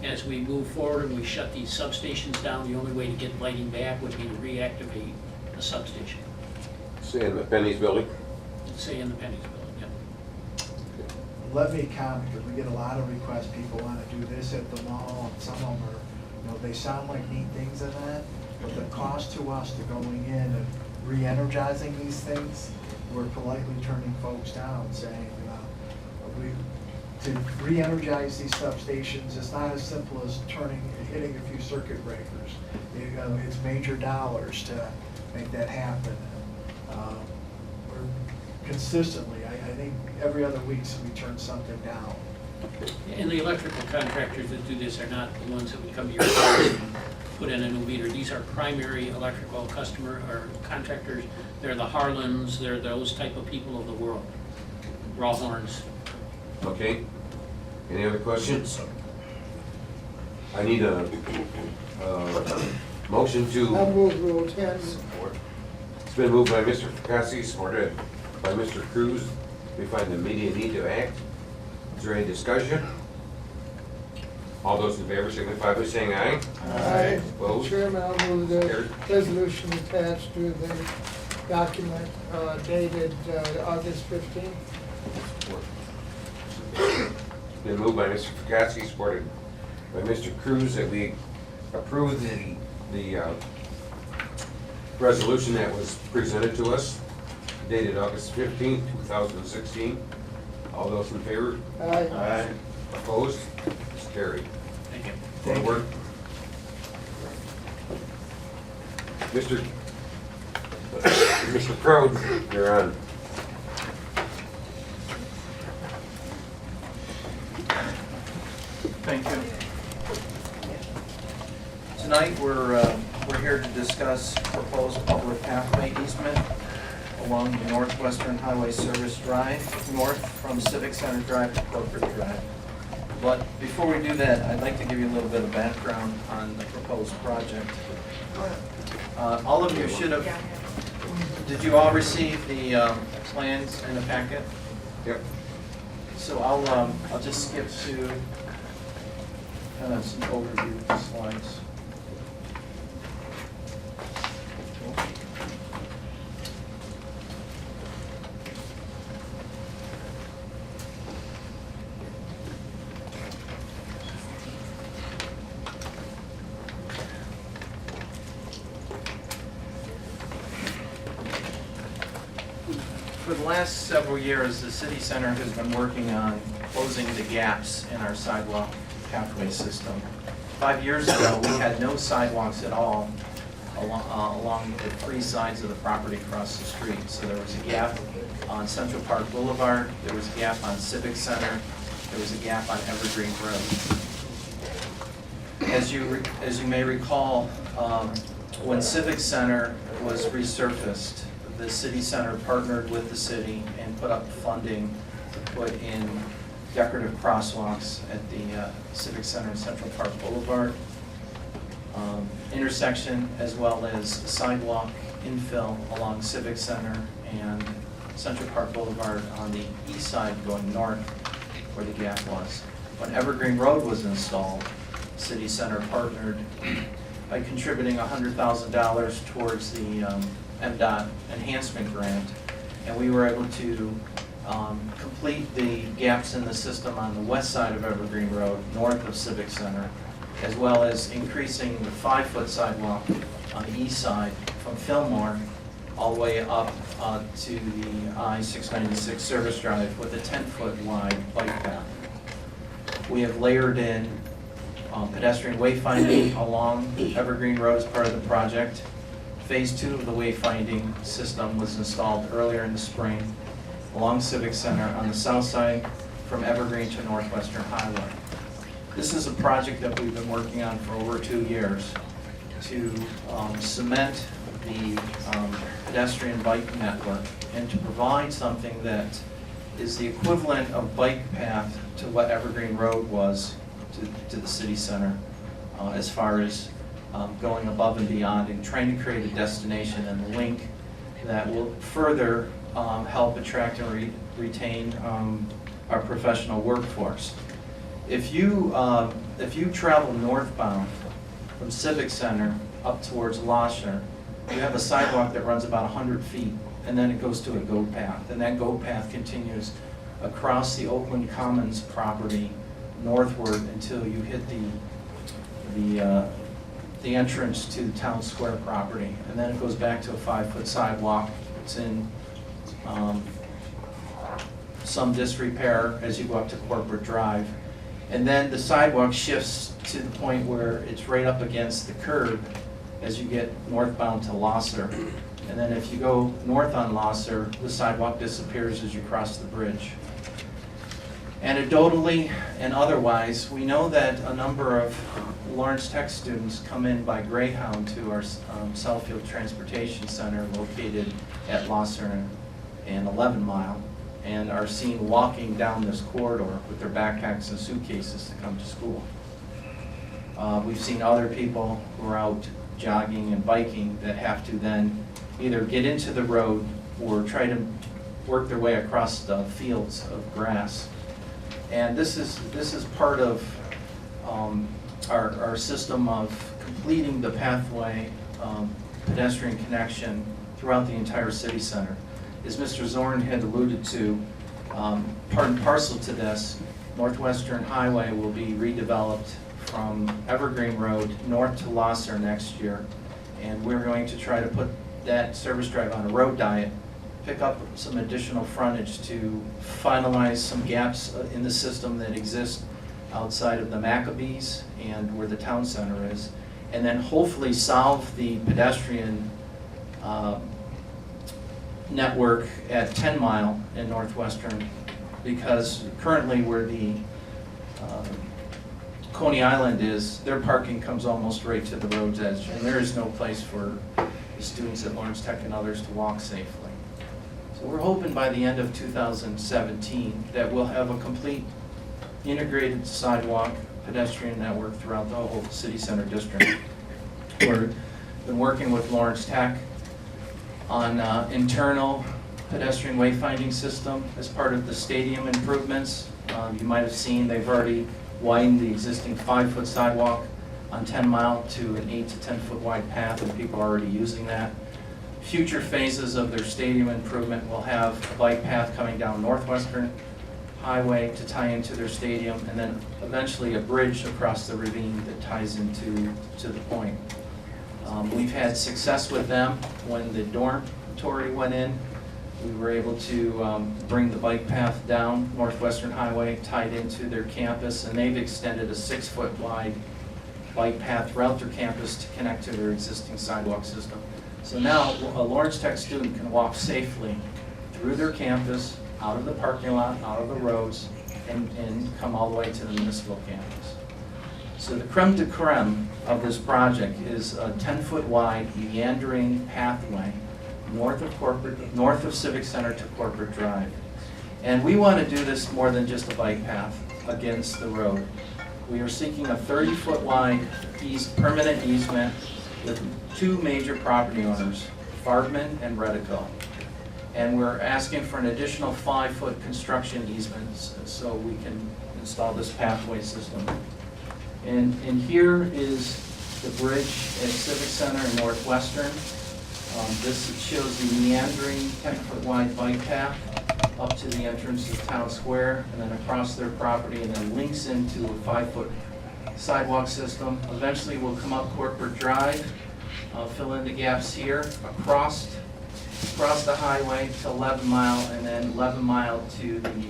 As we move forward and we shut these substations down, the only way to get lighting back would be to reactivate the substation, Say in the Penny's building? say in the Penny's building, yeah. Let me comment, because we get a lot of requests, people want to do this at the mall, and some of them are, they sound like neat things in that, but the cost to us to going in and re-energizing these things, we're politely turning folks down, saying, to re-energize these substations, it's not as simple as hitting a few circuit breakers. It's major dollars to make that happen. We're consistently, I think every other week we turn something down. And the electrical contractors that do this are not the ones that would come to your house and put in a new meter. These are primary electrical customer or contractors. They're the Harlans, they're those type of people of the world. Rawhorns. Okay. Any other questions? I need a motion to. I'll move Rule 10. It's been moved by Mr. Fakasi, supported by Mr. Cruz. We find the immediate need to act. Is there any discussion? All those in favor signify by saying aye. Aye. Opposed? Chairman, I'll move the Carried. resolution attached to the document dated August 15th. It's been moved by Mr. Fakasi, supported by Mr. Cruz, that we approve the resolution that was presented to us, dated August 15th, 2016. All those in favor? Aye. Opposed? It's carried. Thank you. Thank you. Mr. Crowd, you're on. Thank you. Tonight, we're here to discuss proposed public pathway easement along the Northwestern Highway Service Drive, north from Civic Center Drive to Corporate Drive. But before we do that, I'd like to give you a little bit of background on the proposed project. All of you should have, did you all receive the plans in the packet? Yep. So I'll just skip to kind of some overview of the slides. For the last several years, the city center has been working on closing the gaps in our sidewalk pathway system. 5 years ago, we had no sidewalks at all along the 3 sides of the property across the street. So there was a gap on Central Park Boulevard, there was a gap on Civic Center, there was a gap on Evergreen Road. As you may recall, when Civic Center was resurfaced, the city center partnered with the city and put up funding to put in decorative crosswalks at the Civic Center and Central Park Boulevard intersection, as well as sidewalk infill along Civic Center and Central Park Boulevard on the east side going north where the gap was. When Evergreen Road was installed, City Center partnered by contributing $100,000 towards the MDOT enhancement grant, and we were able to complete the gaps in the system on the west side of Evergreen Road, north of Civic Center, as well as increasing the 5-foot sidewalk on the east side from Fillmore all the way up to the I-696 service drive with a 10-foot wide bike path. We have layered in pedestrian wayfinding along Evergreen Road as part of the project. Phase 2 of the wayfinding system was installed earlier in the spring along Civic Center on the south side from Evergreen to Northwestern Highway. This is a project that we've been working on for over 2 years to cement the pedestrian bike network and to provide something that is the equivalent of bike path to what Evergreen Road was to the city center as far as going above and beyond and trying to create a destination and a link that will further help attract and retain our professional workforce. If you travel northbound from Civic Center up towards Losher, you have a sidewalk that runs about 100 feet, and then it goes to a goat path, and that goat path continues across the Oakland Commons property northward until you hit the entrance to the town square property, and then it goes back to a 5-foot sidewalk. It's in some disrepair as you go up to Corporate Drive, and then the sidewalk shifts to the point where it's right up against the curb as you get northbound to Losser. And then if you go north on Losser, the sidewalk disappears as you cross the bridge. Anecdotally and otherwise, we know that a number of Lawrence Tech students come in by Greyhound to our Southfield Transportation Center located at Losser and 11 Mile, and are seen walking down this corridor with their backpacks and suitcases to come to school. We've seen other people who are out jogging and biking that have to then either get into the road or try to work their way across the fields of grass. And this is part of our system of completing the pathway pedestrian connection throughout the entire city center. As Mr. Zorn had alluded to, part and parcel to this, Northwestern Highway will be redeveloped from Evergreen Road north to Losser next year. And we're going to try to put that service drive on a road diet, pick up some additional frontage to finalize some gaps in the system that exist outside of the Maccabees and where the town center is, and then hopefully solve the pedestrian network at 10 Mile in Northwestern, because currently where the Coney Island is, their parking comes almost right to the road's edge, and there is no place for the students at Lawrence Tech and others to walk safely. So we're hoping by the end of 2017 that we'll have a complete integrated sidewalk pedestrian network throughout the whole city center district. We've been working with Lawrence Tech on internal pedestrian wayfinding system as part of the stadium improvements. You might have seen they've already widened the existing 5-foot sidewalk on 10 Mile to an 8 to 10 foot wide path, and people are already using that. Future phases of their stadium improvement will have a bike path coming down Northwestern Highway to tie into their stadium, and then eventually a bridge across the ravine that ties into the point. We've had success with them. When the dormitory went in, we were able to bring the bike path down Northwestern Highway, tied into their campus, and they've extended a 6-foot wide bike path throughout their campus to connect to their existing sidewalk system. So now a Lawrence Tech student can walk safely through their campus, out of the parking lot, out of the roads, and come all the way to the municipal campus. So the creme de creme of this project is a 10-foot wide meandering pathway north of Civic Center to Corporate Drive. And we want to do this more than just a bike path against the road. We are seeking a 30-foot wide permanent easement with 2 major property owners, Farbman and Redico. And we're asking for an additional 5-foot construction easements so we can install this pathway system. And here is the bridge at Civic Center in Northwestern. This shows the meandering 10-foot wide bike path up to the entrance of Town Square and then across their property, and then links into a 5-foot sidewalk system. Eventually we'll come up Corporate Drive, fill in the gaps here, across the highway to 11 Mile, and then 11 Mile to the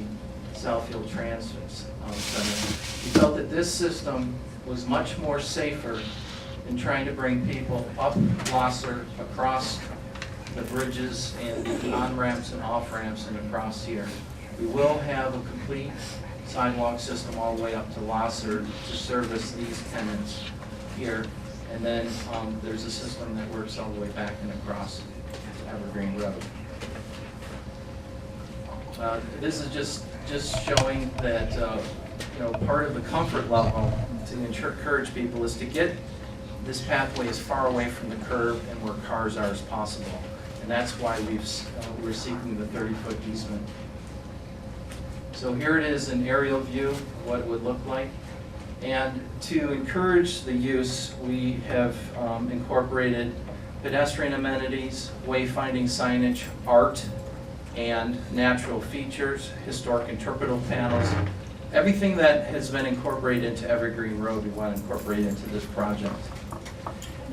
Southfield Transit Center. We felt that this system was much more safer than trying to bring people up Blosser, across the bridges and the on-ramps and off-ramps and across here. We will have a complete sidewalk system all the way up to Blosser to service these tenants here. And then there's a system that works all the way back and across Evergreen Road. This is just showing that part of the comfort level to encourage people is to get this pathway as far away from the curb and where cars are as possible. And that's why we're seeking the 30-foot easement. So here it is, an aerial view of what it would look like. And to encourage the use, we have incorporated pedestrian amenities, wayfinding signage, art, and natural features, historic interpretive panels. Everything that has been incorporated into Evergreen Road, we want to incorporate into this project.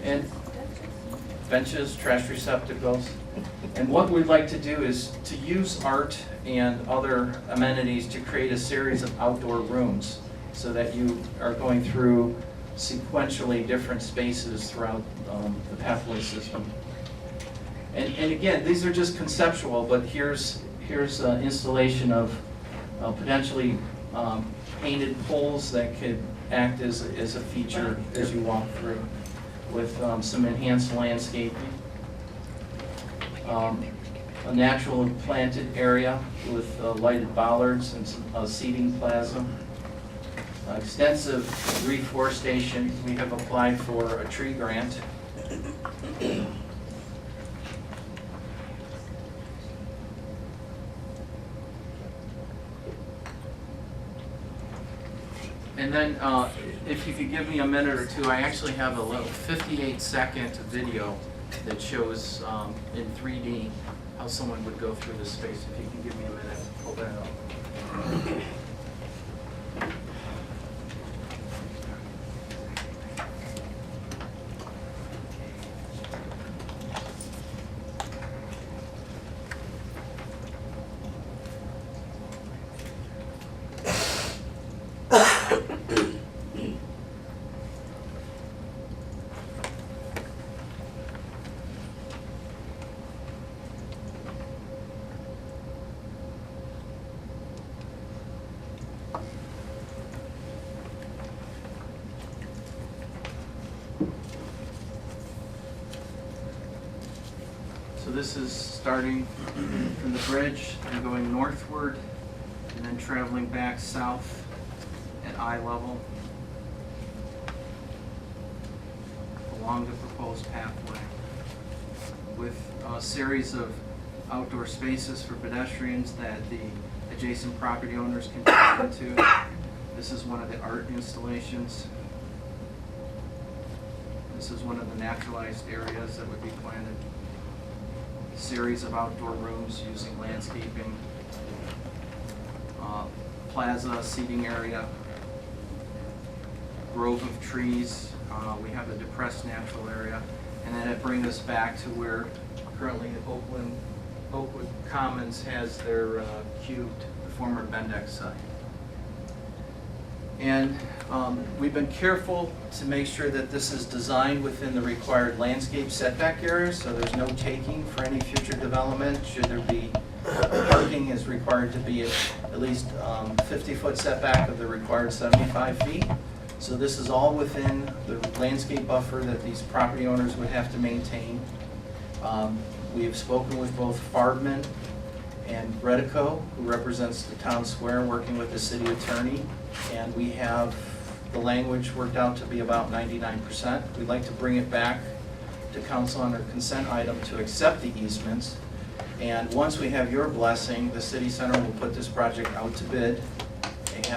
And benches, trash receptacles. And what we'd like to do is to use art and other amenities to create a series of outdoor rooms so that you are going through sequentially different spaces throughout the pathway system. And again, these are just conceptual, but here's installation of potentially painted poles that could act as a feature as you walk through, with some enhanced landscaping. A natural planted area with lighted bollards and some seating plaza. Extensive reforestation. We have applied for a tree grant. And then, if you could give me a minute or two, I actually have a little 58-second video that shows in 3D how someone would go through this space. If you can give me a minute, pull that up. So this is starting from the bridge and going northward and then traveling back south at eye level along the proposed pathway with a series of outdoor spaces for pedestrians that the adjacent property owners can tap into. This is one of the art installations. This is one of the naturalized areas that would be planted. Series of outdoor rooms using landscaping, plaza, seating area, grove of trees. We have a depressed natural area, and then it brings us back to where currently Oakwood Commons has their cubed, the former Bendex site. And we've been careful to make sure that this is designed within the required landscape setback areas, so there's no taking for any future development. Should there be, parking is required to be at least 50-foot setback of the required 75 feet. So this is all within the landscape buffer that these property owners would have to maintain. We have spoken with both Farbman and Redico, who represents the town square, working with the city attorney. And we have the language worked out to be about 99%. We'd like to bring it back to council under consent item to accept the easements. And once we have your blessing, the city center will put this project out to bid. They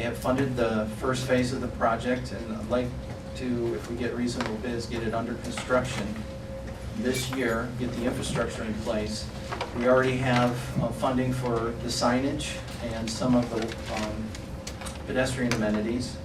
have funded the first phase of the project, and I'd like to, if we get reasonable bids, get it under construction this year, get the infrastructure in place. We already have funding for the signage and some of the pedestrian amenities.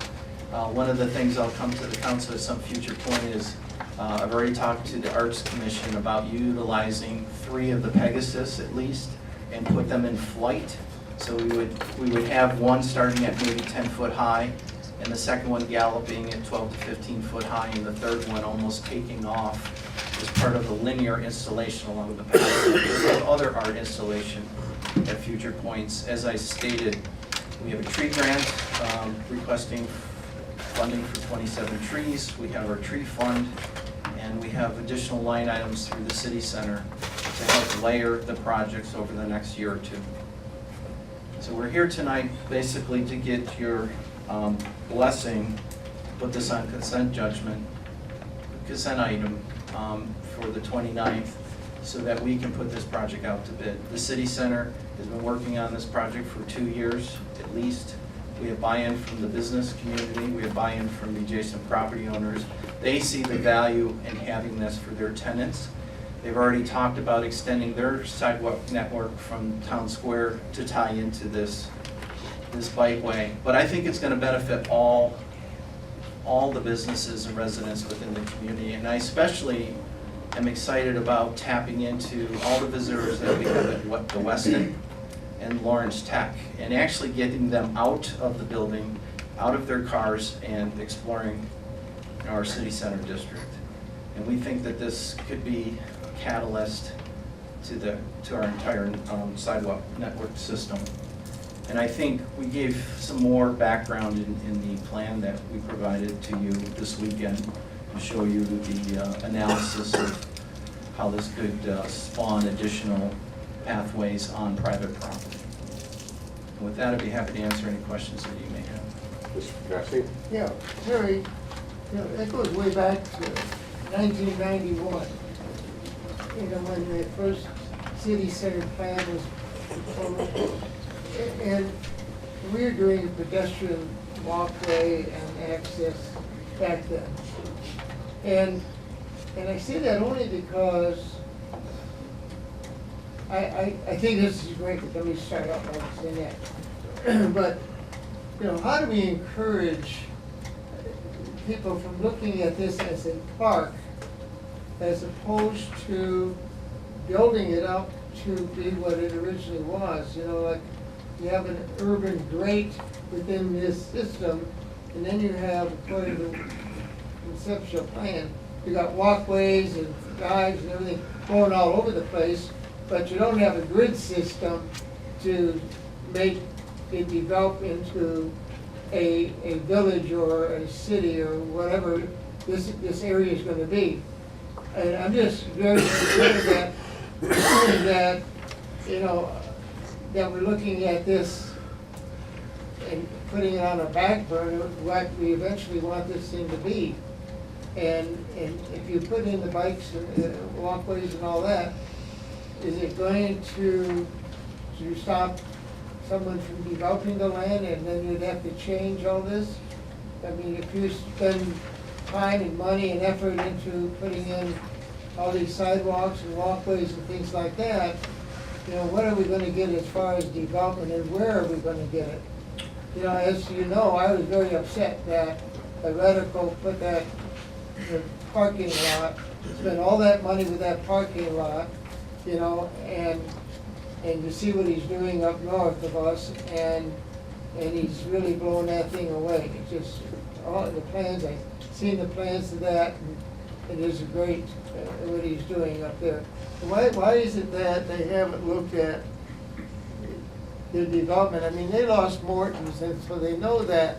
One of the things I'll come to the council at some future point is I've already talked to the Arts Commission about utilizing 3 of the Pegasus at least and put them in flight So we would have one starting at maybe 10 foot high, and the second one galloping at 12 to 15 foot high, and the third one almost taking off as part of the linear installation along the path. We have other art installation at future points. As I stated, we have a tree grant requesting funding for 27 trees. We have our tree fund, and we have additional line items through the city center to help layer the projects over the next year or two. So we're here tonight basically to get your blessing, put this on consent item for the 29th, so that we can put this project out to bid. The city center has been working on this project for 2 years at least. We have buy-in from the business community, we have buy-in from the adjacent property owners. They see the value in having this for their tenants. They've already talked about extending their sidewalk network from Town Square to tie into this bikeway. But I think it's gonna benefit all the businesses and residents within the community. And I especially am excited about tapping into all the visitors that we have at the Westin and Lawrence Tech, and actually getting them out of the building, out of their cars, and exploring our city center district. And we think that this could be a catalyst to our entire sidewalk network system. And I think we gave some more background in the plan that we provided to you this weekend to show you the analysis of how this could spawn additional pathways on private property. And with that, I'd be happy to answer any questions that you may have. Mr. Grassi? Yeah, Terry, that goes way back to 1991. When the first city center plan was proposed. And we were doing a pedestrian walkway and access back then. And I say that only because I think this is great, but let me start out by saying that. But, how do we encourage people from looking at this as a park as opposed to building it up to be what it originally was? Like you have an urban grate within this system, and then you have, according to the conceptual plan, you got walkways and drives and everything going all over the place, but you don't have a grid system to make it develop into a village or a city or whatever this area is gonna be. And I'm just very concerned that we're looking at this and putting it on a back burner, what we eventually want this thing to be. And if you put in the bikes and walkways and all that, is it going to stop someone from developing the land, and then you'd have to change all this? I mean, if you spend time and money and effort into putting in all these sidewalks and walkways and things like that, what are we gonna get as far as development, and where are we gonna get it? As you know, I was very upset that Redico put that parking lot, spent all that money with that parking lot, and you see what he's doing up north of us, and he's really blowing that thing away. It just, all the plans, I've seen the plans to that, and it is great what he's doing up there. Why is it that they haven't looked at their development? I mean, they lost Morton's, and so they know that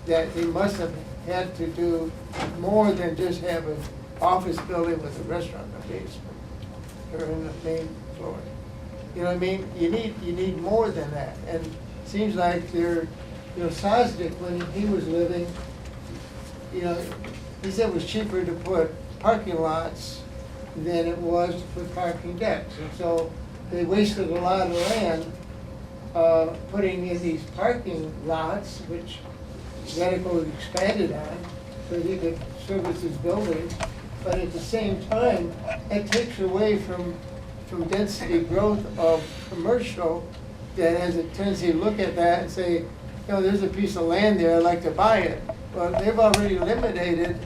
they must have had to do more than just have an office building with a restaurant in the basement or in the main floor. You know what I mean? You need more than that. And it seems like Sosnick, when he was living, he said it was cheaper to put parking lots than it was to put parking decks. And so they wasted a lot of land putting in these parking lots, which Redico expanded on, so he could service his buildings. But at the same time, it takes away from density growth of commercial that has a tendency to look at that and say, there's a piece of land there, I'd like to buy it. Well, they've already eliminated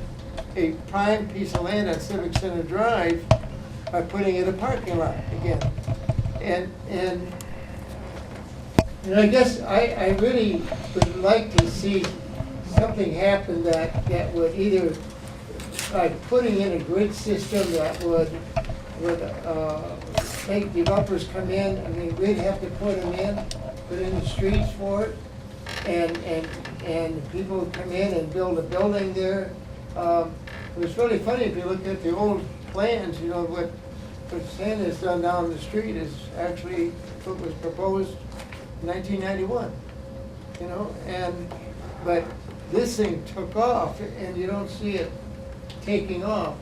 a prime piece of land on Civic Center Drive by putting in a parking lot again. And And I guess I really would like to see something happen that would either, like putting in a grid system that would make developers come in. I mean, we'd have to put in the streets for it, and people would come in and build a building there. It was really funny if you look at the old plans, you know, what Santa's done down the street is actually what was proposed in 1991, you know, but this thing took off and you don't see it taking off.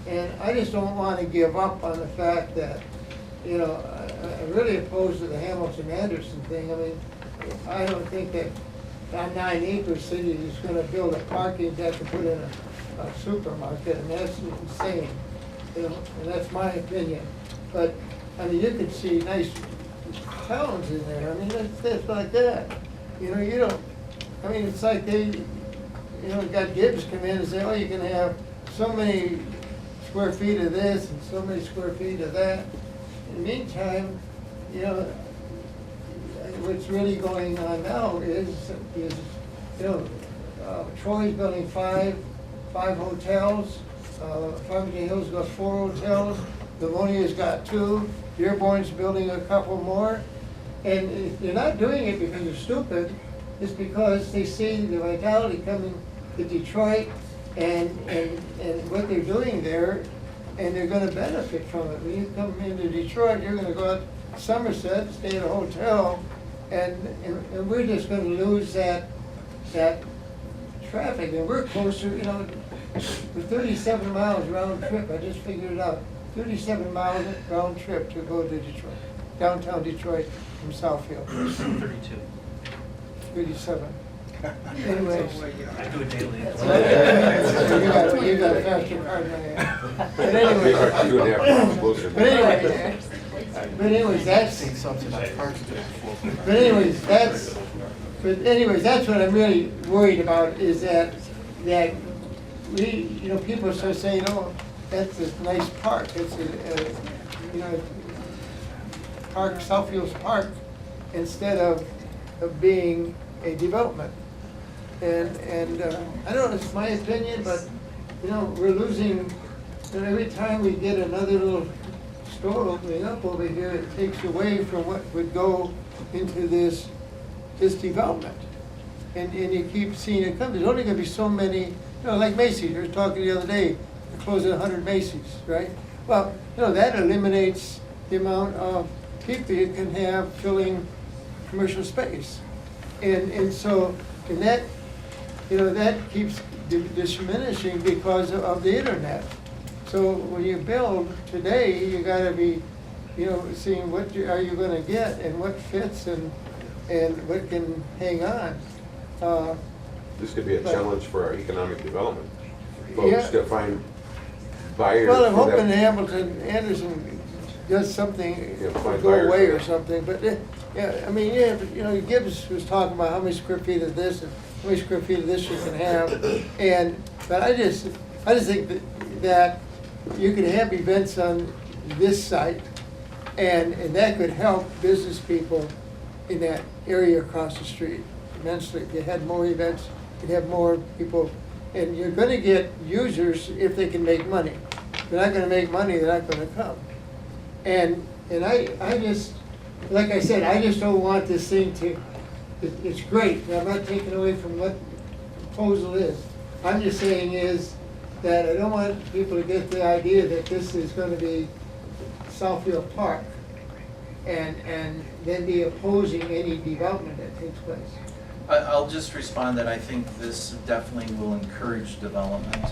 And I just don't want to give up on the fact that, you know, I'm really opposed to the Hamilton-Anderson thing. I mean, I don't think that on 9 acre city is going to build a parking deck to put in a supermarket. I mean, that's insane, you know, and that's my opinion. But, I mean, you could see nice towns in there. I mean, that's like that. You know, you don't, I mean, it's like they, you know, got Gibbs come in and say, oh, you can have so many square feet of this and so many square feet of that. In the meantime, you know, what's really going on now is you know, Troy's building five hotels, Farmington Hills got 4 hotels, Livonia's got 2, Dearborn's building a couple more. And they're not doing it because they're stupid, it's because they see the vitality coming to Detroit and what they're doing there, and they're gonna benefit from it. When you come into Detroit, you're gonna go out to Somerset, stay at a hotel, and we're just gonna lose that traffic. And we're closer, you know, we're 37 miles round trip, I just figured it out. 37 miles round trip to go to Detroit, downtown Detroit from Southfield. 32. 37. Anyways. I do it daily. You got a faster car than I am. But anyway. But anyways, that's what I'm really worried about, is that we, you know, people start saying, oh, that's a nice park, it's a you know, park, Southfield's park, instead of being a development. And I don't know, it's my opinion, but, you know, we're losing, and every time we get another little store opening up over here, it takes away from what would go into this development. And you keep seeing it come. There's only gonna be so many, you know, like Macy's, you were talking the other day, they're closing 100 Macy's, right? Well, you know, that eliminates the amount of people you can have filling commercial space. And so, and that, you know, that keeps diminishing because of the internet. So when you build today, you gotta be, you know, seeing what are you gonna get and what fits and what can hang on. This could be a challenge for our economic development. Yeah. Folks to find buyers. Well, I'm for that. hoping Hamilton-Anderson does something, Yeah, find go buyers away for or that. something, but, yeah, I mean, yeah, but, you know, Gibbs was talking about how many square feet of this and how many square feet of this you can have, but I just think that you can have events on this site, and that could help business people in that area across the street immensely. If you had more events, you'd have more people, and you're gonna get users if they can make money. If they're not gonna make money, they're not gonna come. And I just, like I said, I just don't want this thing to, it's great, I'm not taking away from what the proposal is. I'm just saying is that I don't want people to get the idea that this is gonna be Southfield Park and then be opposing any development that takes place. I'll just respond that I think this definitely will encourage development.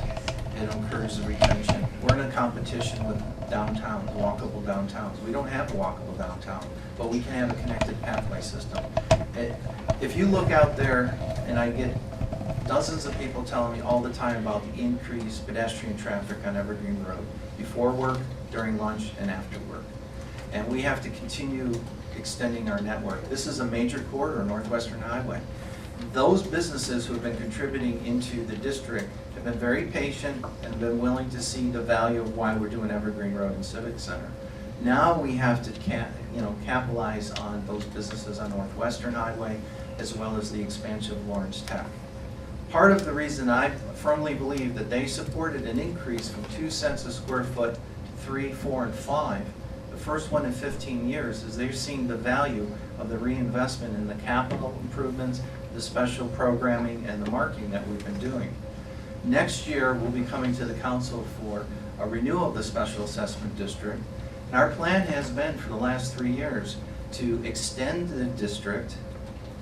It'll encourage the retention. We're in a competition with downtowns, walkable downtowns. We don't have a walkable downtown, but we can have a connected pathway system. If you look out there, and I get dozens of people telling me all the time about the increased pedestrian traffic on Evergreen Road, before work, during lunch, and after work. And we have to continue extending our network. This is a major corridor, Northwestern Highway. Those businesses who have been contributing into the district have been very patient and been willing to see the value of why we're doing Evergreen Road and Civic Center. Now we have to capitalize on those businesses on Northwestern Highway, as well as the expansion of Lawrence Tech. Part of the reason I firmly believe that they supported an increase from 2 cents a square foot to 3, 4, and 5, the first one in 15 years, is they're seeing the value of the reinvestment in the capital improvements, the special programming, and the marketing that we've been doing. Next year, we'll be coming to the council for a renewal of the special assessment district. And our plan has been for the last 3 years to extend the district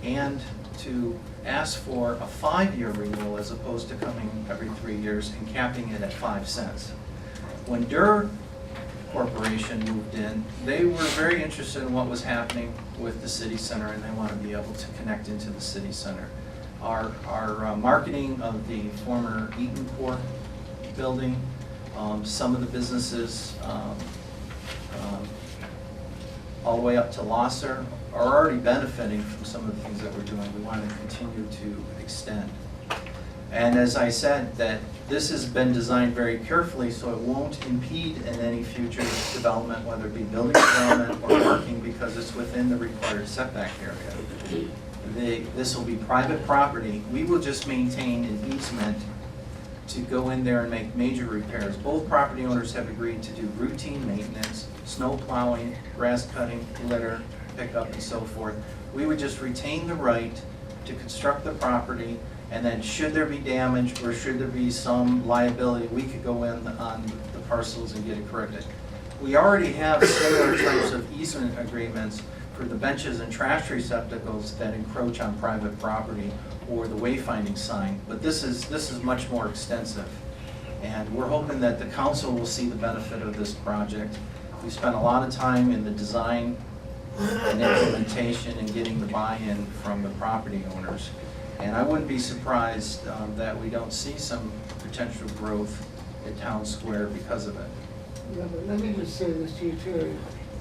and to ask for a 5-year renewal as opposed to coming every 3 years and capping it at 5 cents. When Durr Corporation moved in, they were very interested in what was happening with the city center, and they want to be able to connect into the city center. Our marketing of the former Eaton Corp building, some of the businesses all the way up to Losser are already benefiting from some of the things that we're doing. We want to continue to extend. And as I said, that this has been designed very carefully so it won't impede in any future development, whether it be building development or parking, because it's within the required setback area. This will be private property. We will just maintain an easement to go in there and make major repairs. Both property owners have agreed to do routine maintenance, snow plowing, grass cutting, litter, pickup, and so forth. We would just retain the right to construct the property, and then should there be damage or should there be some liability, we could go in on the parcels and get it corrected. We already have similar types of easement agreements for the benches and trash receptacles that encroach on private property, or the wayfinding sign, but this is much more extensive. And we're hoping that the council will see the benefit of this project. We spent a lot of time in the design and implementation and getting the buy-in from the property owners. And I wouldn't be surprised that we don't see some potential growth at Town Square because of it. Yeah, but let me just say this to you too.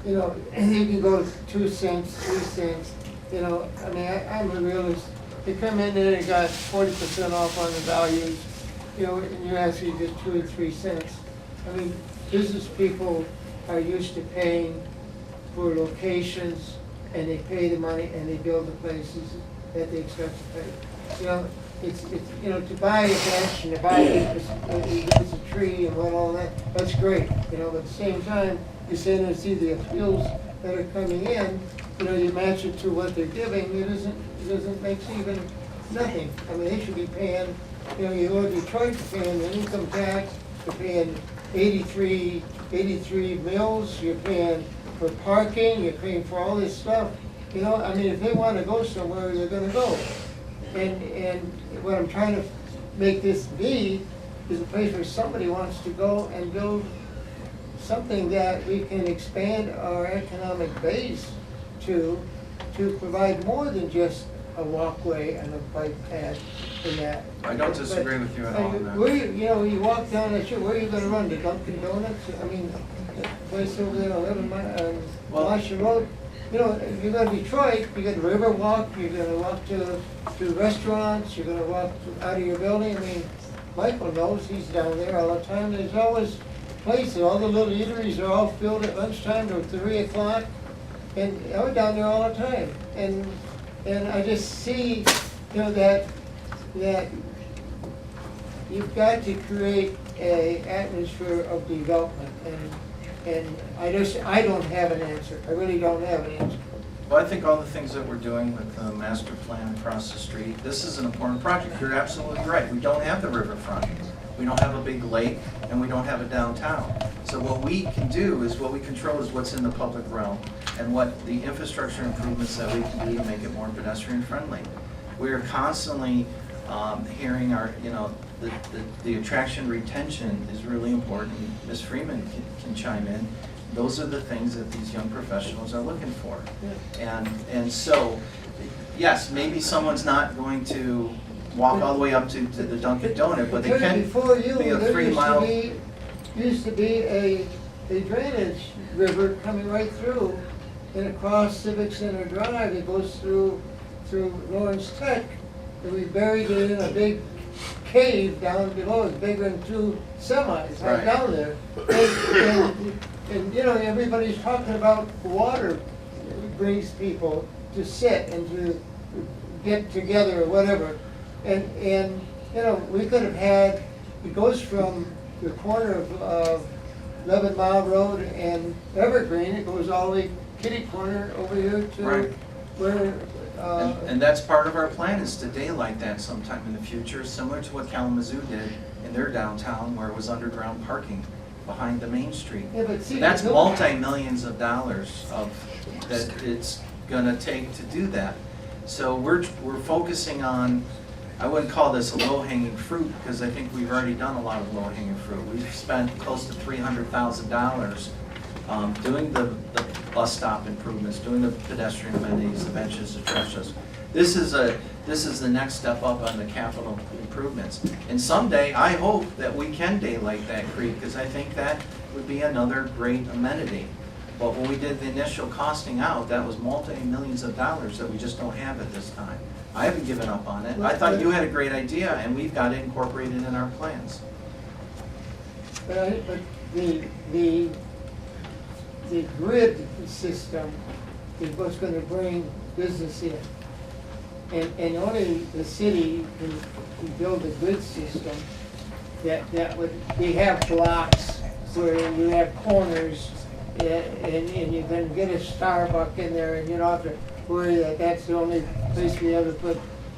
You know, you can go 2 cents, 3 cents, you know, I mean, I'm a realist. You come in there and got 40% off on the values, you know, and you actually get 2 or 3 cents. I mean, business people are used to paying for locations, and they pay the money and they build the places that they expect to pay. You know, it's you know, to buy a bench and to buy a tree and all that, that's great, you know, but at the same time, you're saying to see the appeals that are coming in, you know, you match it to what they're giving, it doesn't make even nothing. I mean, they should be paying, you know, you go to Detroit, you're paying the income tax, you're paying 83 mills, you're paying for parking, you're paying for all this stuff. You know, I mean, if they want to go somewhere, they're going to go. And what I'm trying to make this be is a place where somebody wants to go and build something that we can expand our economic base to provide more than just a walkway and a bike path and that. I don't disagree with you at all on that. Where you know, you walk down that street, where are you going to run? To Dunkin' Donuts? I mean, that place over there, 11 Washington Road. You know, if you go to Detroit, you got Riverwalk, you're going to walk to restaurants, you're going to walk out of your building. I mean, Michael knows, he's down there all the time. There's always places, all the little eateries are all filled at lunchtime to 3 o'clock. And I was down there all the time. And I just see, you know, that you've got to create an atmosphere of development. And I don't have an answer. I really don't have an answer. Well, I think all the things that we're doing with the master plan across the street, this is an important project. You're absolutely right. We don't have the riverfront. We don't have a big lake, and we don't have a downtown. So what we can do is, what we control is what's in the public realm and what the infrastructure improvements that we can do to make it more pedestrian friendly. We're constantly hearing our, you know, the attraction retention is really important. Ms. Freeman can chime in. Those are the things that these young professionals are looking for. And so, yes, maybe someone's not going to walk all the way up to the Dunkin' Donut, but they can be a 3 mile. Used to be a drainage river coming right through and across Civic Center Drive. It goes through Lawrence Tech, and we buried it in a big cave down below. It's bigger than 2 semis right down there. And you know, everybody's talking about water brings people to sit and to get together or whatever. And, you know, we could have had, it goes from the corner of 11 Mile Road and Evergreen, it goes all the way kitty corner over here to Right. where, And that's part of our plan, is to daylight that sometime in the future, similar to what Kalamazoo did in their downtown, where it was underground parking behind the main street. Yeah, but see, That's no- multi-millions of dollars of, that it's gonna take to do that. So we're focusing on, I wouldn't call this a low-hanging fruit, because I think we've already done a lot of low-hanging fruit. We've spent close to $300,000 doing the bus stop improvements, doing the pedestrian amenities, the benches, the trusses. This is the next step up on the capital improvements. And someday, I hope that we can daylight that creek, because I think that would be another great amenity. But when we did the initial costing out, that was multi-millions of dollars that we just don't have at this time. I haven't given up on it. I thought you had a great idea, and we've got it incorporated in our plans. But the grid system is what's gonna bring business in. And only the city can build a grid system that would, we have blocks where you have corners, and you can get a Starbucks in there, and you don't have to worry that that's the only place we ever put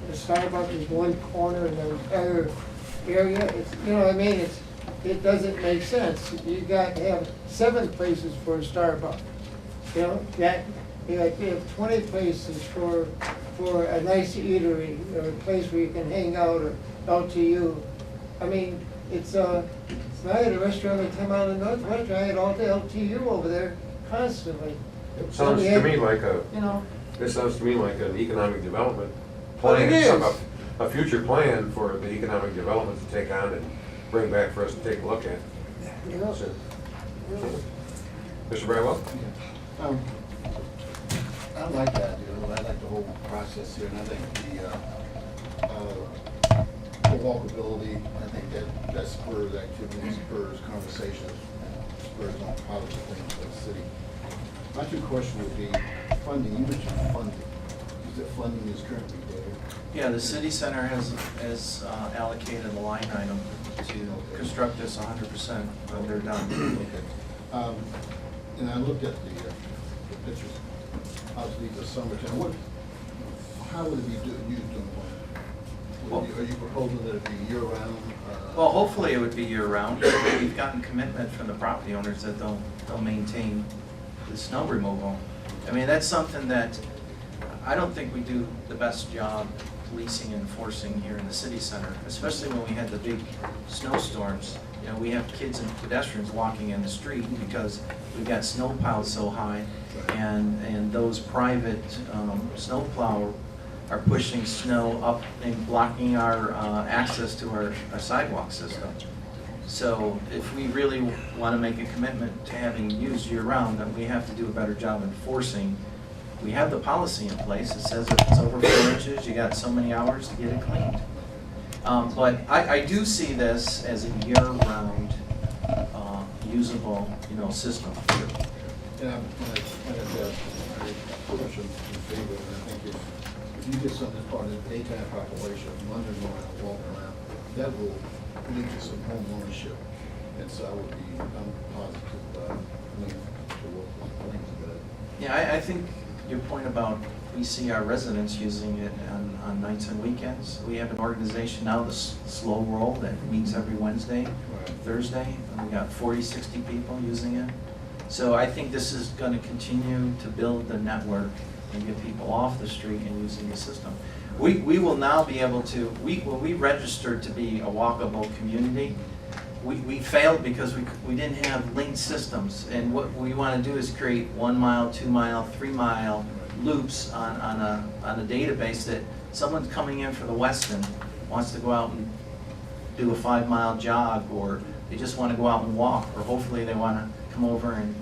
a Starbucks is one corner and the other area. It's, you know what I mean? It doesn't make sense. You got to have 7 places for a Starbucks. You know, that, you have 20 places for a nice eatery, or a place where you can hang out, or LTU. I mean, it's I had a restaurant that came out of Northwest, I had all the LTU over there constantly. It sounds to me like You know, this sounds to me like an economic development Well, it plan, is. a future plan for the economic development to take on and bring back for us to take a look at. you know. So, Mr. Bradwell? I like that, you know, I like the whole process here, and I think the walkability, I think that spurs activity, spurs conversation, spurs on positive things for the city. My 2 questions would be funding. You mentioned funding. Is that funding is currently there? Yeah, the city center has allocated a line item to construct this 100% when they're done. Okay. And I looked at the pictures, obviously the summertime. How would it be used during the winter? Are you proposing that it be year-round? Well, hopefully it would be year-round. We've gotten commitment from the property owners that they'll maintain the snow removal. I mean, that's something that I don't think we do the best job policing and enforcing here in the city center, especially when we had the big snowstorms. You know, we have kids and pedestrians walking in the street because we've got snow piles so high, and those private snowplow are pushing snow up and blocking our access to our sidewalk system. So if we really want to make a commitment to having used year-round, then we have to do a better job enforcing. We have the policy in place. It says if it's over 4 inches, you got so many hours to get it cleaned. But I do see this as a year-round usable, system. Yeah, I have a question in favor, and I think if you get something as part of the daytime population, wandering around, walking around, that will lead to some home ownership. And so I would be, I'm positive, to work with things that. Yeah, I think your point about we see our residents using it on nights and weekends. We have an organization now, the Slow Roll, that meets every Wednesday, Thursday. And we got 40, 60 people using it. So I think this is going to continue to build the network and get people off the street and using the system. We will now be able to, when we registered to be a walkable community, we failed because we didn't have linked systems. And what we want to do is create 1 mile, 2 mile, 3 mile loops on a database that someone coming in for the Westin wants to go out and do a 5 mile jog, or they just want to go out and walk, or hopefully they want to come over and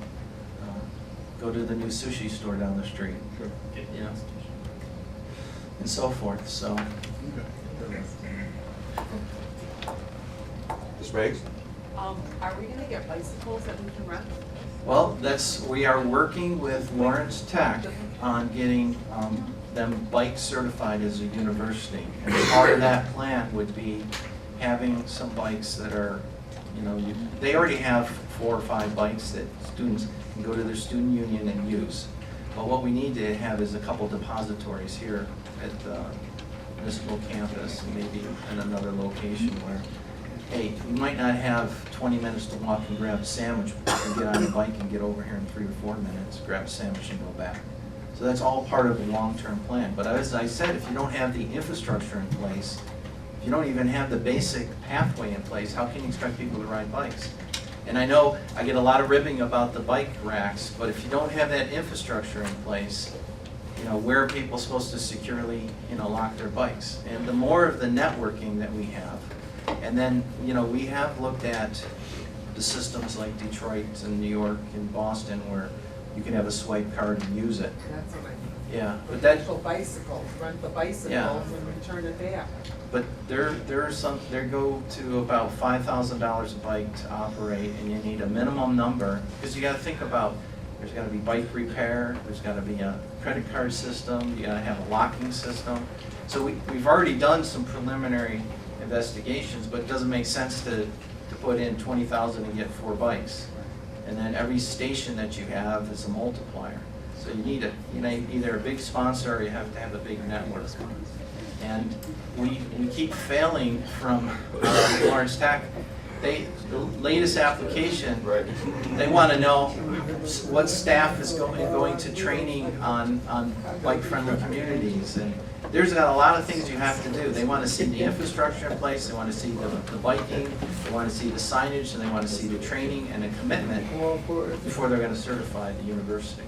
go to the new sushi store down the street. Sure. And so forth, so. Ms. Meggs? Are we gonna get bicycles that we can rent? Well, we are working with Lawrence Tech on getting them bike certified as a university. And part of that plan would be having some bikes that are, they already have 4 or 5 bikes that students can go to their student union and use. But what we need to have is a couple depositories here at the municipal campus, and maybe in another location where, hey, you might not have 20 minutes to walk and grab a sandwich, but you can get on a bike and get over here in 3 or 4 minutes, grab a sandwich and go back. So that's all part of the long-term plan. But as I said, if you don't have the infrastructure in place, if you don't even have the basic pathway in place, how can you expect people to ride bikes? And I know I get a lot of ribbing about the bike racks, but if you don't have that infrastructure in place, where are people supposed to securely, lock their bikes? And the more of the networking that we have, and then, we have looked at the systems like Detroit and New York and Boston where you can have a swipe card and use it. That's what I mean. Yeah, but that, Actual bicycles, rent the bicycles Yeah. and return it back. but there are some, they go to about $5,000 a bike to operate, and you need a minimum number, because you gotta think about, there's gotta be bike repair, there's gotta be a credit card system, you gotta have a locking system. So we've already done some preliminary investigations, but it doesn't make sense to put in 20,000 and get 4 bikes. And then every station that you have is a multiplier. So you need either a big sponsor or you have to have a big network. And we keep failing from Lawrence Tech. The latest application, they want to know what staff is going to training on bike-friendly communities. And there's got a lot of things you have to do. They want to see the infrastructure in place, they want to see the biking, they want to see the signage, and they want to see the training and a commitment before they're going to certify the university.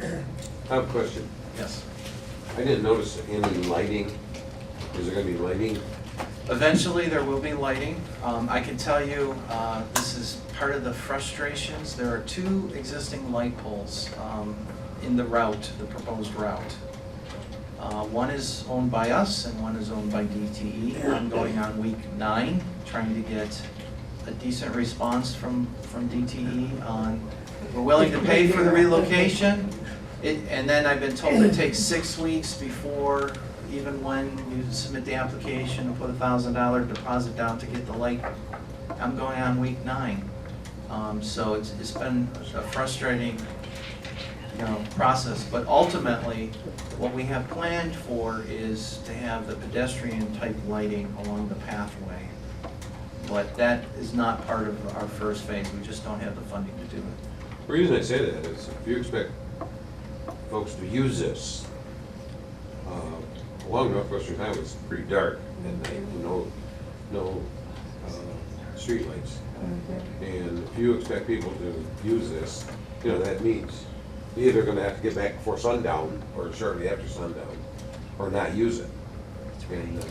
I have a question. Yes. I didn't notice any lighting. Is there gonna be lighting? Eventually, there will be lighting. I can tell you, this is part of the frustrations. There are 2 existing light poles in the route, the proposed route. One is owned by us and one is owned by DTE. I'm going on week 9, trying to get a decent response from DTE on, we're willing to pay for the relocation. And then I've been told it takes 6 weeks before, even when you submit the application and put a $1,000 deposit down to get the light. I'm going on week 9. So it's been a frustrating, process. But ultimately, what we have planned for is to have the pedestrian type lighting along the pathway. But that is not part of our first phase. We just don't have the funding to do it. The reason I say that is if you expect folks to use this, along Northwestern Highway it's pretty dark at night, no streetlights. And if you expect people to use this, that means you're either gonna have to get back before sundown or shortly after sundown, or not use it. And,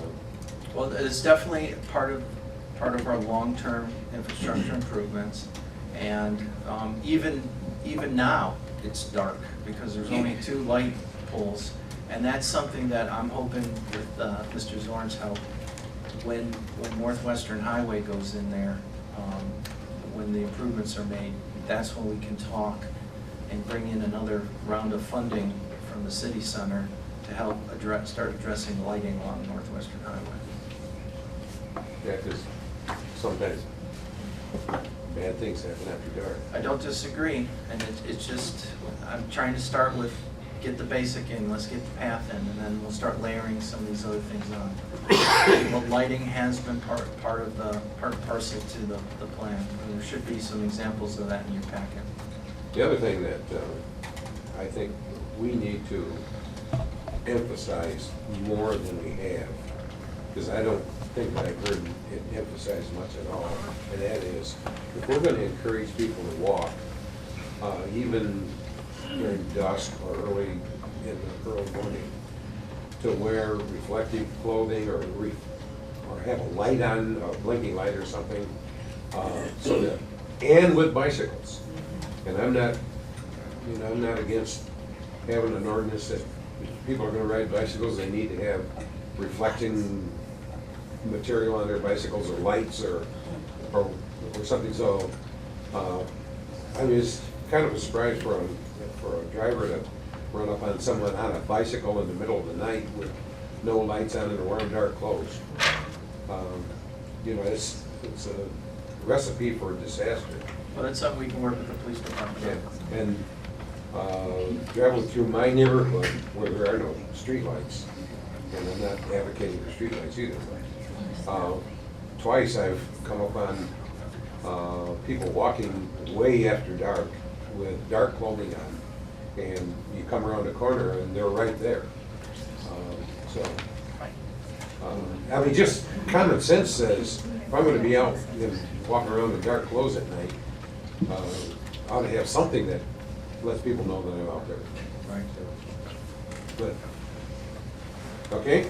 Well, it's definitely part of our long-term infrastructure improvements. And even now, it's dark because there's only 2 light poles. And that's something that I'm hoping with Mr. Zorn's help, when Northwestern Highway goes in there, when the improvements are made, that's when we can talk and bring in another round of funding from the city center to help start addressing lighting along Northwestern Highway. yeah, 'cause sometimes bad things happen after dark. I don't disagree, and it's just, I'm trying to start with, get the basic in, let's get the path in, and then we'll start layering some of these other things on. But lighting has been part and parcel to the plan, and there should be some examples of that in your packet. The other thing that I think we need to emphasize more than we have, because I don't think that I've heard it emphasized much at all, and that is, if we're going to encourage people to walk, even during dusk or early in the early morning, to wear reflective clothing or have a light on, a blinking light or something, so that, and with bicycles. And I'm not against having an ordinance that if people are gonna ride bicycles, they need to have reflecting material on their bicycles or lights or something, so, I was kind of a surprise for a driver to run up on someone on a bicycle in the middle of the night with no lights on and wearing dark clothes. You know, it's a recipe for disaster. Well, that's something we can work with the police department on. And traveling through my neighborhood where there are no streetlights, and I'm not advocating for streetlights either, but twice I've come upon people walking way after dark with dark clothing on, and you come around the corner and they're right there. I mean, just common sense says, if I'm gonna be out and walking around in dark clothes at night, I ought to have something that lets people know that I'm out there. Right. But, okay?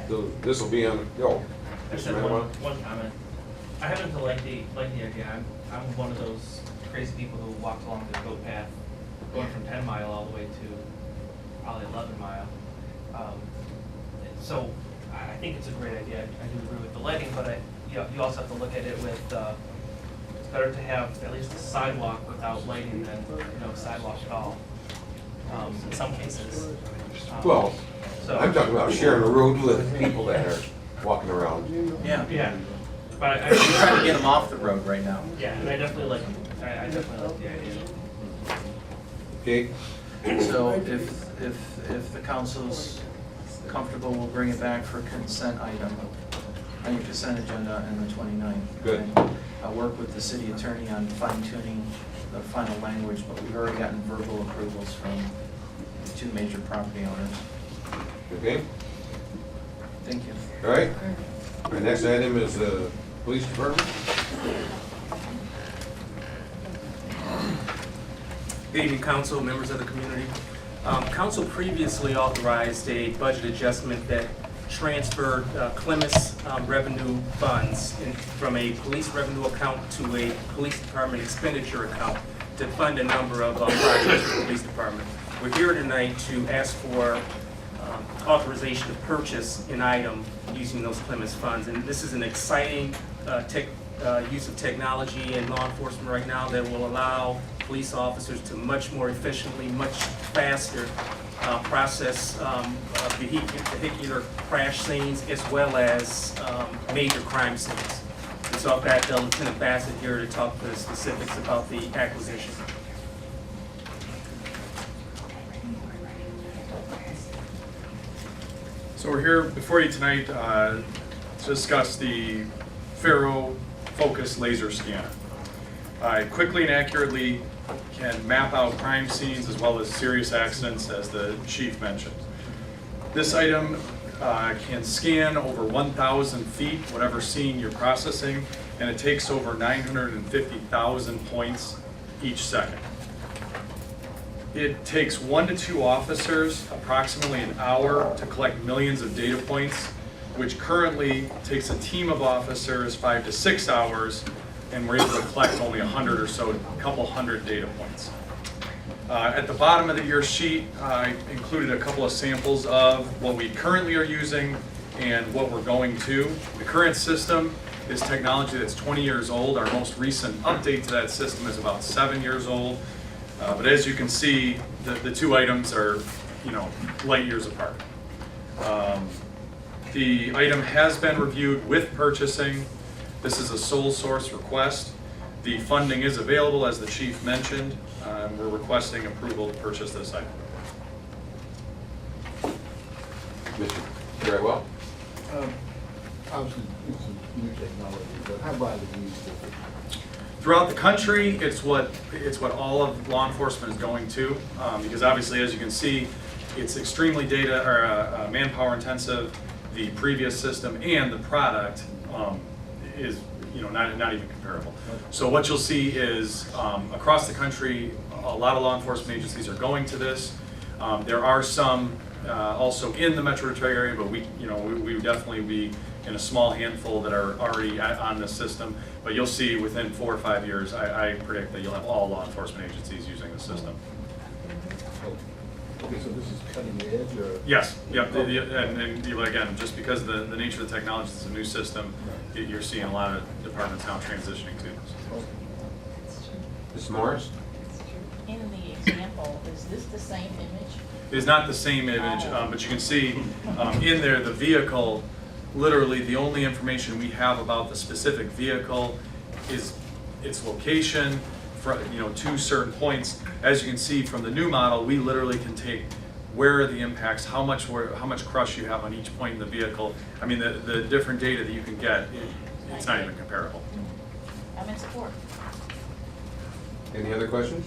So this will be on, I just have one comment. I happen to like the idea. I'm one of those crazy people who walks along the goat path, going from 10 mile all the way to probably 11 mile. So I think it's a great idea. I do agree with the lighting, but you also have to look at it with, it's better to have at least a sidewalk without lighting than no sidewalk at all, in some cases. well, So- I'm talking about sharing a road with people that are walking around. Yeah, but We're trying to get them off the road right now. Yeah, and I definitely like the idea. Okay? So if the council's comfortable, we'll bring it back for consent item, on your consent agenda on the 29th. Good. And I'll work with the city attorney on fine tuning the final language, but we've already gotten verbal approvals from the two major property owners. Okay? Thank you. All right? Our next item is the police department. Good evening, council, members of the community. Council previously authorized a budget adjustment that transferred Clemens revenue funds from a police revenue account to a police department expenditure account to fund a number of projects for the police department. We're here tonight to ask for authorization to purchase an item using those Clemens funds. And this is an exciting use of technology in law enforcement right now that will allow police officers to much more efficiently, much faster process vehicular crash scenes as well as major crime scenes. And so I've got Lieutenant Bassett here to talk the specifics about the acquisition. So we're here before you tonight to discuss the Faro Focus Laser Scanner. It quickly and accurately can map out crime scenes as well as serious accidents, as the chief mentioned. This item can scan over 1,000 feet, whatever scene you're processing, and it takes over 950,000 points each second. It takes 1 to 2 officers approximately an hour to collect millions of data points, which currently takes a team of officers 5 to 6 hours, and we're able to collect only 100 or so, a couple hundred data points. At the bottom of your sheet, I included a couple of samples of what we currently are using and what we're going to. The current system is technology that's 20 years old. Our most recent update to that system is about 7 years old. But as you can see, the two items are, light years apart. The item has been reviewed with purchasing. This is a sole source request. The funding is available, as the chief mentioned. We're requesting approval to purchase this item. Very well. Obviously, it's some new technology, but how widely used is it? Throughout the country, it's what all of law enforcement is going to, because obviously, as you can see, it's extremely manpower intensive. The previous system and the product is not even comparable. So what you'll see is across the country, a lot of law enforcement agencies are going to this. There are some also in the Metro Detroit area, but we would definitely be in a small handful that are already on this system. But you'll see within 4 or 5 years, I predict that you'll have all law enforcement agencies using the system. Okay, so this is cutting edge or? Yes, yep, and again, just because of the nature of the technology, it's a new system, you're seeing a lot of departments now transitioning to. Ms. Morris? In the example, is this the same image? It is not the same image, but you can see in there, the vehicle, literally the only information we have about the specific vehicle is its location, to certain points. As you can see from the new model, we literally can take where are the impacts, how much crush you have on each point in the vehicle. I mean, the different data that you can get, it's not even comparable. I'm in support. Any other questions?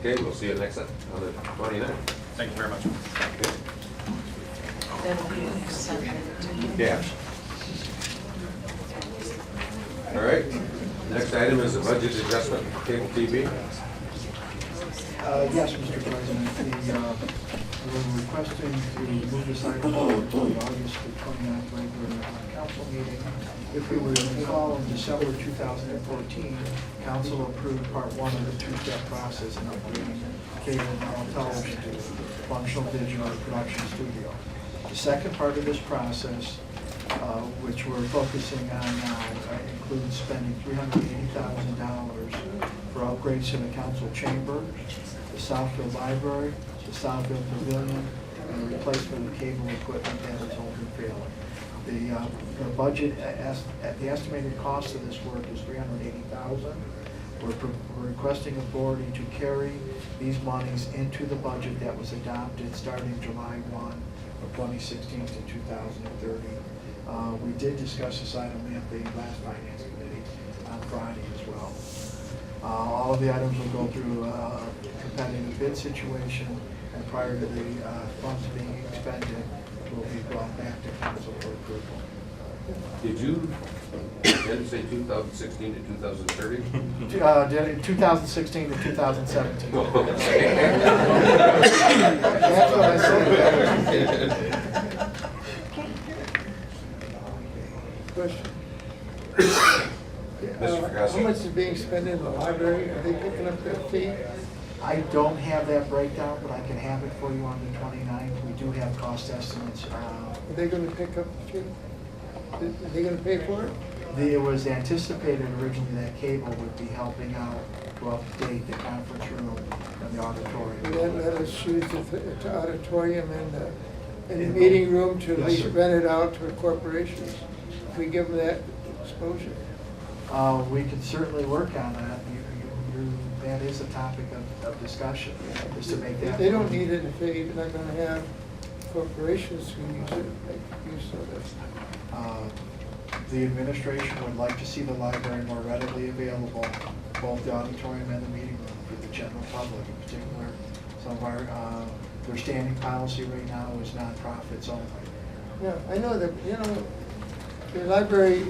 Okay, we'll see you next, on the 29th. Thank you very much. Okay. That'll be an exception. Yeah. All right, next item is the budget adjustment for cable TV. Yes, Mr. President, we're requesting to move this item forward to the August 29th regular council meeting. If you would recall, in December 2014, council approved part one of the two-step process in upgrading cable and television to functional digital production studio. The second part of this process, which we're focusing on now, includes spending $380,000 for upgrades to the council chamber, the Southfield Library, the Southfield Pavilion, and the replacement of cable equipment that is old and failing. The budget, the estimated cost of this work is $380,000. We're requesting authority to carry these monies into the budget that was adopted starting July 1 of 2016 to 2030. We did discuss this item at the last finance committee on Friday as well. All of the items will go through a competitive bid situation, and prior to the funds being expended, will be brought back to council for approval. Did you say 2016 to 2030? 2016 to 2017. That's what I said. Question. Mr. Perkowski. How much is being spent in the library? Are they picking up that fee? I don't have that breakdown, but I can have it for you on the 29th. We do have cost estimates. Are they gonna pick up the fee? Are they gonna pay for it? It was anticipated originally that cable would be helping out to update the conference room and the auditorium. And then let us choose the auditorium and the meeting room to at Yes, least sir. rent it out to corporations. If we give them that exposure. We can certainly work on that. That is a topic of discussion, is to make that. They don't need it if they're not gonna have corporations who use it, make use of it. The administration would like to see the library more readily available, both the auditorium and the meeting room for the general public in particular. Some of our, their standing policy right now is nonprofits only. Yeah, I know that, the library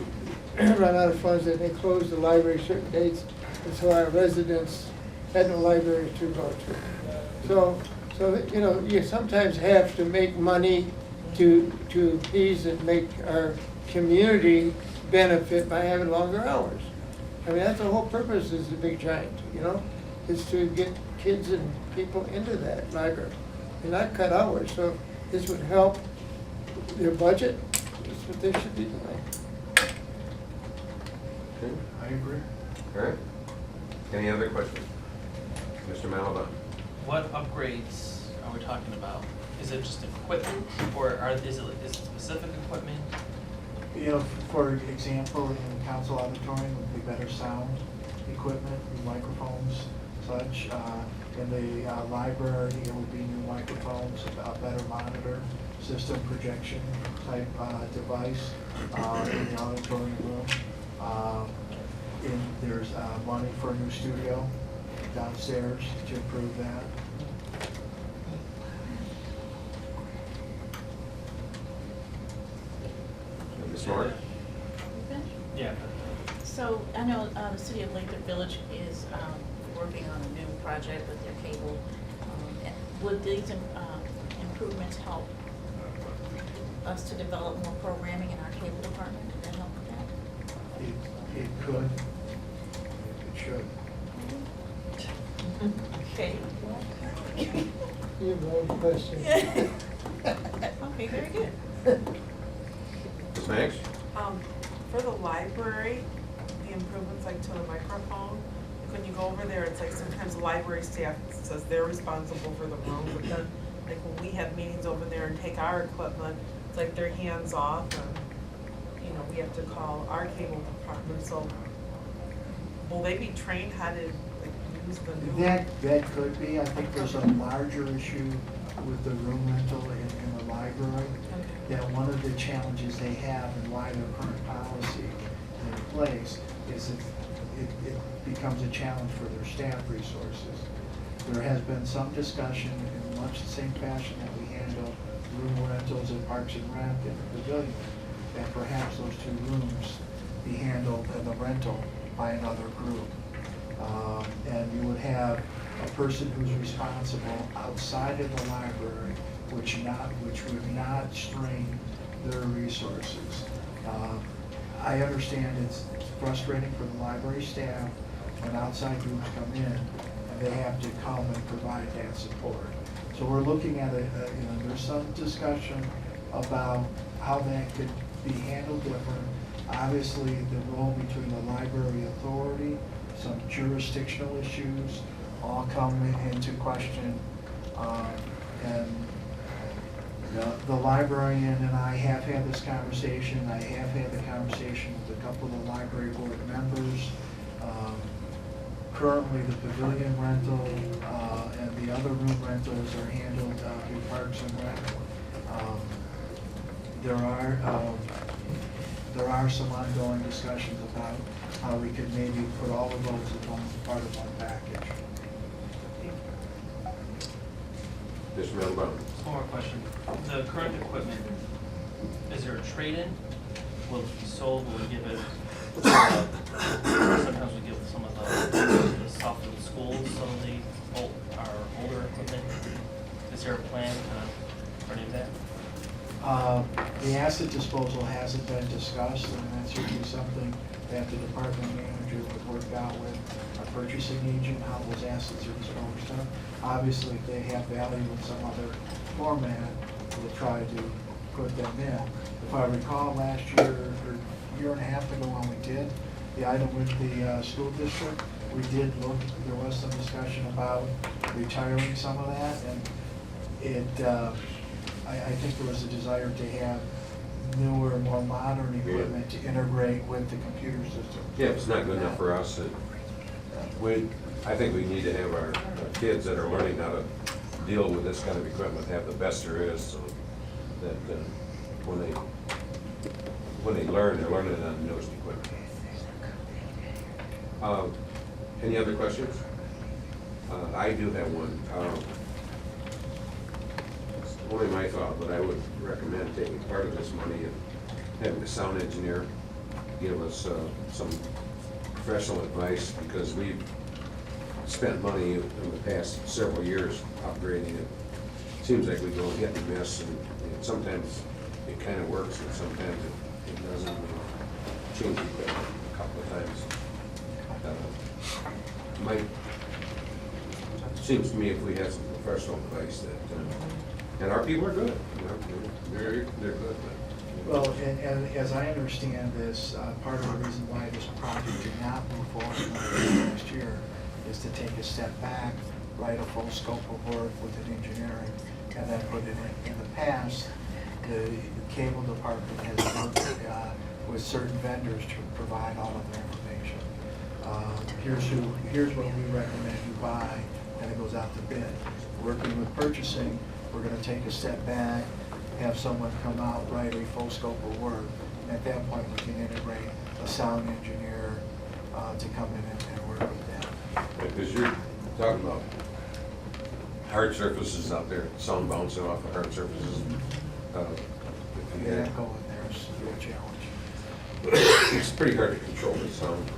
run out of funds and they close the library certain dates, and so our residents had no library to go to. So you sometimes have to make money to appease and make our community benefit by having longer hours. I mean, that's the whole purpose is the big giant, is to get kids and people into that library and not cut hours. So this would help their budget. That's what they should be doing. Okay. I agree. All right. Any other questions? Mr. Malaban? What upgrades are we talking about? Is it just equipment, or is it specific equipment? For example, in the council auditorium would be better sound equipment, new microphones, such. In the library, it would be new microphones, a better monitor system, projection type device in the auditorium room. There's money for a new studio downstairs to improve that. Ms. Moore? Yeah. So I know the city of Lathrop Village is working on a new project with their cable. Would these improvements help us to develop more programming in our cable department? Did that help with that? It could. It should. Okay. You have one question. Okay, very good. Ms. Max? For the library, the improvements like to the microphone, when you go over there, it's like sometimes the library staff says they're responsible for the room, but then, like when we have meetings over there and take our equipment, it's like they're hands off and, you know, we have to call our cable department, so will they be trained how to like use the new? That could be. I think there's a larger issue with the room rental in the library. That one of the challenges they have and why their current policy is in place is it becomes a challenge for their staff resources. There has been some discussion in much the same fashion that we handle room rentals at Parks and Rec and the Pavilion, that perhaps those two rooms be handled in the rental by another group. And you would have a person who's responsible outside of the library, which would not strain their resources. I understand it's frustrating for the library staff when outside groups come in and they have to come and provide that support. So we're looking at there's some discussion about how that could be handled different. Obviously, the role between the library authority, some jurisdictional issues all come into question. And the librarian and I have had this conversation. I have had the conversation with a couple of the library board members. Currently, the pavilion rental and the other room rentals are handled through Parks and Rec. There are some ongoing discussions about how we could maybe put all of those as one part of one package. Mr. Melba? One more question. The current equipment, is there a trade-in? Will it be sold? Will we give it, sometimes we give some of the Southfield schools some of our older equipment. Is there a plan for any of that? The asset disposal hasn't been discussed, and that's usually something that the department manager would work out with our purchasing agent, how those assets are disposed of. Obviously, if they have value in some other format, we'll try to put them in. If I recall last year, or a year and a half ago when we did the item with the school district, we did look, there was some discussion about retiring some of that, and I think there was a desire to have newer, more modern equipment to integrate with the computer system. Yeah, if it's not good enough for us, I think we need to have our kids that are learning how to deal with this kind of equipment, have the best there is, so that when they learn, they're learning on the newest equipment. Any other questions? I do have one. It's only my thought, but I would recommend taking part of this money and having the sound engineer give us some professional advice, because we've spent money in the past several years upgrading it. Seems like we go hit and miss, and sometimes it kind of works, and sometimes it doesn't. Change the equipment a couple of times. Seems to me if we had some professional advice that, and our people are good, they're good. Well, and as I understand this, part of the reason why this project did not move forward last year is to take a step back, write a full scope of work with an engineering, and then put it in. In the past, the cable department has worked with certain vendors to provide all of their information. Here's what we recommend you buy, and it goes out to bid. Working with purchasing, we're gonna take a step back, have someone come out, write a full scope of work. And at that point, we can integrate a sound engineer to come in and work with them. Because you're talking about hard surfaces out there, sound bouncing off of hard surfaces. That going there is a real challenge. It's pretty hard to control the sound.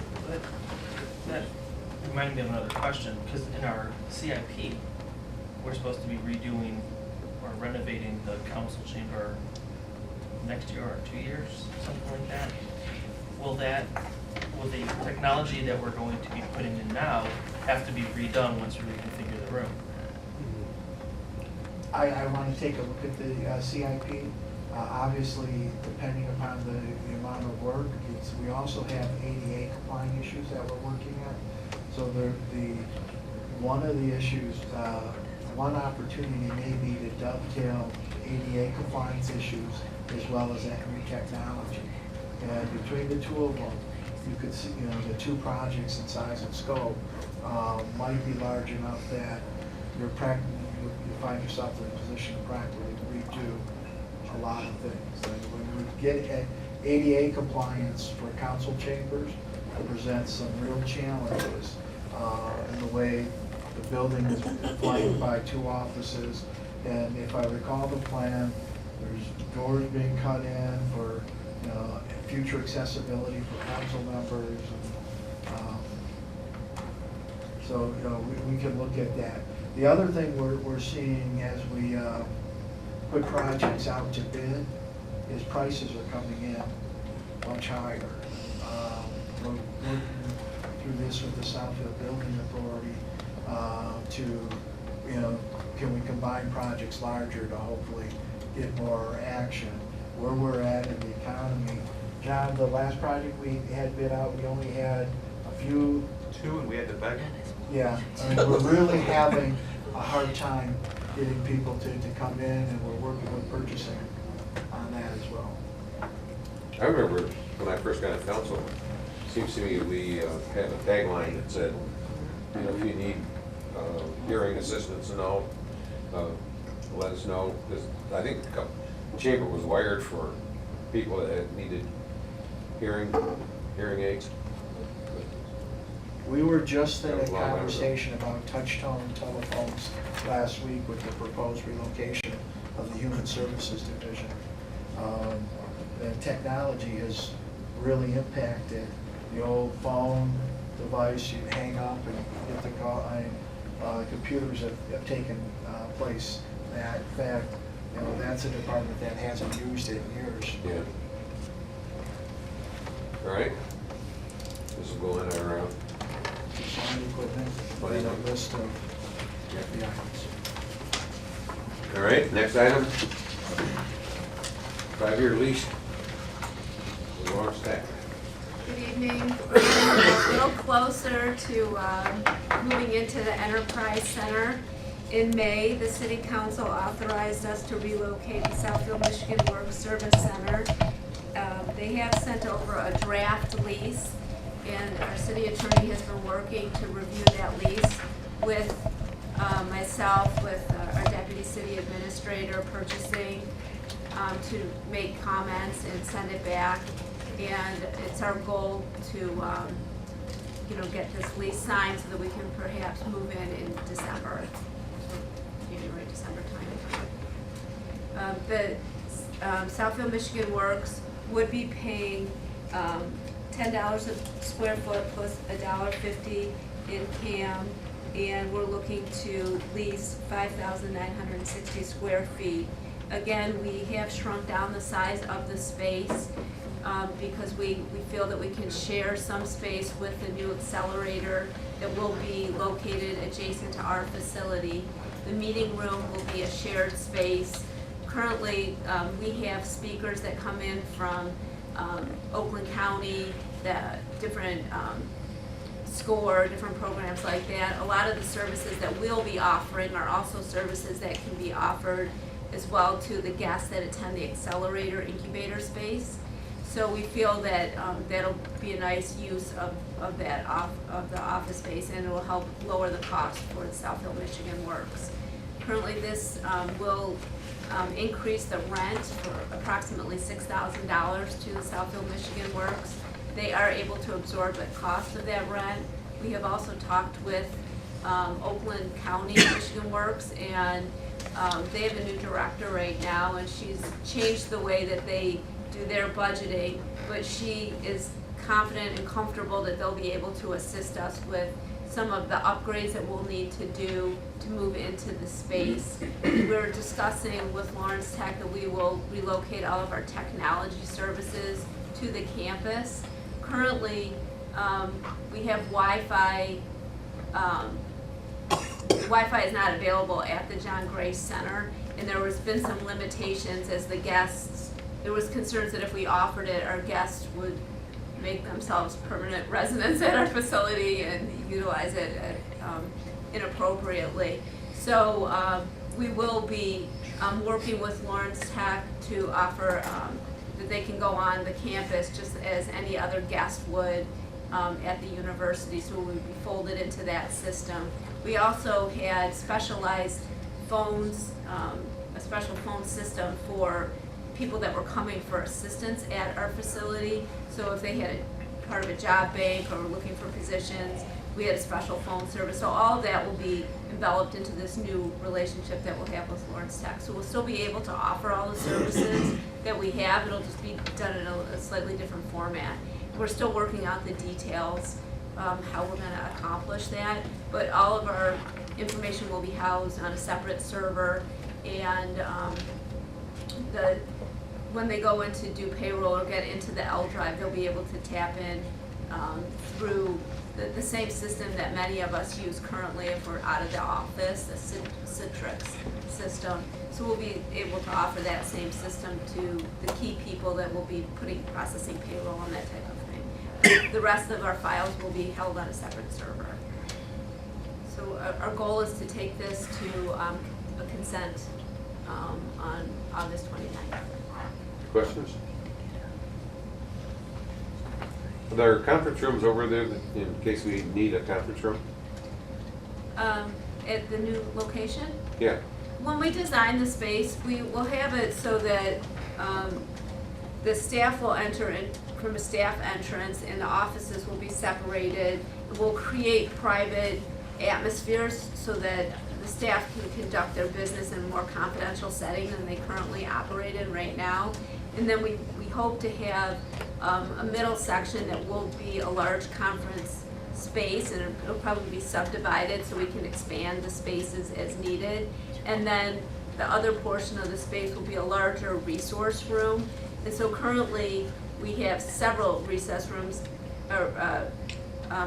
That reminded me of another question, because in our CIP, we're supposed to be redoing or renovating the council chamber next year or 2 years, something like that. Will the technology that we're going to be putting in now have to be redone once you reconfigure the room? I want to take a look at the CIP. Obviously, depending upon the amount of work, we also have ADA compliant issues that we're working on. So one of the issues, one opportunity may be to dovetail ADA compliance issues as well as that new technology. And between the two of them, you could see, the two projects in size and scope might be large enough that you find yourself in a position to practically redo a lot of things. And when we get at ADA compliance for council chambers, it presents some real challenges in the way the building is flanked by two offices. And if I recall the plan, there's doors being cut in for future accessibility for council members. And, so we can look at that. The other thing we're seeing as we put projects out to bid is prices are coming in much higher. We're working through this with the Southfield Building Authority to, can we combine projects larger to hopefully get more action? Where we're at in the economy. John, the last project we had bid out, we only had a few. Two, and we had to beg. Yeah, I mean, we're really having a hard time getting people to come in, and we're working with purchasing on that as well. I remember when I first got on council, it seems to me we had a tagline that said, if you need hearing assistance and all, let us know. Because I think the chamber was wired for people that had needed hearing aids. We were just in That a was a long time ago. conversation about touch-tone telephones last week with the proposed relocation of the Human Services Division. The technology has really impacted the old phone device. You hang up and you get the call. Computers have taken place. In fact, that's a department that hasn't used it in years. Yeah. All right. This will go in our Sound equipment, and a list of the items. all right, next item. 5-year lease. Lawrence Tech. Good evening. A little closer to moving into the Enterprise Center. In May, the City Council authorized us to relocate the Southfield Michigan Work Service Center. They have sent over a draft lease, and our city attorney has been working to review that lease with myself, with our deputy city administrator, purchasing, to make comments and send it back. And it's our goal to, get this lease signed so that we can perhaps move in December, January, December time. The Southfield Michigan Works would be paying $10 a square foot plus $1.50 in CAM, and we're looking to lease 5,960 square feet. Again, we have shrunk down the size of the space because we feel that we can share some space with the new accelerator that will be located adjacent to our facility. The meeting room will be a shared space. Currently, we have speakers that come in from Oakland County, the different SCORE, different programs like that. A lot of the services that we'll be offering are also services that can be offered as well to the guests that attend the accelerator incubator space. So we feel that that'll be a nice use of the office space, and it will help lower the cost for the Southfield Michigan Works. Currently, this will increase the rent for approximately $6,000 to the Southfield Michigan Works. They are able to absorb the cost of that rent. We have also talked with Oakland County Michigan Works, and they have a new director right now, and she's changed the way that they do their budgeting, but she is confident and comfortable that they'll be able to assist us with some of the upgrades that we'll need to do to move into the space. We're discussing with Lawrence Tech that we will relocate all of our technology services to the campus. Currently, we have Wi-Fi Wi-Fi is not available at the John Gray Center, and there has been some limitations as the guests, there was concerns that if we offered it, our guests would make themselves permanent residents at our facility and utilize it inappropriately. So we will be working with Lawrence Tech to offer that they can go on the campus just as any other guest would at the university, so we would be folded into that system. We also had specialized phones, a special phone system for people that were coming for assistance at our facility. So if they had a part of a job bank or were looking for positions, we had a special phone service. So all of that will be enveloped into this new relationship that we'll have with Lawrence Tech. So we'll still be able to offer all the services that we have. It'll just be done in a slightly different format. We're still working out the details, how we're gonna accomplish that, but all of our information will be housed on a separate server, and when they go in to do payroll or get into the L drive, they'll be able to tap in through the same system that many of us use currently if we're out of the office, the Citrix system. So we'll be able to offer that same system to the key people that will be processing payroll and that type of thing. The rest of our files will be held on a separate server. So our goal is to take this to a consent on August 29th. Questions? Are there conference rooms over there that, in case we need a conference room? At the new location? Yeah. When we design the space, we will have it so that the staff will enter in from a staff entrance and the offices will be separated. We'll create private atmospheres so that the staff can conduct their business in a more confidential setting than they currently operate in right now. And then we hope to have a middle section that will be a large conference space, and it'll probably be subdivided so we can expand the spaces as needed. And then the other portion of the space will be a larger resource room. And so currently we have several recess rooms, or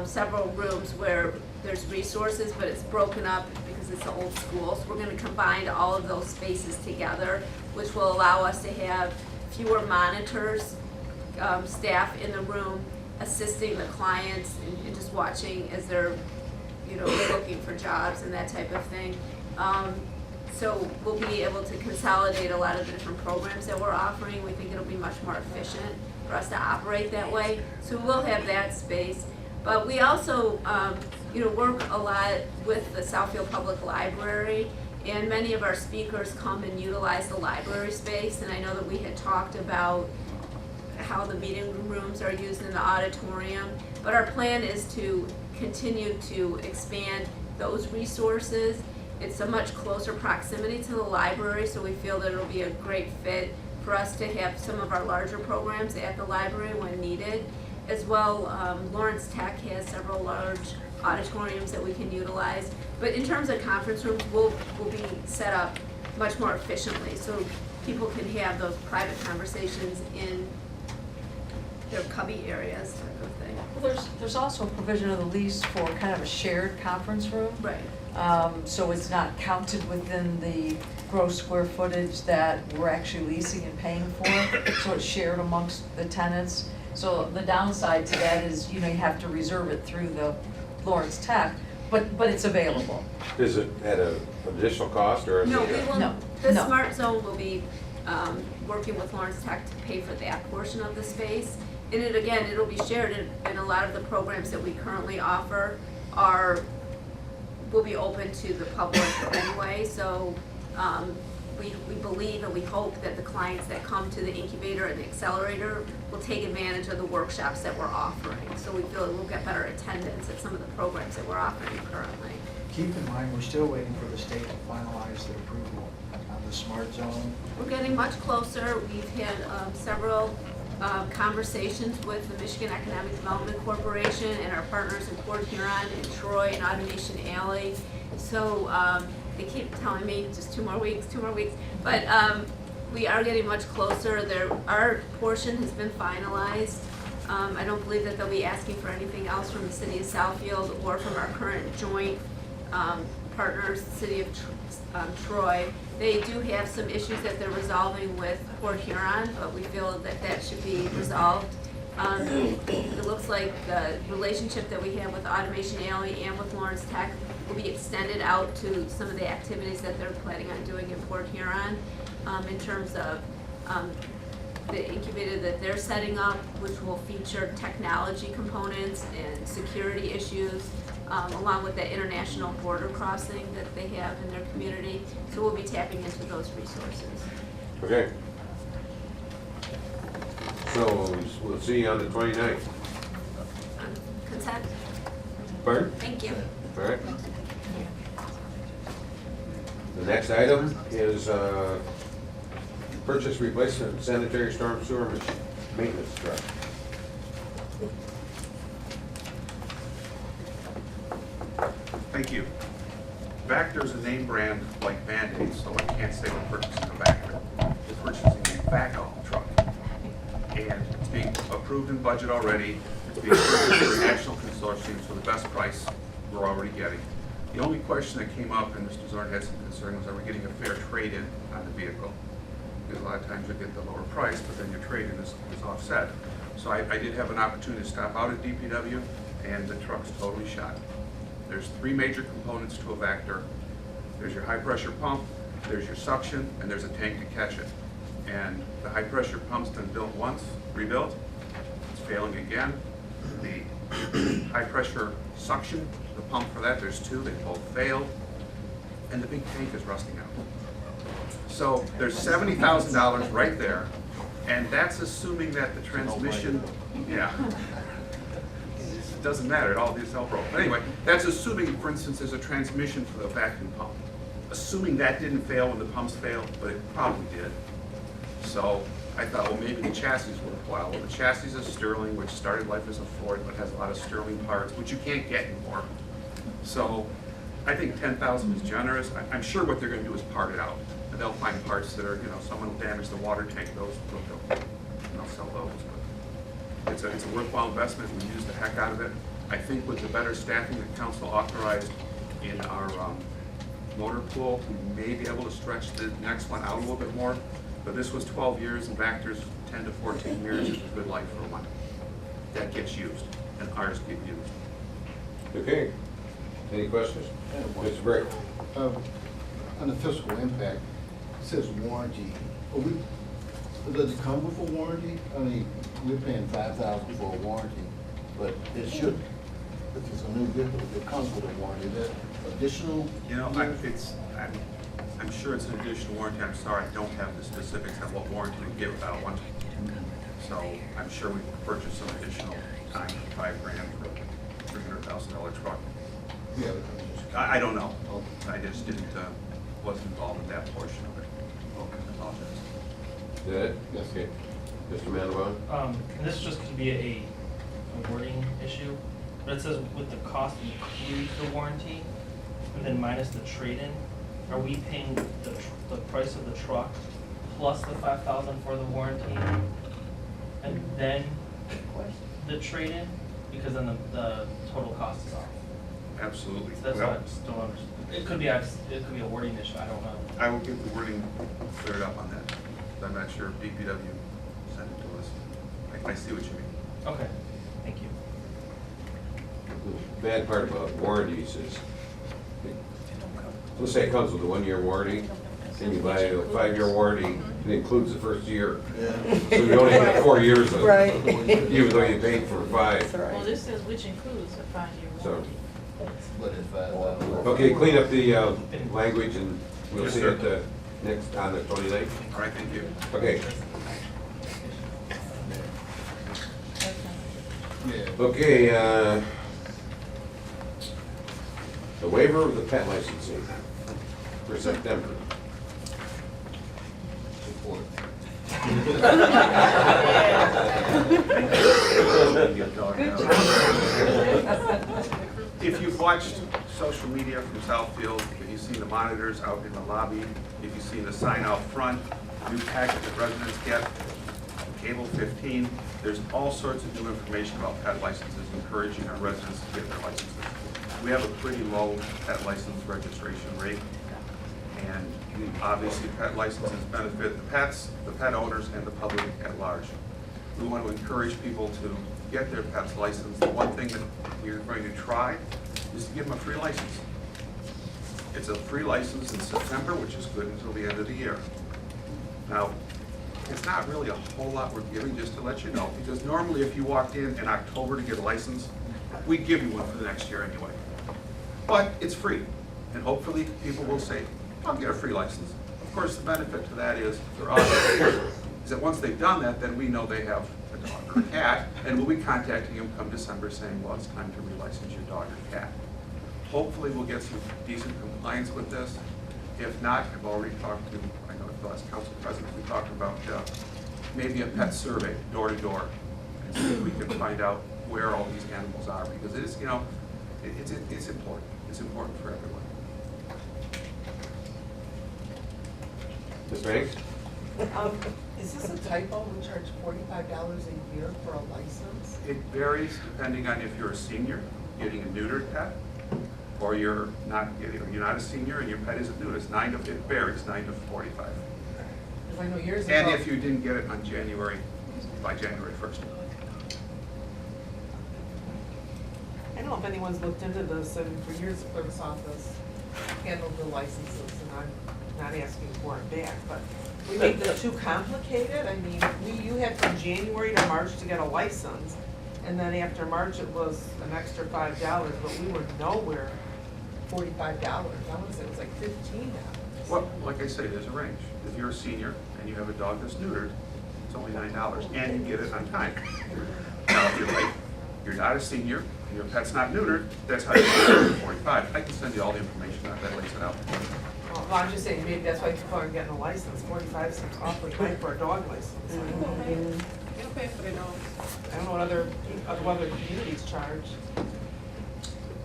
several rooms where there's resources, but it's broken up because it's an old school. So we're going to combine all of those spaces together, which will allow us to have fewer monitors, staff in the room assisting the clients and just watching as they're, looking for jobs and that type of thing. So we'll be able to consolidate a lot of the different programs that we're offering. We think it'll be much more efficient for us to operate that way. So we'll have that space. But we also, work a lot with the Southfield Public Library, and many of our speakers come and utilize the library space. And I know that we had talked about how the meeting rooms are used in the auditorium, but our plan is to continue to expand those resources. It's a much closer proximity to the library, so we feel that it'll be a great fit for us to have some of our larger programs at the library when needed. As well, Lawrence Tech has several large auditoriums that we can utilize. But in terms of conference rooms, we'll be set up much more efficiently, so people can have those private conversations in their cubby areas type of thing. Well, there's also a provision of the lease for kind of a shared conference room. Right. So it's not counted within the gross square footage that we're actually leasing and paying for, so it's shared amongst the tenants. So the downside to that is, you have to reserve it through the Lawrence Tech, but it's available. Is it at an additional cost, or is No, it? we will, No, the no. Smart Zone will be working with Lawrence Tech to pay for that portion of the space. And it'll be shared, and a lot of the programs that we currently offer will be open to the public anyway. So we believe and we hope that the clients that come to the incubator and the accelerator will take advantage of the workshops that we're offering. So we feel we'll get better attendance at some of the programs that we're offering currently. Keep in mind, we're still waiting for the state to finalize their approval on the smart zone. We're getting much closer. We've had several conversations with the Michigan Economic Development Corporation and our partners in Port Huron and Troy and Automation Alley. So they keep telling me just 2 more weeks, but we are getting much closer. Our portion has been finalized, I don't believe that they'll be asking for anything else from the city of Southfield or from our current joint partners, City of Troy. They do have some issues that they're resolving with Port Huron, but we feel that that should be resolved. It looks like the relationship that we have with Automation Alley and with Lawrence Tech will be extended out to some of the activities that they're planning on doing in Port Huron, in terms of the incubator that they're setting up, which will feature technology components and security issues, along with the international border crossing that they have in their community. So we'll be tapping into those resources. Okay. So we'll see you on the 29th. Consent? Pardon? Thank you. All right. The next item is purchase replacement sanitary storm sewer maintenance truck. Thank you. Vector's a name brand like Band-Aid, so I can't say we're purchasing a Vector. We're purchasing a backhoe truck. And it's being approved in budget already. It's being approved through the national consortium, so the best price we're already getting. The only question that came up, and Mr. Zorn had some concern, was are we getting a fair trade-in on the vehicle? Because a lot of times you get the lower price, but then your trade-in is offset. So I did have an opportunity to stop out at DPW, and the truck's totally shot. There's three major components to a Vector. There's your high-pressure pump, there's your suction, and there's a tank to catch it. And the high-pressure pump's been built once, rebuilt. It's failing again. The high-pressure suction, the pump for that, there's two, they both failed. And the big tank is rusting out. So there's $70,000 right there, and that's assuming that the transmission, yeah. It doesn't matter, it's all broke. But anyway, that's assuming, for instance, there's a transmission for the vacuum pump. Assuming that didn't fail when the pumps failed, but it probably did. So I thought, well, maybe the chassis worthwhile. Well, the chassis is Sterling, which started life as a Ford, but has a lot of Sterling parts, which you can't get anymore. So I think $10,000 is generous. I'm sure what they're going to do is part it out. And they'll find parts that are, someone will damage the water tank, they'll sell those. But it's a worthwhile investment. We use the heck out of it. I think with the better staffing that council authorized in our motor pool, we may be able to stretch the next one out a little bit more. But this was 12 years, and Vector's 10 to 14 years is a good life for one. That gets used, and ours get used. Okay. Any questions? Mr. Brick? On the fiscal impact, it says warranty. Does it come with a warranty? I mean, we're paying $5,000 for a warranty, but it should, if it's a new vehicle, it comes with a warranty. Is that additional? I'm sure it's an additional warranty. I'm sorry, I don't have the specifics of what warranty we give without one. So I'm sure we purchased some additional time for $5,000 for a $300,000 truck. Yeah. I don't know. I just wasn't involved in that portion of it. Okay. I apologize. Is that it? Yes. Okay. Mr. Mandelbaum? And this is just could be a wording issue, but it says with the cost includes the warranty, and then minus the trade-in. Are we paying the price of the truck plus the $5,000 for the warranty, and then the trade-in? Because then the total cost is off. Absolutely. So that's Well, what I just don't understand. It could be a wording issue. I don't know. I will get the wording cleared up on that. I'm not sure if DPW sent it to us. I see what you mean. Okay. Thank you. The bad part about warranties is, let's say it comes with a 1-year warranty, and you buy a 5-year warranty, it includes the first year. Yeah. So you only get 4 years of Right. it, even though you paid for 5. Well, this says which includes a 5-year So, warranty. But it's $5,000. okay, clean up the language, and we'll Yes, see sir. it on the 29th. All right, thank you. Okay. Yeah. Okay, the waiver of the pet licensing for September. Support. If you've watched social media from Southfield, if you've seen the monitors out in the lobby, if you've seen the sign out front, new packet that residents get, Table 15, there's all sorts of new information about pet licenses, encouraging our residents to get their licenses. We have a pretty low pet license registration rate, and obviously pet licenses benefit the pets, the pet owners, and the public at large. We want to encourage people to get their pets licensed. The one thing that we're going to try is to give them a free license. It's a free license in September, which is good until the end of the year. Now, it's not really a whole lot we're giving, just to let you know, because normally if you walked in October to get a license, we'd give you one for the next year anyway. But it's free, and hopefully people will say, I'll get a free license. Of course, the benefit to that is, for us, is that once they've done that, then we know they have a dog or a cat, and we'll be contacting them come December saying, well, it's time to relicense your dog or cat. Hopefully we'll get some decent compliance with this. If not, I've already talked to, I know at the last council president, we talked about maybe a pet survey, door to door, and see if we can find out where all these animals are, because it is, you know, it's important. It's important for everyone. Ms. Banks? Is this a typo? We charge $45 a year for a license? It varies depending on if you're a senior getting a neutered pet, or you're not a senior and your pet isn't neutered. It varies 9 to 45. Because I know years ago. And if you didn't get it on by January 1st. I don't know if anyone's looked into this, and for years the clerk's office handled the licenses, and I'm not asking for it back, but we make this too complicated. I mean, you had from January to March to get a license, and then after March it was an extra $5, but we were nowhere $45. I want to say it was like $15. Well, like I say, there's a range. If you're a senior and you have a dog that's neutered, it's only $9, and you get it on time. Now, if you're not a senior, and your pet's not neutered, that's how you get it for $45. I can send you all the information on that lays it out. Well, I'm just saying, maybe that's why people aren't getting a license. 45 cents awfully high for a dog license. It'll pay for the dogs. I don't know what other communities charge.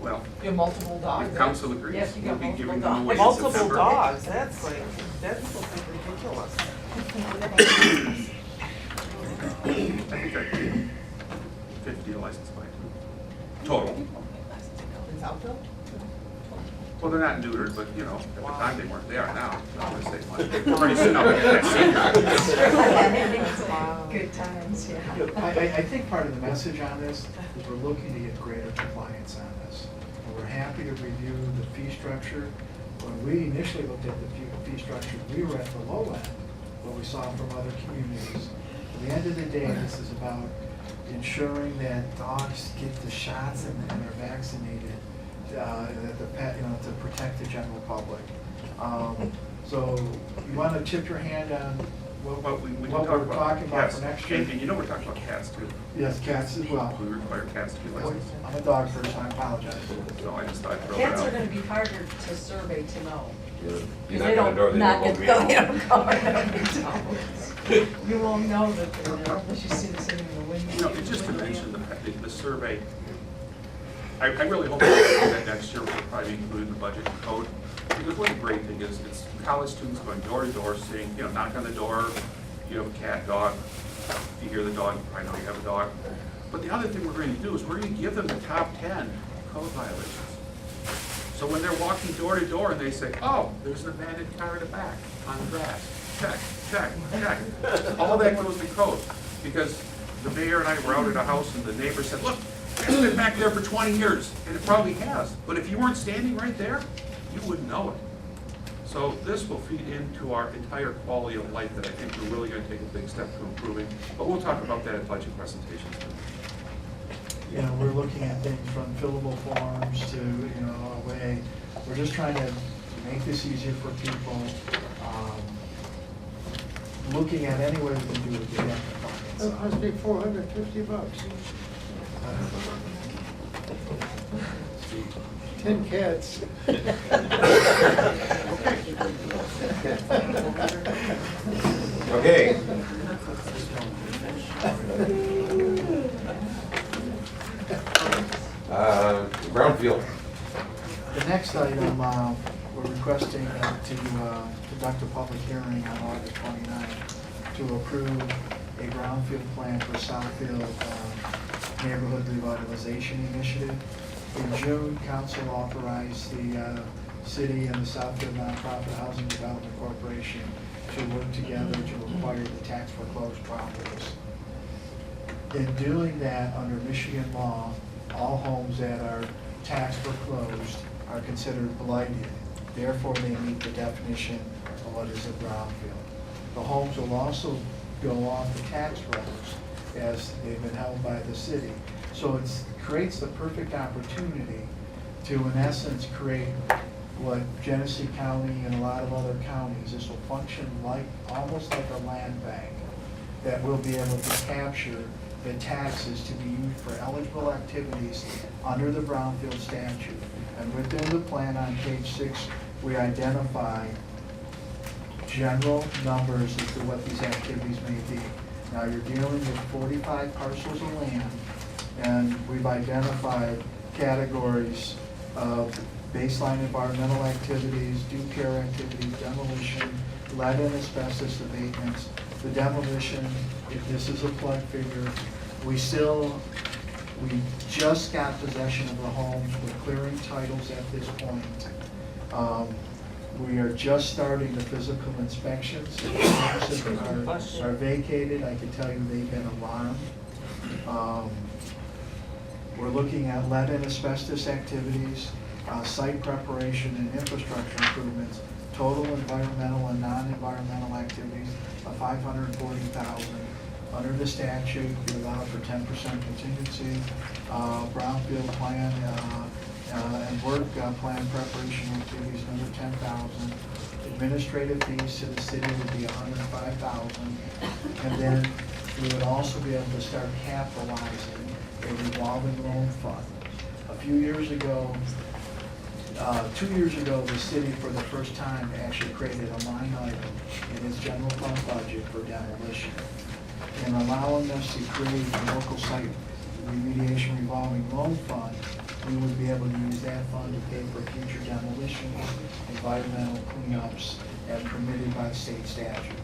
Well, You have multiple dogs. the council agrees. Yes, you We'll got be multiple giving them dogs. away in Multiple September. dogs, that's ridiculous. I think I paid 50 a license plate. Total. In Southfield? Well, they're not neutered, but you know, at the time they weren't. They are now. So I'm gonna save money. Pretty soon I'll get that senior. Wow. Good times, yeah. I think part of the message on this is we're looking to get greater compliance on this. And we're happy to review the fee structure. When we initially looked at the fee structure, we were at the low end, what we saw from other communities. At the end of the day, this is about ensuring that dogs get the shots and are vaccinated, that the pet, to protect the general public. So you want to tip your hand on What we what we're talking about cats. for next year? And you know we're talking about cats too. Yes, cats as well. We require cats to be licensed. I'm a dog person, I apologize. So I just thought I'd throw that out. Cats are gonna be harder to survey to know. You're Because not they gonna don't, know not that get, they won't they be don't go, they don't. You won't know that they're there unless you see them sitting in the window. You know, and just to mention the survey, I really hope that next year we'll probably include in the budget and code. Because one great thing is it's college students going door to door, saying, knock on the door, you have a cat, dog. If you hear the dog, I know you have a dog. But the other thing we're going to do is we're going to give them the top 10 code violations. So when they're walking door to door and they say, oh, there's an abandoned car in the back on the grass, check, check, check. All that goes to code. Because the mayor and I were out at a house and the neighbor said, look, it's been back there for 20 years. And it probably has. But if you weren't standing right there, you wouldn't know it. So this will feed into our entire quality of life that I think we're really going to take a big step to improving. But we'll talk about that at budget presentations. We're looking at things from fillable forms to, a way, we're just trying to make this easier for people. Looking at any way we can do it, get that compliance. That must be $450. 10 cats. Okay. Brownfield. The next item, we're requesting to conduct a public hearing on August 29th to approve a brownfield plan for Southfield Neighborhood Revitalization Initiative. In June, council authorized the city and the Southfield Nonprofit Housing Development Corporation to work together to acquire the tax foreclosed properties. In doing that, under Michigan law, all homes that are tax foreclosed are considered blighted. Therefore, they meet the definition of what is a brownfield. The homes will also go off the tax rolls as they've been held by the city. So it creates the perfect opportunity to, in essence, create what Genesee County and a lot of other counties, this will function like, almost like a land bank that will be able to capture the taxes to be used for eligible activities under the brownfield statute. And within the plan on page 6, we identify general numbers as to what these activities may be. Now you're dealing with 45 parcels of land, and we've identified categories of baseline environmental activities, due care activities, demolition, lead and asbestos abatements. The demolition, if this is a plug figure, we just got possession of the homes. We're clearing titles at this point. We are just starting the physical inspections. The homes are vacated. I can tell you they've been alarmed. We're looking at lead and asbestos activities, site preparation and infrastructure improvements, total environmental and non-environmental activities of $540,000. Under the statute, we allow for 10% contingency, brownfield plan and work plan preparation activities under $10,000. Administrative fees to the city would be $105,000, and then we would also be able to start capitalizing a revolving loan fund. A few years ago, 2 years ago, the city for the first time actually created a line item in its general fund budget for demolition. And allowing us to create a local site remediation revolving loan fund, we would be able to use that fund to pay for future demolition, environmental cleanups, as permitted by state statute.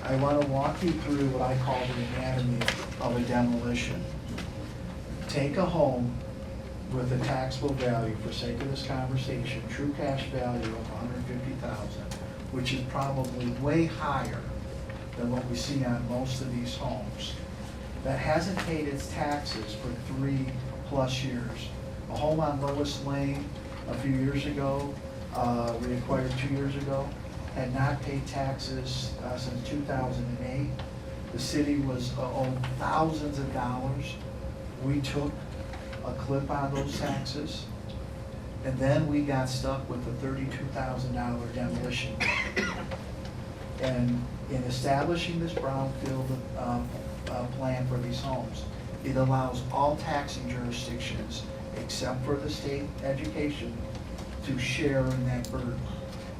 I want to walk you through what I call the anatomy of a demolition. Take a home with a taxable value, for sake of this conversation, true cash value of $150,000, which is probably way higher than what we see on most of these homes, that hasn't paid its taxes for 3+ years. A home on Lois Lane a few years ago, we acquired 2 years ago, had not paid taxes since 2008. The city was owed thousands of dollars. We took a clip on those taxes, and then we got stuck with a $32,000 demolition. And in establishing this brownfield plan for these homes, it allows all taxing jurisdictions, except for the state education, to share in that burden.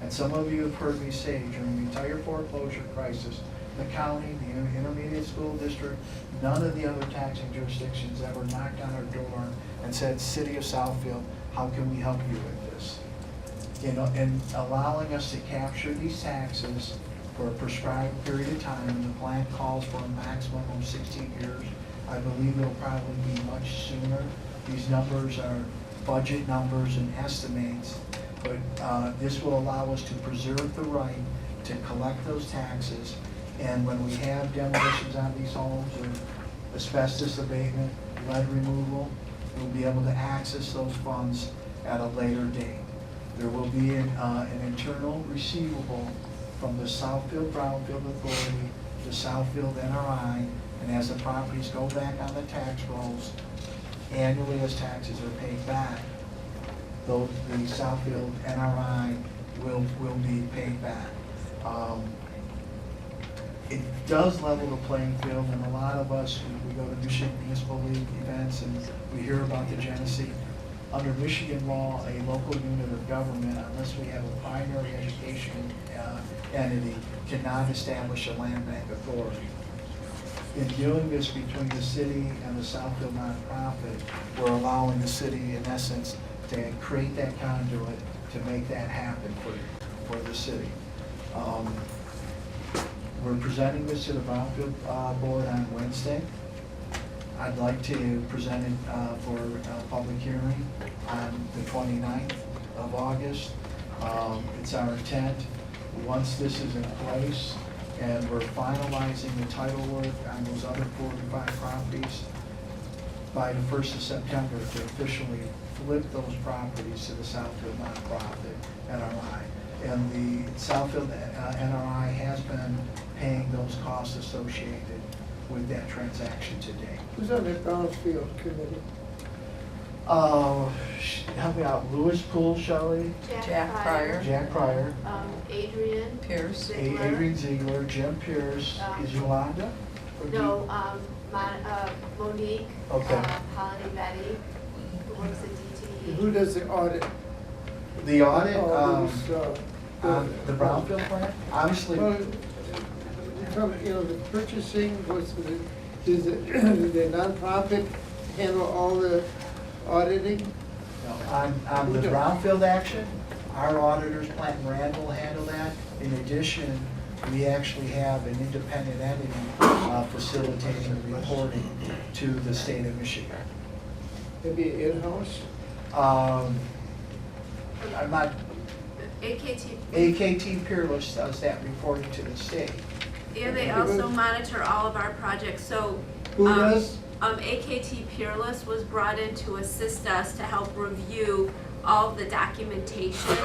And some of you have heard me say during the entire foreclosure crisis, the county, the intermediate school district, none of the other taxing jurisdictions ever knocked on our door and said, City of Southfield, how can we help you with this? You know, and allowing us to capture these taxes for a prescribed period of time, and the plan calls for a maximum of 16 years. I believe it'll probably be much sooner. These numbers are budget numbers and estimates, but this will allow us to preserve the right to collect those taxes. And when we have demolitions on these homes or asbestos abatement, lead removal, we'll be able to access those funds at a later date. There will be an internal receivable from the Southfield Brownfield Authority, the Southfield NRI, and as the properties go back on the tax rolls, annually as taxes are paid back, the Southfield NRI will be paid back. It does level the playing field, and a lot of us, we go to Michigan Municipal League events and we hear about the Genesee. Under Michigan law, a local unit of government, unless we have a primary education entity, cannot establish a land bank authority. In doing this between the city and the Southfield nonprofit, we're allowing the city, in essence, to create that conduit to make that happen for the city. We're presenting this to the Brownfield Board on Wednesday. I'd like to present it for a public hearing on the 29th of August. It's our intent, once this is in place and we're finalizing the title work on those other 45 properties, by the 1st of September to officially flip those properties to the Southfield nonprofit NRI. And the Southfield NRI has been paying those costs associated with that transaction to date. Who's on the Brownfield committee? Help me out, Lewis Poole, Shelley? Jack Pryor. Jack Pryor. Adrian. Pierce. Ziegler. Adrian Ziegler, Jim Pierce, is Yolanda? Or do you- No, Monique. Okay. Holiday Betty, who works at DTE. Who does the audit? The audit, All the Brownfield plant, obviously. Well, the purchasing, does the nonprofit handle all the auditing? On the Brownfield action, our auditors, Plant and Randall, handle that. In addition, we actually have an independent entity facilitating the reporting to the state of Michigan. Maybe in-house? I'm not, AKT. AKT Peerless does that reporting to the state. And they also monitor all of our projects, so. Who does? AKT Peerless was brought in to assist us to help review all of the documentation.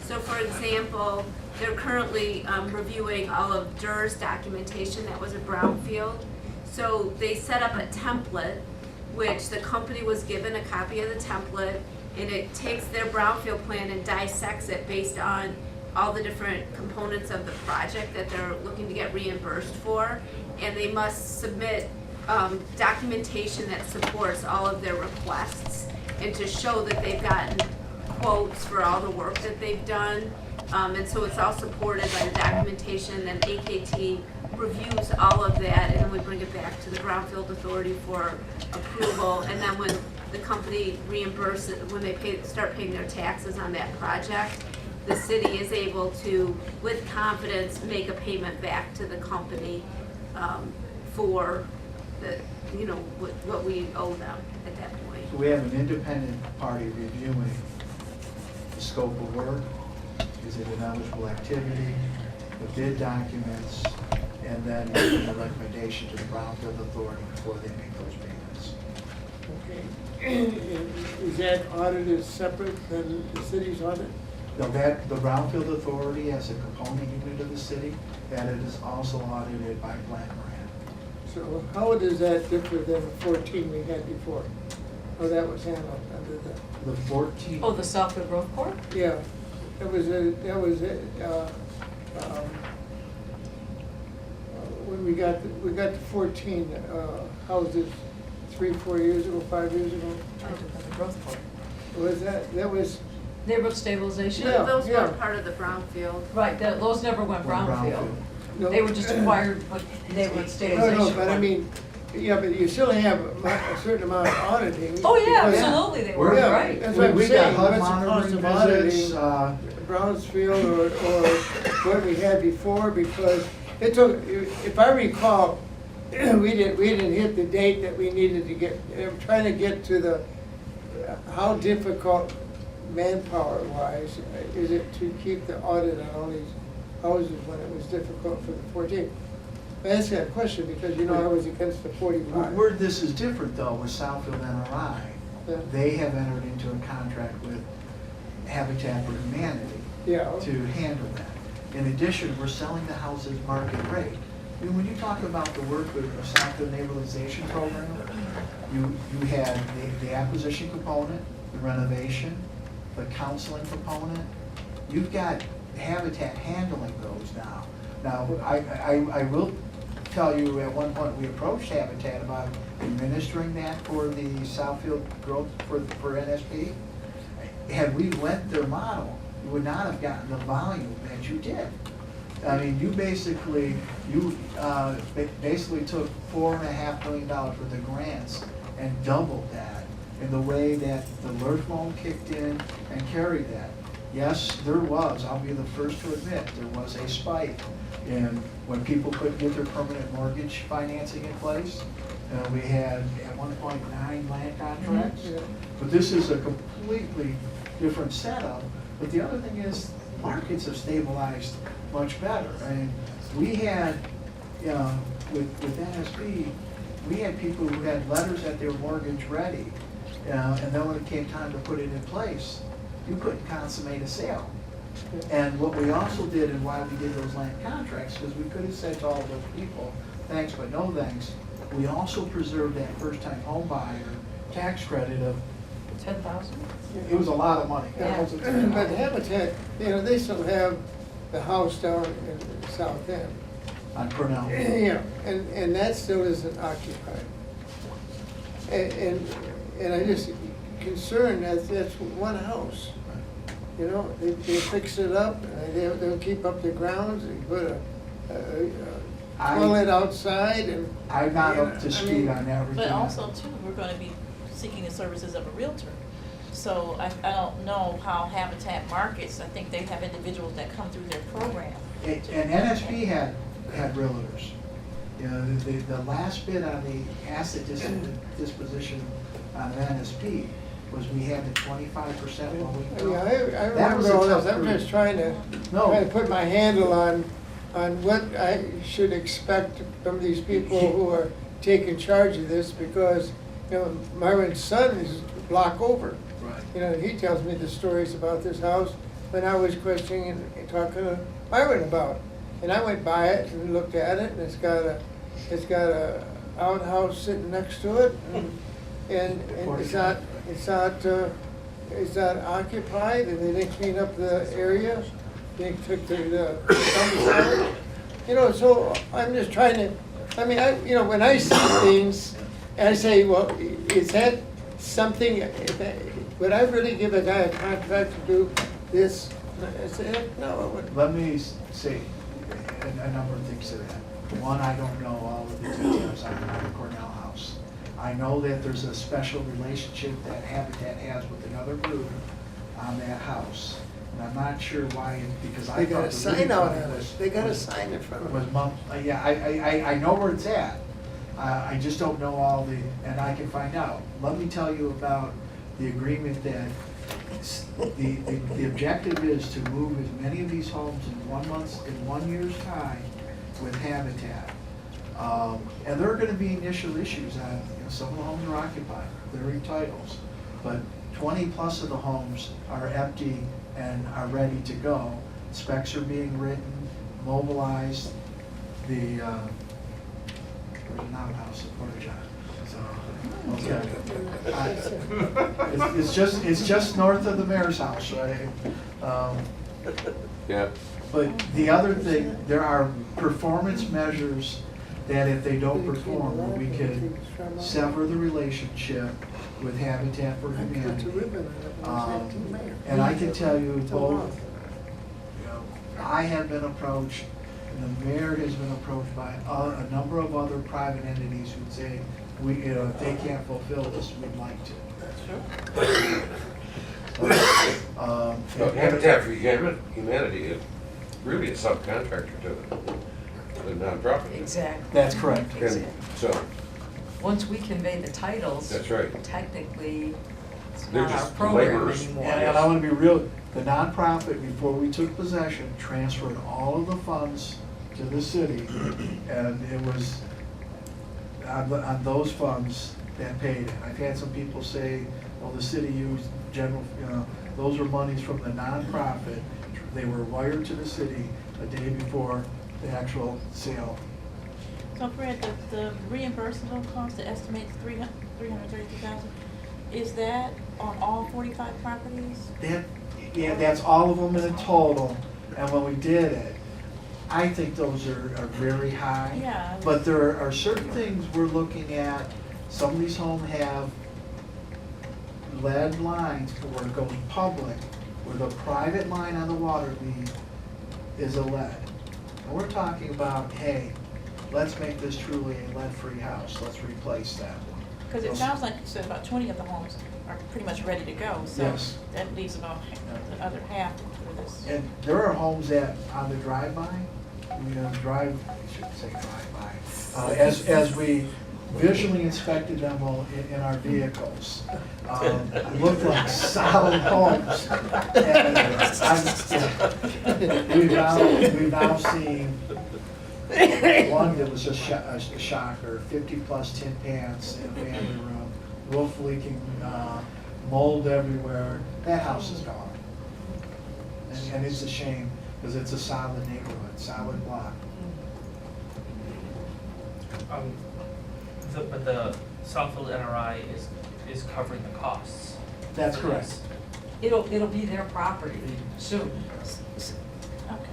So for example, they're currently reviewing all of Durr's documentation that was a brownfield. So they set up a template, which the company was given a copy of the template, and it takes their brownfield plan and dissects it based on all the different components of the project that they're looking to get reimbursed for. And they must submit documentation that supports all of their requests and to show that they've gotten quotes for all the work that they've done. And so it's all supported by the documentation, then AKT reviews all of that, and then we bring it back to the Brownfield Authority for approval. And then when the company reimburses, when they start paying their taxes on that project, the city is able to, with confidence, make a payment back to the company for the, what we owe them at that point. So we have an independent party reviewing the scope of work, is it an eligible activity, the bid documents, and then making a recommendation to the Brownfield Authority before they make those payments. Okay. Is that audited separate than the city's audit? Now that, the Brownfield Authority as a component unit of the city, that it is also audited by Plant Moran. So how does that differ than the 14 we had before? How that was handled under the? The 14. Oh, the Southfield Growth Corp? Yeah, when we got the 14 houses 3-4 years ago, 5 years ago. The Growth Corp. Was that was? Neighborhood stabilization? Yeah. Those weren't part of the Brownfield. Right, those never went brownfield. No. They were just acquired with neighborhood stabilization. No, but I mean, yeah, but you still have a certain amount of auditing. Oh, yeah, because- absolutely, they were, Yeah, right. that's what I'm We got saying, HUD what's the cost of monitoring visits, auditing Brownsfield or what we had before, because it took, if I recall, we didn't hit the date that we needed to get, trying to get to the, how difficult manpower wise is it to keep the audit on all these houses when it was difficult for the 14? I asked that question because I was against the 45. Where this is different though, with Southfield NRI, Yeah. they have entered into a contract with Habitat for Humanity Yeah. to handle that. In addition, we're selling the houses market rate. I mean, when you talk about the work with the Southfield Neighborhoodization Program, you had the acquisition component, the renovation, the counseling component. You've got Habitat handling those now. Now, I will tell you, at one point, we approached Habitat about administering that for the Southfield growth for NSP. Had we went their model, you would not have gotten the volume that you did. I mean, you basically took $4.5 million worth of grants and doubled that in the way that the LERF loan kicked in and carried that. yes, there was, I'll be the first to admit, there was a spike in when people couldn't get their permanent mortgage financing in place. We had at one point 9 land contracts. But this is a completely different setup. But the other thing is, markets have stabilized much better. I mean, we had, with NSP, we had people who had letters at their mortgage ready. And then when it came time to put it in place, you couldn't consummate a sale. And what we also did, and why we did those land contracts, because we could have said to all those people, thanks but no thanks, we also preserved that first-time home buyer tax credit of 10,000? It was a lot of money. But Habitat, they still have the house down in South End. On Cornell. Yeah, and that still isn't occupied. And I just concerned that that's one house. They fix it up, they'll keep up the grounds, and put a toilet outside and. I'm not up to speed on everything. But also too, we're gonna be seeking the services of a realtor. So I don't know how Habitat markets, I think they have individuals that come through their program. And NSP had realtors. The last bid on the asset disposition on NSP was we had the 25% loan. Yeah, I remember all this, I'm just trying to put my handle on what I should expect from these people who are taking charge of this, because, Myron's son is a block over. Right. He tells me the stories about this house when I was questioning and talking to Myron about it. And I went by it and looked at it, and it's got a outhouse sitting next to it, and it's not occupied, and they didn't clean up the area. They took the so I'm just trying to, when I see things, and I say, well, is that something, would I really give a guy a contract to do this? I say, heck, no, I wouldn't. Let me say a number of things to that. One, I don't know all of the details on the Cornell house. I know that there's a special relationship that Habitat has with another group on that house. And I'm not sure why, because I They got a sign out on it. They got a sign in front of it. Yeah, I know where it's at. I just don't know all and I can find out. Let me tell you about the agreement that the objective is to move as many of these homes in 1 year's time with Habitat. And there are gonna be initial issues on, some of the homes are occupied, they're in titles, but 20 plus of the homes are empty and are ready to go. Specs are being written, mobilized. There's an outhouse at Porta John. So, it's just north of the mayor's house, right? Yeah. But the other thing, there are performance measures that if they don't perform, we could sever the relationship with Habitat for Humanity. And I can tell you both, I have been approached, and the mayor has been approached by a number of other private entities who'd say, if they can't fulfill this, we'd like to. Habitat for Humanity is really a subcontractor to the nonprofit. Exactly. That's correct. And so, Once we convey the titles. That's right. Technically, it's They're not our just program laborers. anymore. And I want to be real, the nonprofit, before we took possession, transferred all of the funds to the city, and it was on those funds that paid it. I've had some people say, well, the city used general, those are monies from the nonprofit. They were wired to the city a day before the actual sale. So Fred, the reimbursable cost, the estimate's $332,000, is that on all 45 properties? That's all of them in a total, and when we did it, I think those are very high. Yeah. But there are certain things we're looking at. Some of these homes have lead lines where it goes public, where the private line on the water lead is a lead. And we're talking about, hey, let's make this truly a lead-free house. Let's replace that one. Because it sounds like you said about 20 of the homes are pretty much ready to go, so Yes. that leaves about the other half for this. And there are homes that, on the drive-by, I shouldn't say drive-by, as we visually inspected them all in our vehicles, look like solid homes. And we've now seen one that was a shocker, 50-plus tin pans in a family room, roof leaking, mold everywhere. That house is gone. And it's a shame, because it's a solid neighborhood, solid block. But the Southfield NRI is covering the costs. That's for correct. this. It'll be their property soon. Okay.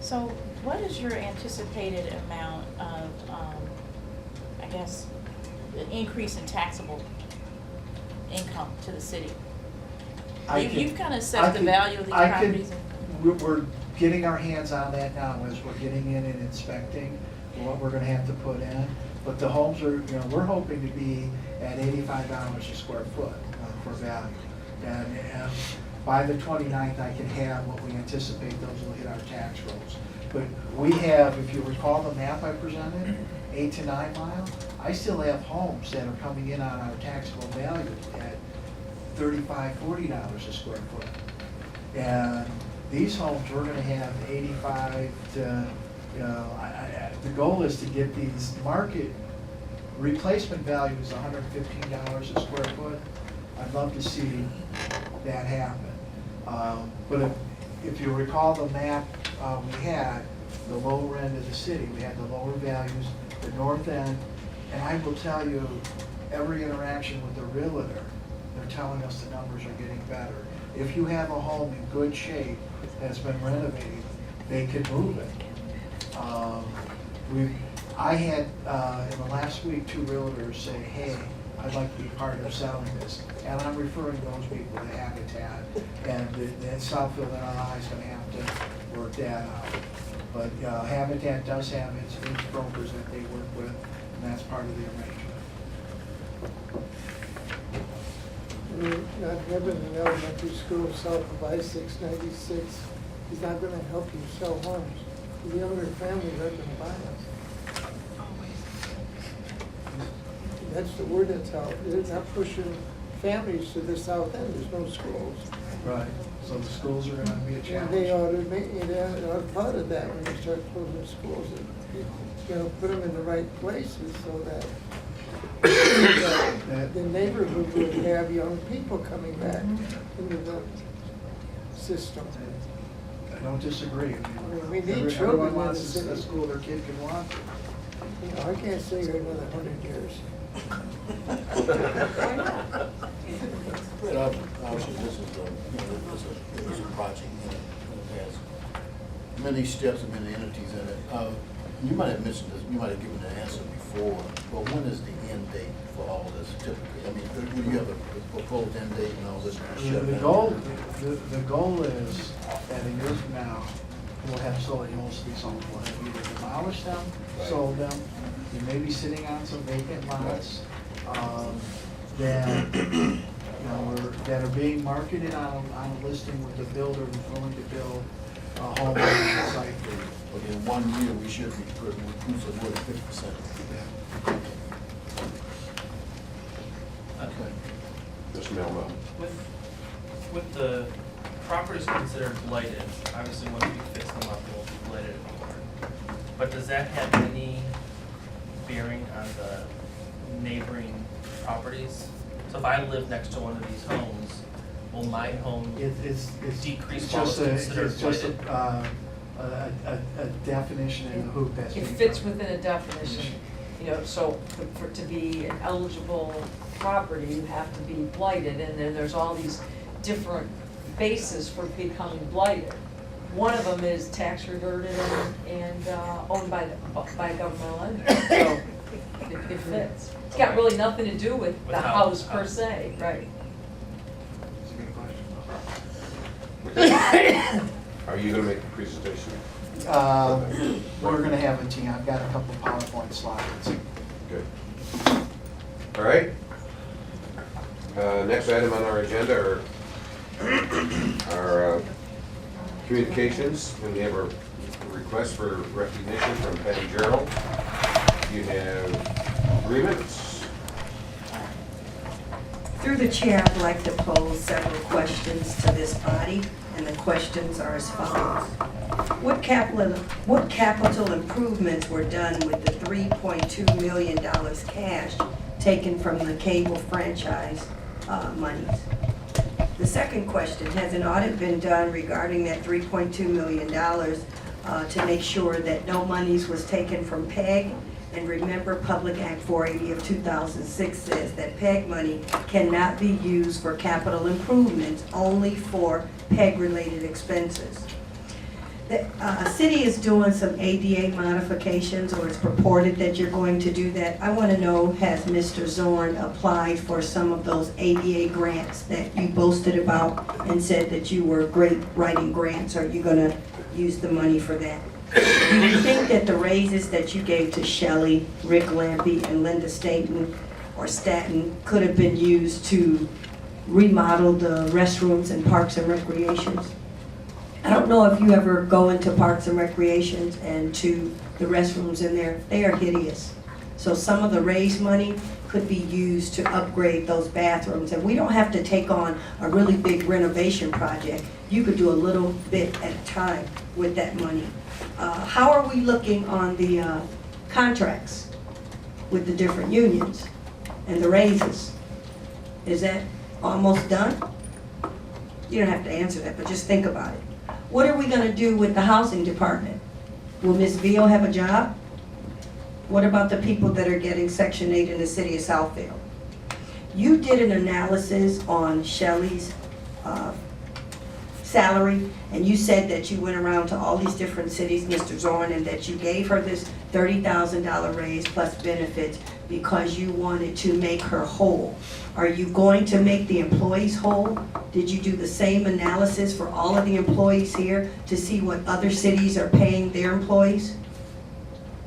So what is your anticipated amount of, I guess, the increase in taxable income to the city? You've kind of set the value of these properties. We're getting our hands on that now as we're getting in and inspecting what we're gonna have to put in. But the homes are, we're hoping to be at $85 a square foot for value. And by the 29th, I can have what we anticipate those will hit our tax rolls. But we have, if you recall the map I presented, 8 to 9 mile, I still have homes that are coming in on our taxable value at $35, $40 a square foot. And these homes, we're gonna have 85 to, the goal is to get these market replacement values $115 a square foot. I'd love to see that happen. But if you recall the map we had, the lower end of the city, we had the lower values, the north end, and I will tell you, every interaction with the realtor, they're telling us the numbers are getting better. If you have a home in good shape that's been renovated, they can move it. I had, in the last week, 2 realtors say, hey, I'd like to be part of selling this. And I'm referring those people to Habitat, and the Southfield NRI is gonna have to work that out. But Habitat does have its brokers that they work with, and that's part of the arrangement. Not having an elementary school south of I-696 is not gonna help you sell homes. The younger families aren't gonna buy them. That's the word that's out. They're not pushing families to the south end. There's no schools. Right, so the schools are gonna be a And challenge. they ought to make, they ought to part of that when you start closing schools. Put them in the right places so that the neighborhood would have young people coming back into the system. I don't disagree. We need Everyone children in the wants city. a school their kid can walk to. I can't stay here another 100 years. Obviously, this is a project that has many steps and many entities in it. You might have mentioned this, you might have given the answer before, but when is the end date for all this typically? I mean, do you have a proposed end date and all this? The goal is that a year from now, we'll have sold most of these homes. We'll have either demolished them, sold them, you may be sitting on some vacant lots that are being marketed on a listing with the builder who's willing to build a home on the site for you. Okay, in 1 year, we should be pretty, more than 50%. Okay. Mr. Melville. With the properties considered blighted, obviously once we fix them up, they won't be blighted anymore. But does that have any bearing on the neighboring properties? So if I live next to one of these homes, will my home decrease while it's considered blighted? It's just a definition in the hoop that's It being fits done. within a definition, so for it to be an eligible property, you have to be blighted, and then there's all these different bases for becoming blighted. One of them is tax reverted and owned by a governmental entity, so it fits. It's got really nothing to do with the house per se, right? Are you gonna make the presentation? We're gonna have a team. I've got a couple PowerPoint slides. Good. All right. Next item on our agenda are communications, and we have a request for recognition from Patty Gerald. You have 3 minutes. Through the chair, I'd like to pose several questions to this body, and the questions are as follows. What capital improvements were done with the $3.2 million cash taken from the cable franchise monies? The second question, has an audit been done regarding that $3.2 million to make sure that no monies was taken from PEG? And remember, Public Act 480 of 2006 says that PEG money cannot be used for capital improvements, only for PEG-related expenses. The city is doing some ADA modifications, or it's purported that you're going to do that. I want to know, has Mr. Zorn applied for some of those ADA grants that you boasted about and said that you were great writing grants? Are you going to use the money for that? Do you think that the raises that you gave to Shelley, Rick Lampy, and Linda Staten could have been used to remodel the restrooms in Parks and Recreations? I don't know if you ever go into Parks and Recreations and to the restrooms in there. They are hideous. So some of the raised money could be used to upgrade those bathrooms. And we don't have to take on a really big renovation project. You could do a little bit at a time with that money. How are we looking on the contracts with the different unions and the raises? Is that almost done? You don't have to answer that, but just think about it. What are we going to do with the housing department? Will Ms. Veal have a job? What about the people that are getting Section 8 in the city of Southfield? You did an analysis on Shelley's salary, and you said that you went around to all these different cities, Mr. Zorn, and that you gave her this $30,000 raise plus benefits because you wanted to make her whole. Are you going to make the employees whole? Did you do the same analysis for all of the employees here to see what other cities are paying their employees?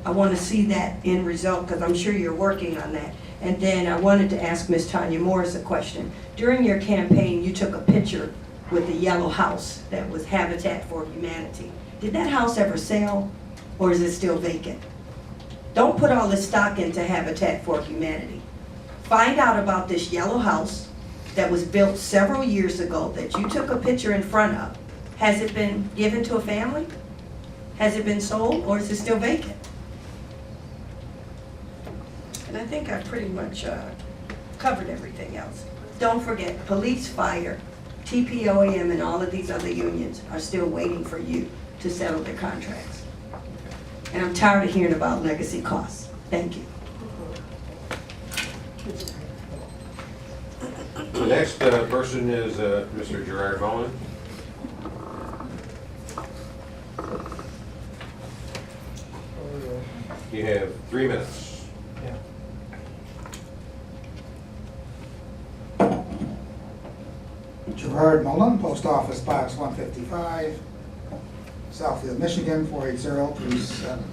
I want to see that end result, because I'm sure you're working on that. And then I wanted to ask Ms. Tanya Morris a question. During your campaign, you took a picture with the yellow house that was Habitat for Humanity. Did that house ever sell, or is it still vacant? Don't put all this stock into Habitat for Humanity. Find out about this yellow house that was built several years ago that you took a picture in front of. Has it been given to a family? Has it been sold, or is it still vacant? And I think I pretty much covered everything else. Don't forget, police, fire, TPOAM, and all of these other unions are still waiting for you to settle their contracts. And I'm tired of hearing about legacy costs. Thank you. The next person is Mr. Gerard Mullen. You have 3 minutes. Gerard Mullen, Post Office Box 155, Southfield, Michigan 48037.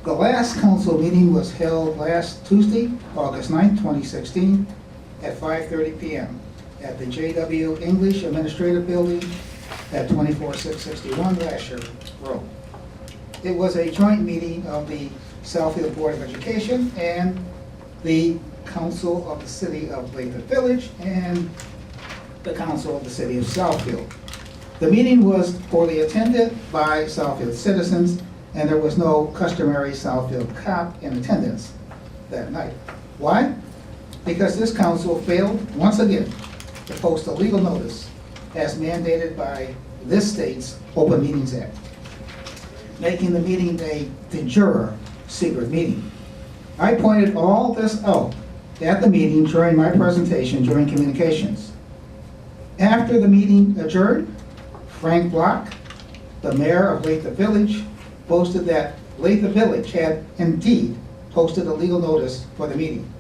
The last council meeting was held last Tuesday, August 9th, 2016, at 5:30 p.m. at the J.W. English Administrative Building at 24661 Lasher Road. It was a joint meeting of the Southfield Board of Education and the Council of the City of Lathrop Village and the Council of the City of Southfield. The meeting was poorly attended by Southfield citizens, and there was no customary Southfield cop in attendance that night. Why? Because this council failed once again to post a legal notice as mandated by this state's Open Meetings Act, making the meeting a de jure secret meeting. I pointed all this out at the meeting during my presentation during communications. After the meeting adjourned, Frank Block, the mayor of Lathrop Village, boasted that Lathrop Village had indeed posted a legal notice for the meeting.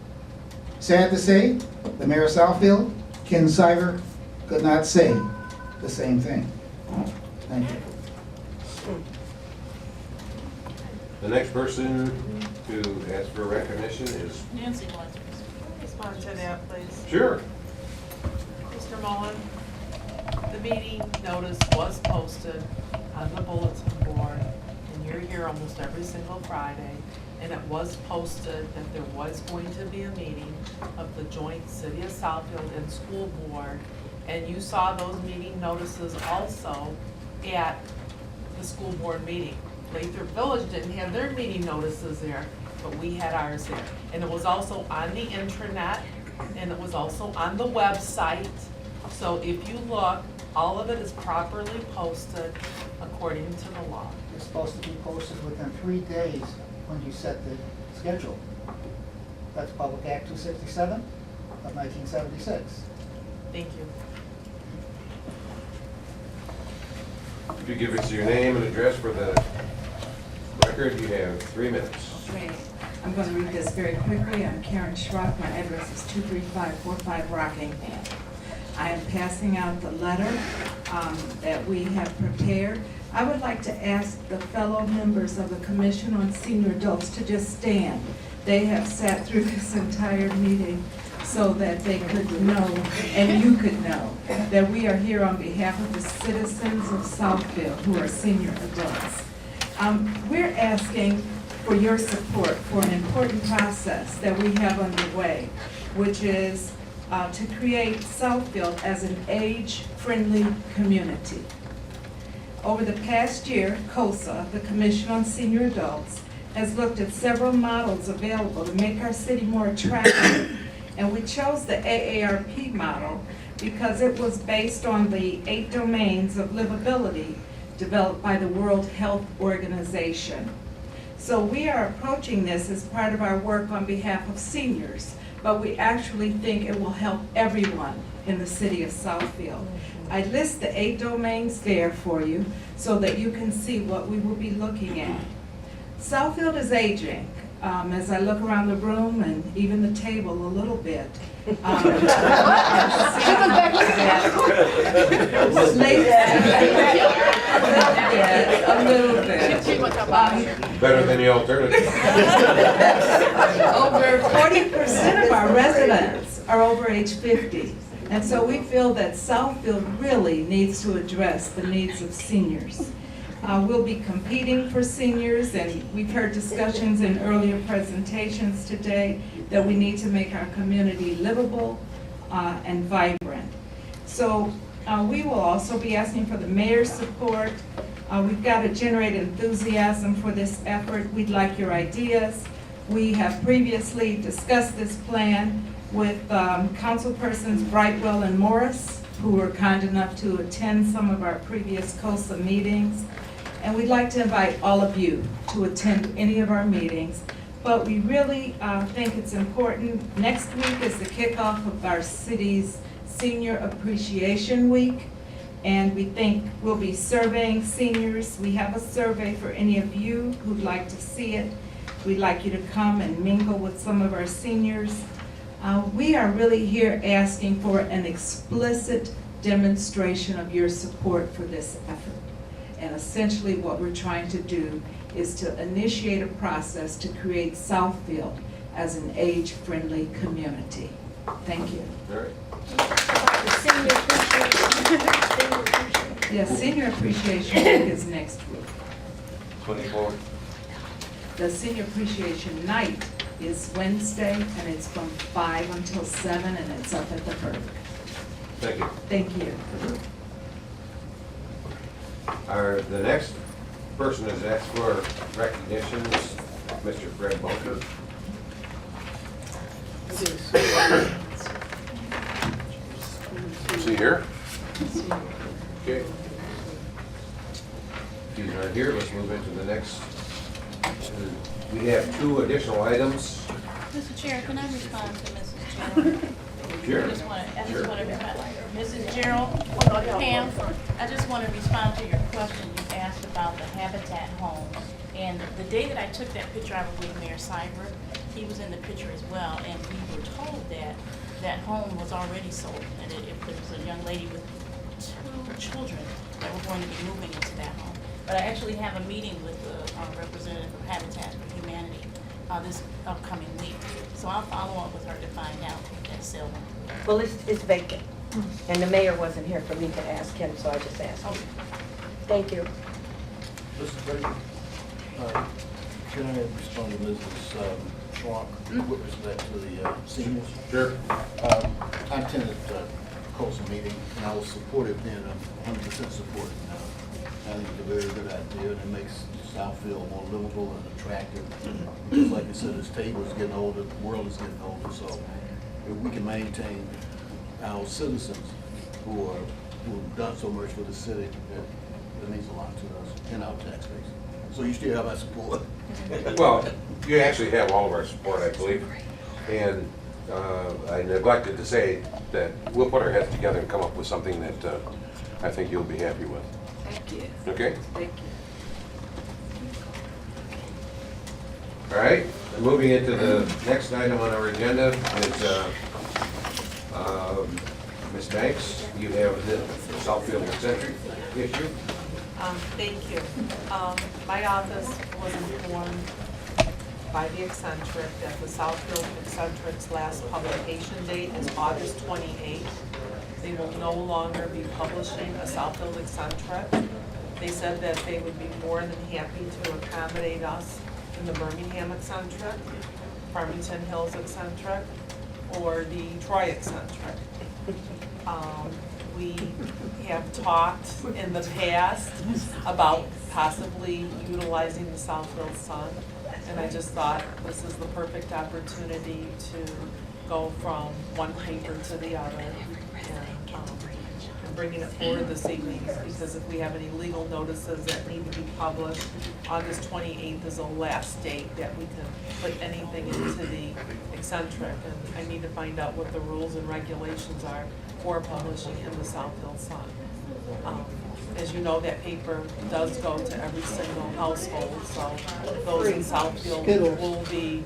Sad to say, the mayor of Southfield, Ken Siver, could not say the same thing. Thank you. The next person to ask for recognition is, Nancy wants to. Respond to that, please. sure. Mr. Mullen, the meeting notice was posted on the bulletin board, and you're here almost every single Friday, and it was posted that there was going to be a meeting of the joint City of Southfield and School Board, and you saw those meeting notices also at the school board meeting. Lathrop Village didn't have their meeting notices there, but we had ours there. And it was also on the intranet, and it was also on the website. So if you look, all of it is properly posted according to the law. It's supposed to be posted within 3 days when you set the schedule. That's Public Act 267 of 1976. Thank you. If you give us your name and address for the record, you have 3 minutes. Okay, I'm going to read this very quickly. I'm Karen Schrock. My address is 23545 Rockingham. I am passing out the letter that we have prepared. I would like to ask the fellow members of the Commission on Senior Adults to just stand. They have sat through this entire meeting so that they could know, and you could know, that we are here on behalf of the citizens of Southfield who are senior adults. We're asking for your support for an important process that we have underway, which is to create Southfield as an age-friendly community. Over the past year, COSA, the Commission on Senior Adults, has looked at several models available to make our city more attractive. And we chose the AARP model because it was based on the 8 domains of livability developed by the World Health Organization. So we are approaching this as part of our work on behalf of seniors, but we actually think it will help everyone in the city of Southfield. I list the 8 domains there for you so that you can see what we will be looking at. Southfield is aging. As I look around the room and even the table a little bit, a little bit. Better than the alternative. Over 40% of our residents are over age 50. And so we feel that Southfield really needs to address the needs of seniors. We'll be competing for seniors, and we've heard discussions in earlier presentations today that we need to make our community livable and vibrant. So we will also be asking for the mayor's support. We've got to generate enthusiasm for this effort. We'd like your ideas. We have previously discussed this plan with councilpersons Brightwell and Morris, who were kind enough to attend some of our previous COSA meetings. And we'd like to invite all of you to attend any of our meetings. But we really think it's important. Next week is the kickoff of our city's Senior Appreciation Week. And we think we'll be surveying seniors. We have a survey for any of you who'd like to see it. We'd like you to come and mingle with some of our seniors. We are really here asking for an explicit demonstration of your support for this effort. And essentially what we're trying to do is to initiate a process to create Southfield as an age-friendly community. Thank you. All right. Yes, Senior Appreciation Week is next week. 24. The Senior Appreciation Night is Wednesday, and it's from 5 until 7, and it's up at the Herb. Thank you. Thank you. The next person is asked for recognition is Mr. Fred Bunker. Is he here? Okay. If he's not here, let's move into the next. We have 2 additional items. Mr. Chair, can I respond to Mrs. Gerald? Sure. I just want to respond. Mrs. Gerald, Pam, I just want to respond to your question you asked about the Habitat home. And the day that I took that picture, I was with Mayor Cyber. He was in the picture as well, and we were told that that home was already sold, and it was a young lady with 2 children that were going to be moving into that home. But I actually have a meeting with the representative of Habitat for Humanity this upcoming week. So I'll follow up with her to find out if that sale went through. Well, it's vacant, and the mayor wasn't here for me to ask him, so I just asked him. Thank you. Mr. President, can I respond to Mrs. Schwank with respect to the seniors? Sure. I attended Colson meeting, and I was supportive then, I'm 100% supportive now. I think it's a very good idea, and it makes Southfield more livable and attractive. Just like you said, this table is getting older, the world is getting older, so if we can maintain our citizens who've done so much for the city, that means a lot to us and our tax base. So you still have our support. Well, you actually have all of our support, I believe. And I neglected to say that we'll put our heads together and come up with something that I think you'll be happy with. Thank you. Okay? Thank you. All right, moving into the next item on our agenda is Ms. Banks, you have the Southfield eccentric issue. Thank you. My office was informed by the eccentric that the Southfield eccentric's last publication date is August 28th. They will no longer be publishing a Southfield eccentric. They said that they would be more than happy to accommodate us in the Birmingham eccentric, Farmington Hills eccentric, or the Troy eccentric. We have talked in the past about possibly utilizing the Southfield Sun, and I just thought this is the perfect opportunity to go from one paper to the other. And bringing it forward this evening, because if we have any legal notices that need to be published, August 28th is the last date that we can put anything into the eccentric, and I need to find out what the rules and regulations are for publishing in the Southfield Sun. As you know, that paper does go to every single household, so those in Southfield will be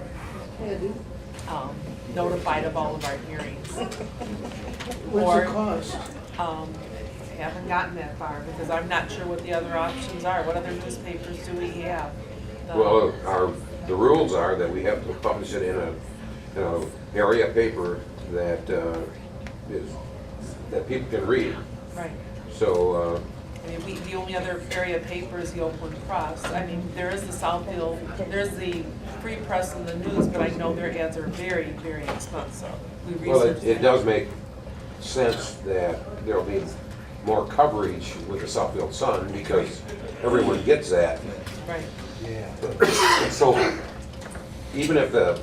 notified of all of our hearings. What's the cost? Haven't gotten that far, because I'm not sure what the other options are. What other newspapers do we have? Well, the rules are that we have to publish it in a area paper that that people can read. Right. So, I mean, the only other area paper is the Oakland Press. I mean, there is the Southfield, there's the Free Press and the News, but I know their ads are very, very expensive. well, it does make sense that there'll be more coverage with the Southfield Sun because everyone gets that. Right. So even if the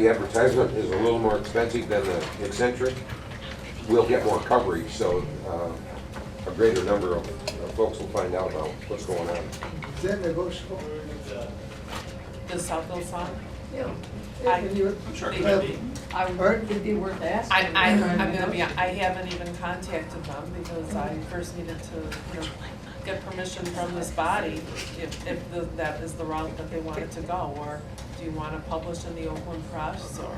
advertisement is a little more expensive than the eccentric, we'll get more coverage, so a greater number of folks will find out about what's going on. Is that negotiable? The Southfield Sun? Yeah. I'm sure it could be. It'd be worth asking. I'm gonna be, I haven't even contacted them because I first needed to, get permission from this body if that is the route that they wanted to go. Or do you want to publish in the Oakland Press or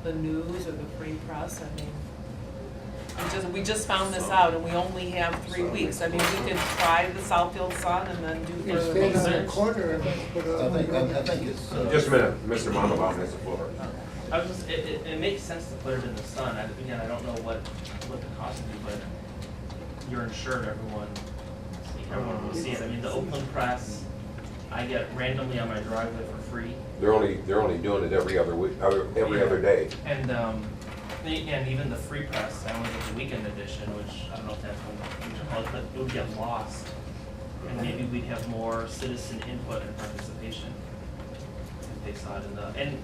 the News or the Free Press? I mean, we just found this out and we only have 3 weeks. I mean, we could try the Southfield Sun and then do You further stand on the research. corner and put it on. I think it's. Just a minute, Mr. Montalban has the floor. I was just, it makes sense to put it in the Sun. Again, I don't know what the cost would be, but you're insured, everyone will see it. I mean, the Oakland Press, I get randomly on my driveway for free. They're only doing it every other week, every other day. And even the Free Press, I only get the weekend edition, which I don't know if that's what you call it, but it would get lost. And maybe we'd have more citizen input and participation if they saw it in the, and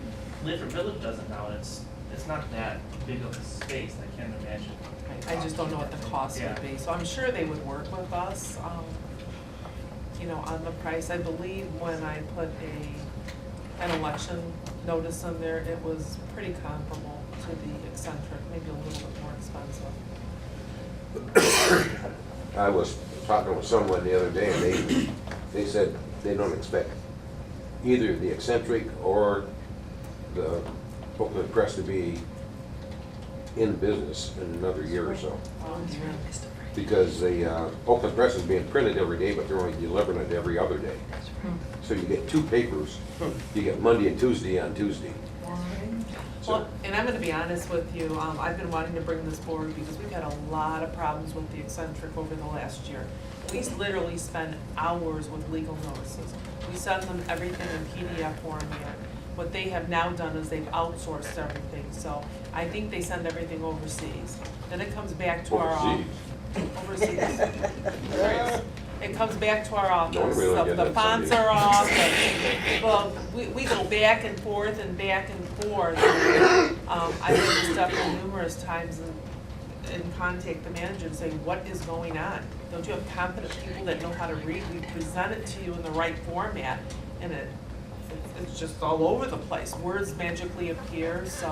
Lathrop Village does it now, and it's not that big of a space, I can't imagine. I just don't know what the cost would be, so I'm sure they would work with us, on the price. I believe when I put an election notice in there, it was pretty comparable to the eccentric, maybe a little bit more expensive. I was talking with someone the other day, and they said they don't expect either the eccentric or the Oakland Press to be in business in another year or so. Because the Oakland Press is being printed every day, but they're only delivering it every other day. So you get two papers. You get Monday and Tuesday on Tuesday. Well, and I'm gonna be honest with you, I've been wanting to bring this forward because we've had a lot of problems with the eccentric over the last year. We literally spend hours with legal notices. We send them everything in PDF format. What they have now done is they've outsourced everything, so I think they send everything overseas. Then it comes back to our overseas. Right. It comes back to our office, Don't really get the that fonts Sunday. are off, well, we go back and forth and back and forth. I've been stuck numerous times and contact the manager and say, what is going on? Don't you have competent people that know how to read? We present it to you in the right format, and it's just all over the place. Words magically appear, so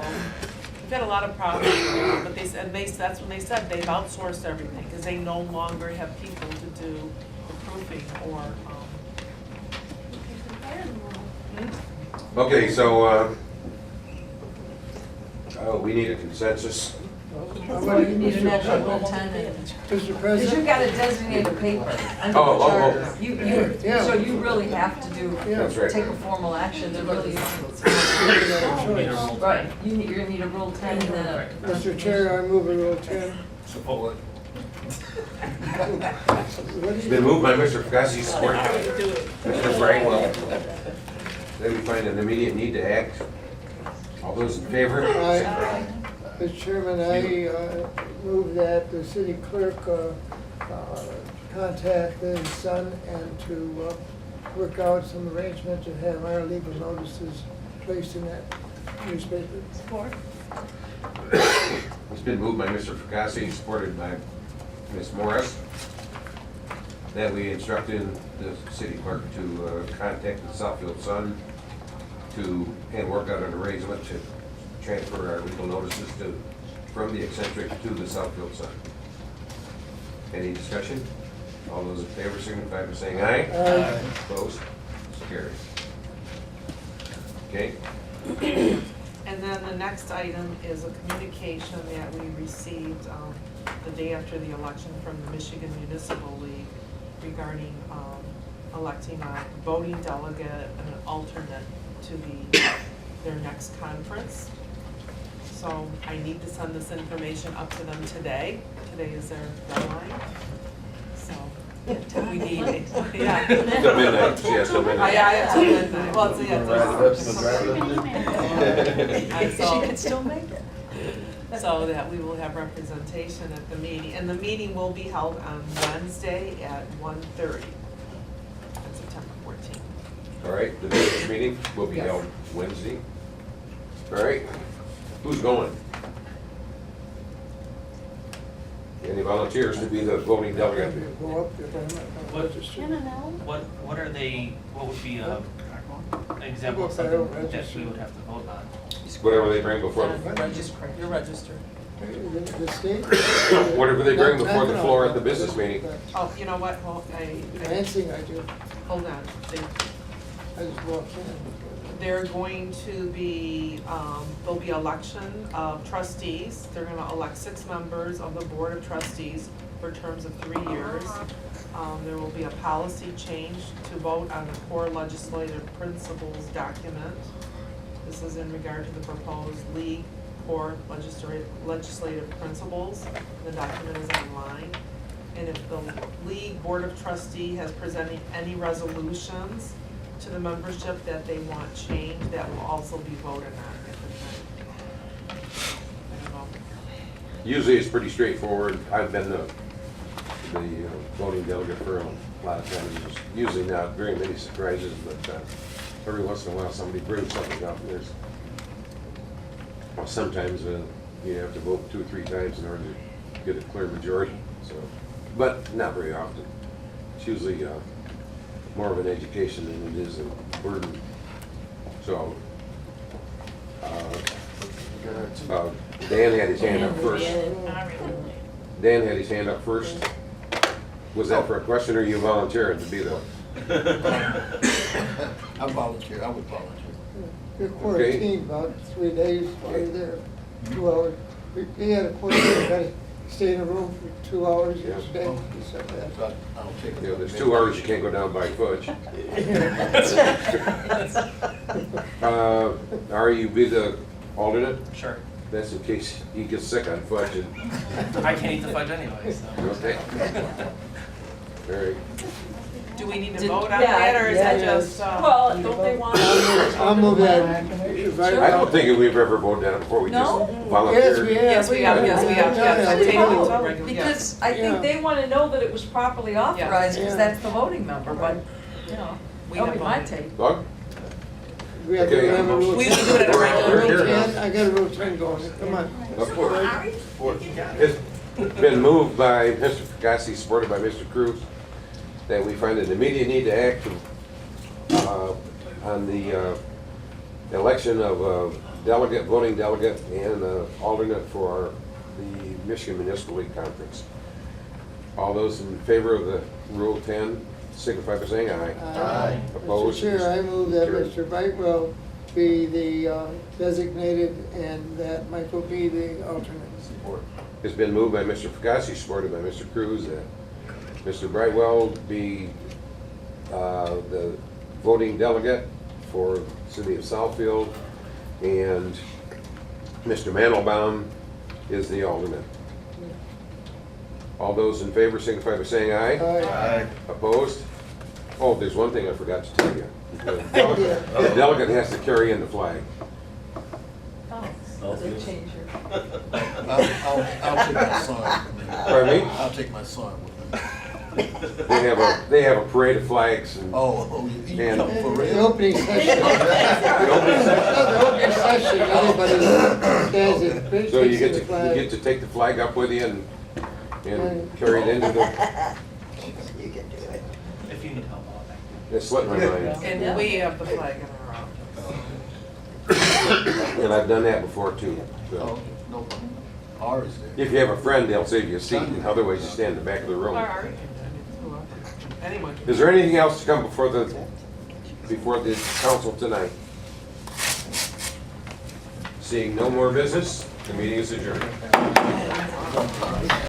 we've had a lot of problems with it, but that's when they said they've outsourced everything, because they no longer have people to do the proofing or, Okay, so, we need a consensus. Well, you need an actual lieutenant. Mr. Because you've President? got a designated paper under Oh, the oh, charter. oh. Yeah. So you really have to do, That's right. take a formal action. There really isn't. Right, you're gonna need a Rule 10 and then a. Mr. Chair, I move a Rule 10. Support. It's been moved by Mr. Fekasi, supported by Mr. Brightwell. That we find an immediate need to act. All those in favor? Aye. Mr. Chairman, I move that the city clerk contact his son and to work out some arrangement to have our legal notices placed in that newspaper. Support. It's been moved by Mr. Fekasi, supported by Ms. Morris, that we instructed the city clerk to contact the Southfield Sun and work out an arrangement to transfer our legal notices from the eccentric to the Southfield Sun. Any discussion? All those in favor signify by saying aye. Aye. Opposed? Carried. Okay. and then the next item is a communication that we received, the day after the election from the Michigan Municipal League regarding, electing a voting delegate and an alternate to their next conference. So I need to send this information up to them today. Today is their deadline. So we need, yeah. Till midnight, yes, till midnight. Yeah, till midnight. Well, it's, She can still make it. so that we will have representation at the meeting. And the meeting will be held on Wednesday at 1:30, on September 14th. All right, the business meeting will be held Wednesday. All right, who's going? Any volunteers to be the voting delegate? Go up if I'm not registered. What are they, what would be an example of something that we would have to vote on? Whatever they bring before, You're registered. The state? whatever they bring before the floor at the business meeting. Oh, you know what, well, Lansing, I do. hold on. I just walked in. They're going to be, there'll be election of trustees. They're gonna elect 6 members of the Board of Trustees for terms of 3 years. There will be a policy change to vote on the core legislative principles document. This is in regard to the proposed league core legislative principles. The document is online. And if the league Board of Trustee has presented any resolutions to the membership that they want changed, that will also be voted on at the time. I don't know. Usually it's pretty straightforward. I've been the voting delegate for a lot of times. There's usually not very many surprises, but every once in a while somebody brings something up. And sometimes you have to vote 2 or 3 times in order to get a clear majority. So, but not very often. It's usually more of an education than it is a burden. So, Dan had his hand up first. Dan had his hand up first. Was that for a question or you volunteering to be the? I volunteer, I would volunteer. Your quarantine about 3 days while you're there, 2 hours. He had a quarantine, stay in a room for 2 hours each day. Oh. He said that. So I'll take it. You know, there's 2 hours you can't go down by fudge. Are you be the alternate? Sure. That's in case he gets sick on fudge and. I can't eat the fudge anyway, so. Okay. All right. Do we need to Did- vote on yeah, that, or is that yeah. just, Well, don't they want? I'll move that. If I- I don't think we've ever voted on it before, we just No? volunteered. yes, we have, yes, we have, yes, I Yeah. take it to Oh, regular, yes. Because I Yeah. think they wanna know that it was properly authorized, because Yeah. that's the voting member, but, you know, We that'll have be my voted. take. Doug? We have to Okay. have a rule We 10. do it at a regular We're here Rule now. 10, I got a rule 10 going, come on. Of course. It's been moved by Mr. Fugazi, supported by Mr. Cruz, that we find an immediate need to act on the election of a delegate, voting delegate, and alternate for the Michigan Municipal League Conference. All those in favor of the Rule 10 signify by saying aye. Aye. Opposed? Mr. Chair, I move that Carried. Mr. Brightwell be the designated and that Michael be the alternate. Support. It's been moved by Mr. Fugazi, supported by Mr. Cruz, that Mr. Brightwell be the voting delegate for the city of Southfield, and Mr. Mandelbaum is the alternate. All those in favor signify by saying aye. Aye. Opposed? Oh, there's one thing I forgot to tell you. The delegate has to carry in the flag. Oh, they change your. I'll take my son. Pardon me? I'll take my son with me. They have a parade of flags and. Oh, you And- come for The real? opening session. The opening session, everybody stands and So you takes get the to, flag. you get to take the flag up with you and carry it into the, If you need help, I'll back. it slipped my mind. And we have the flag in our office. And I've done that before too. So Oh, no problem. Ours there. if you have a friend, they'll save you a seat, and otherwise you stand in the back of the room. Or Ari, whoever. Anyone. Is there anything else to come before the council tonight? Seeing no more business, the meeting is adjourned.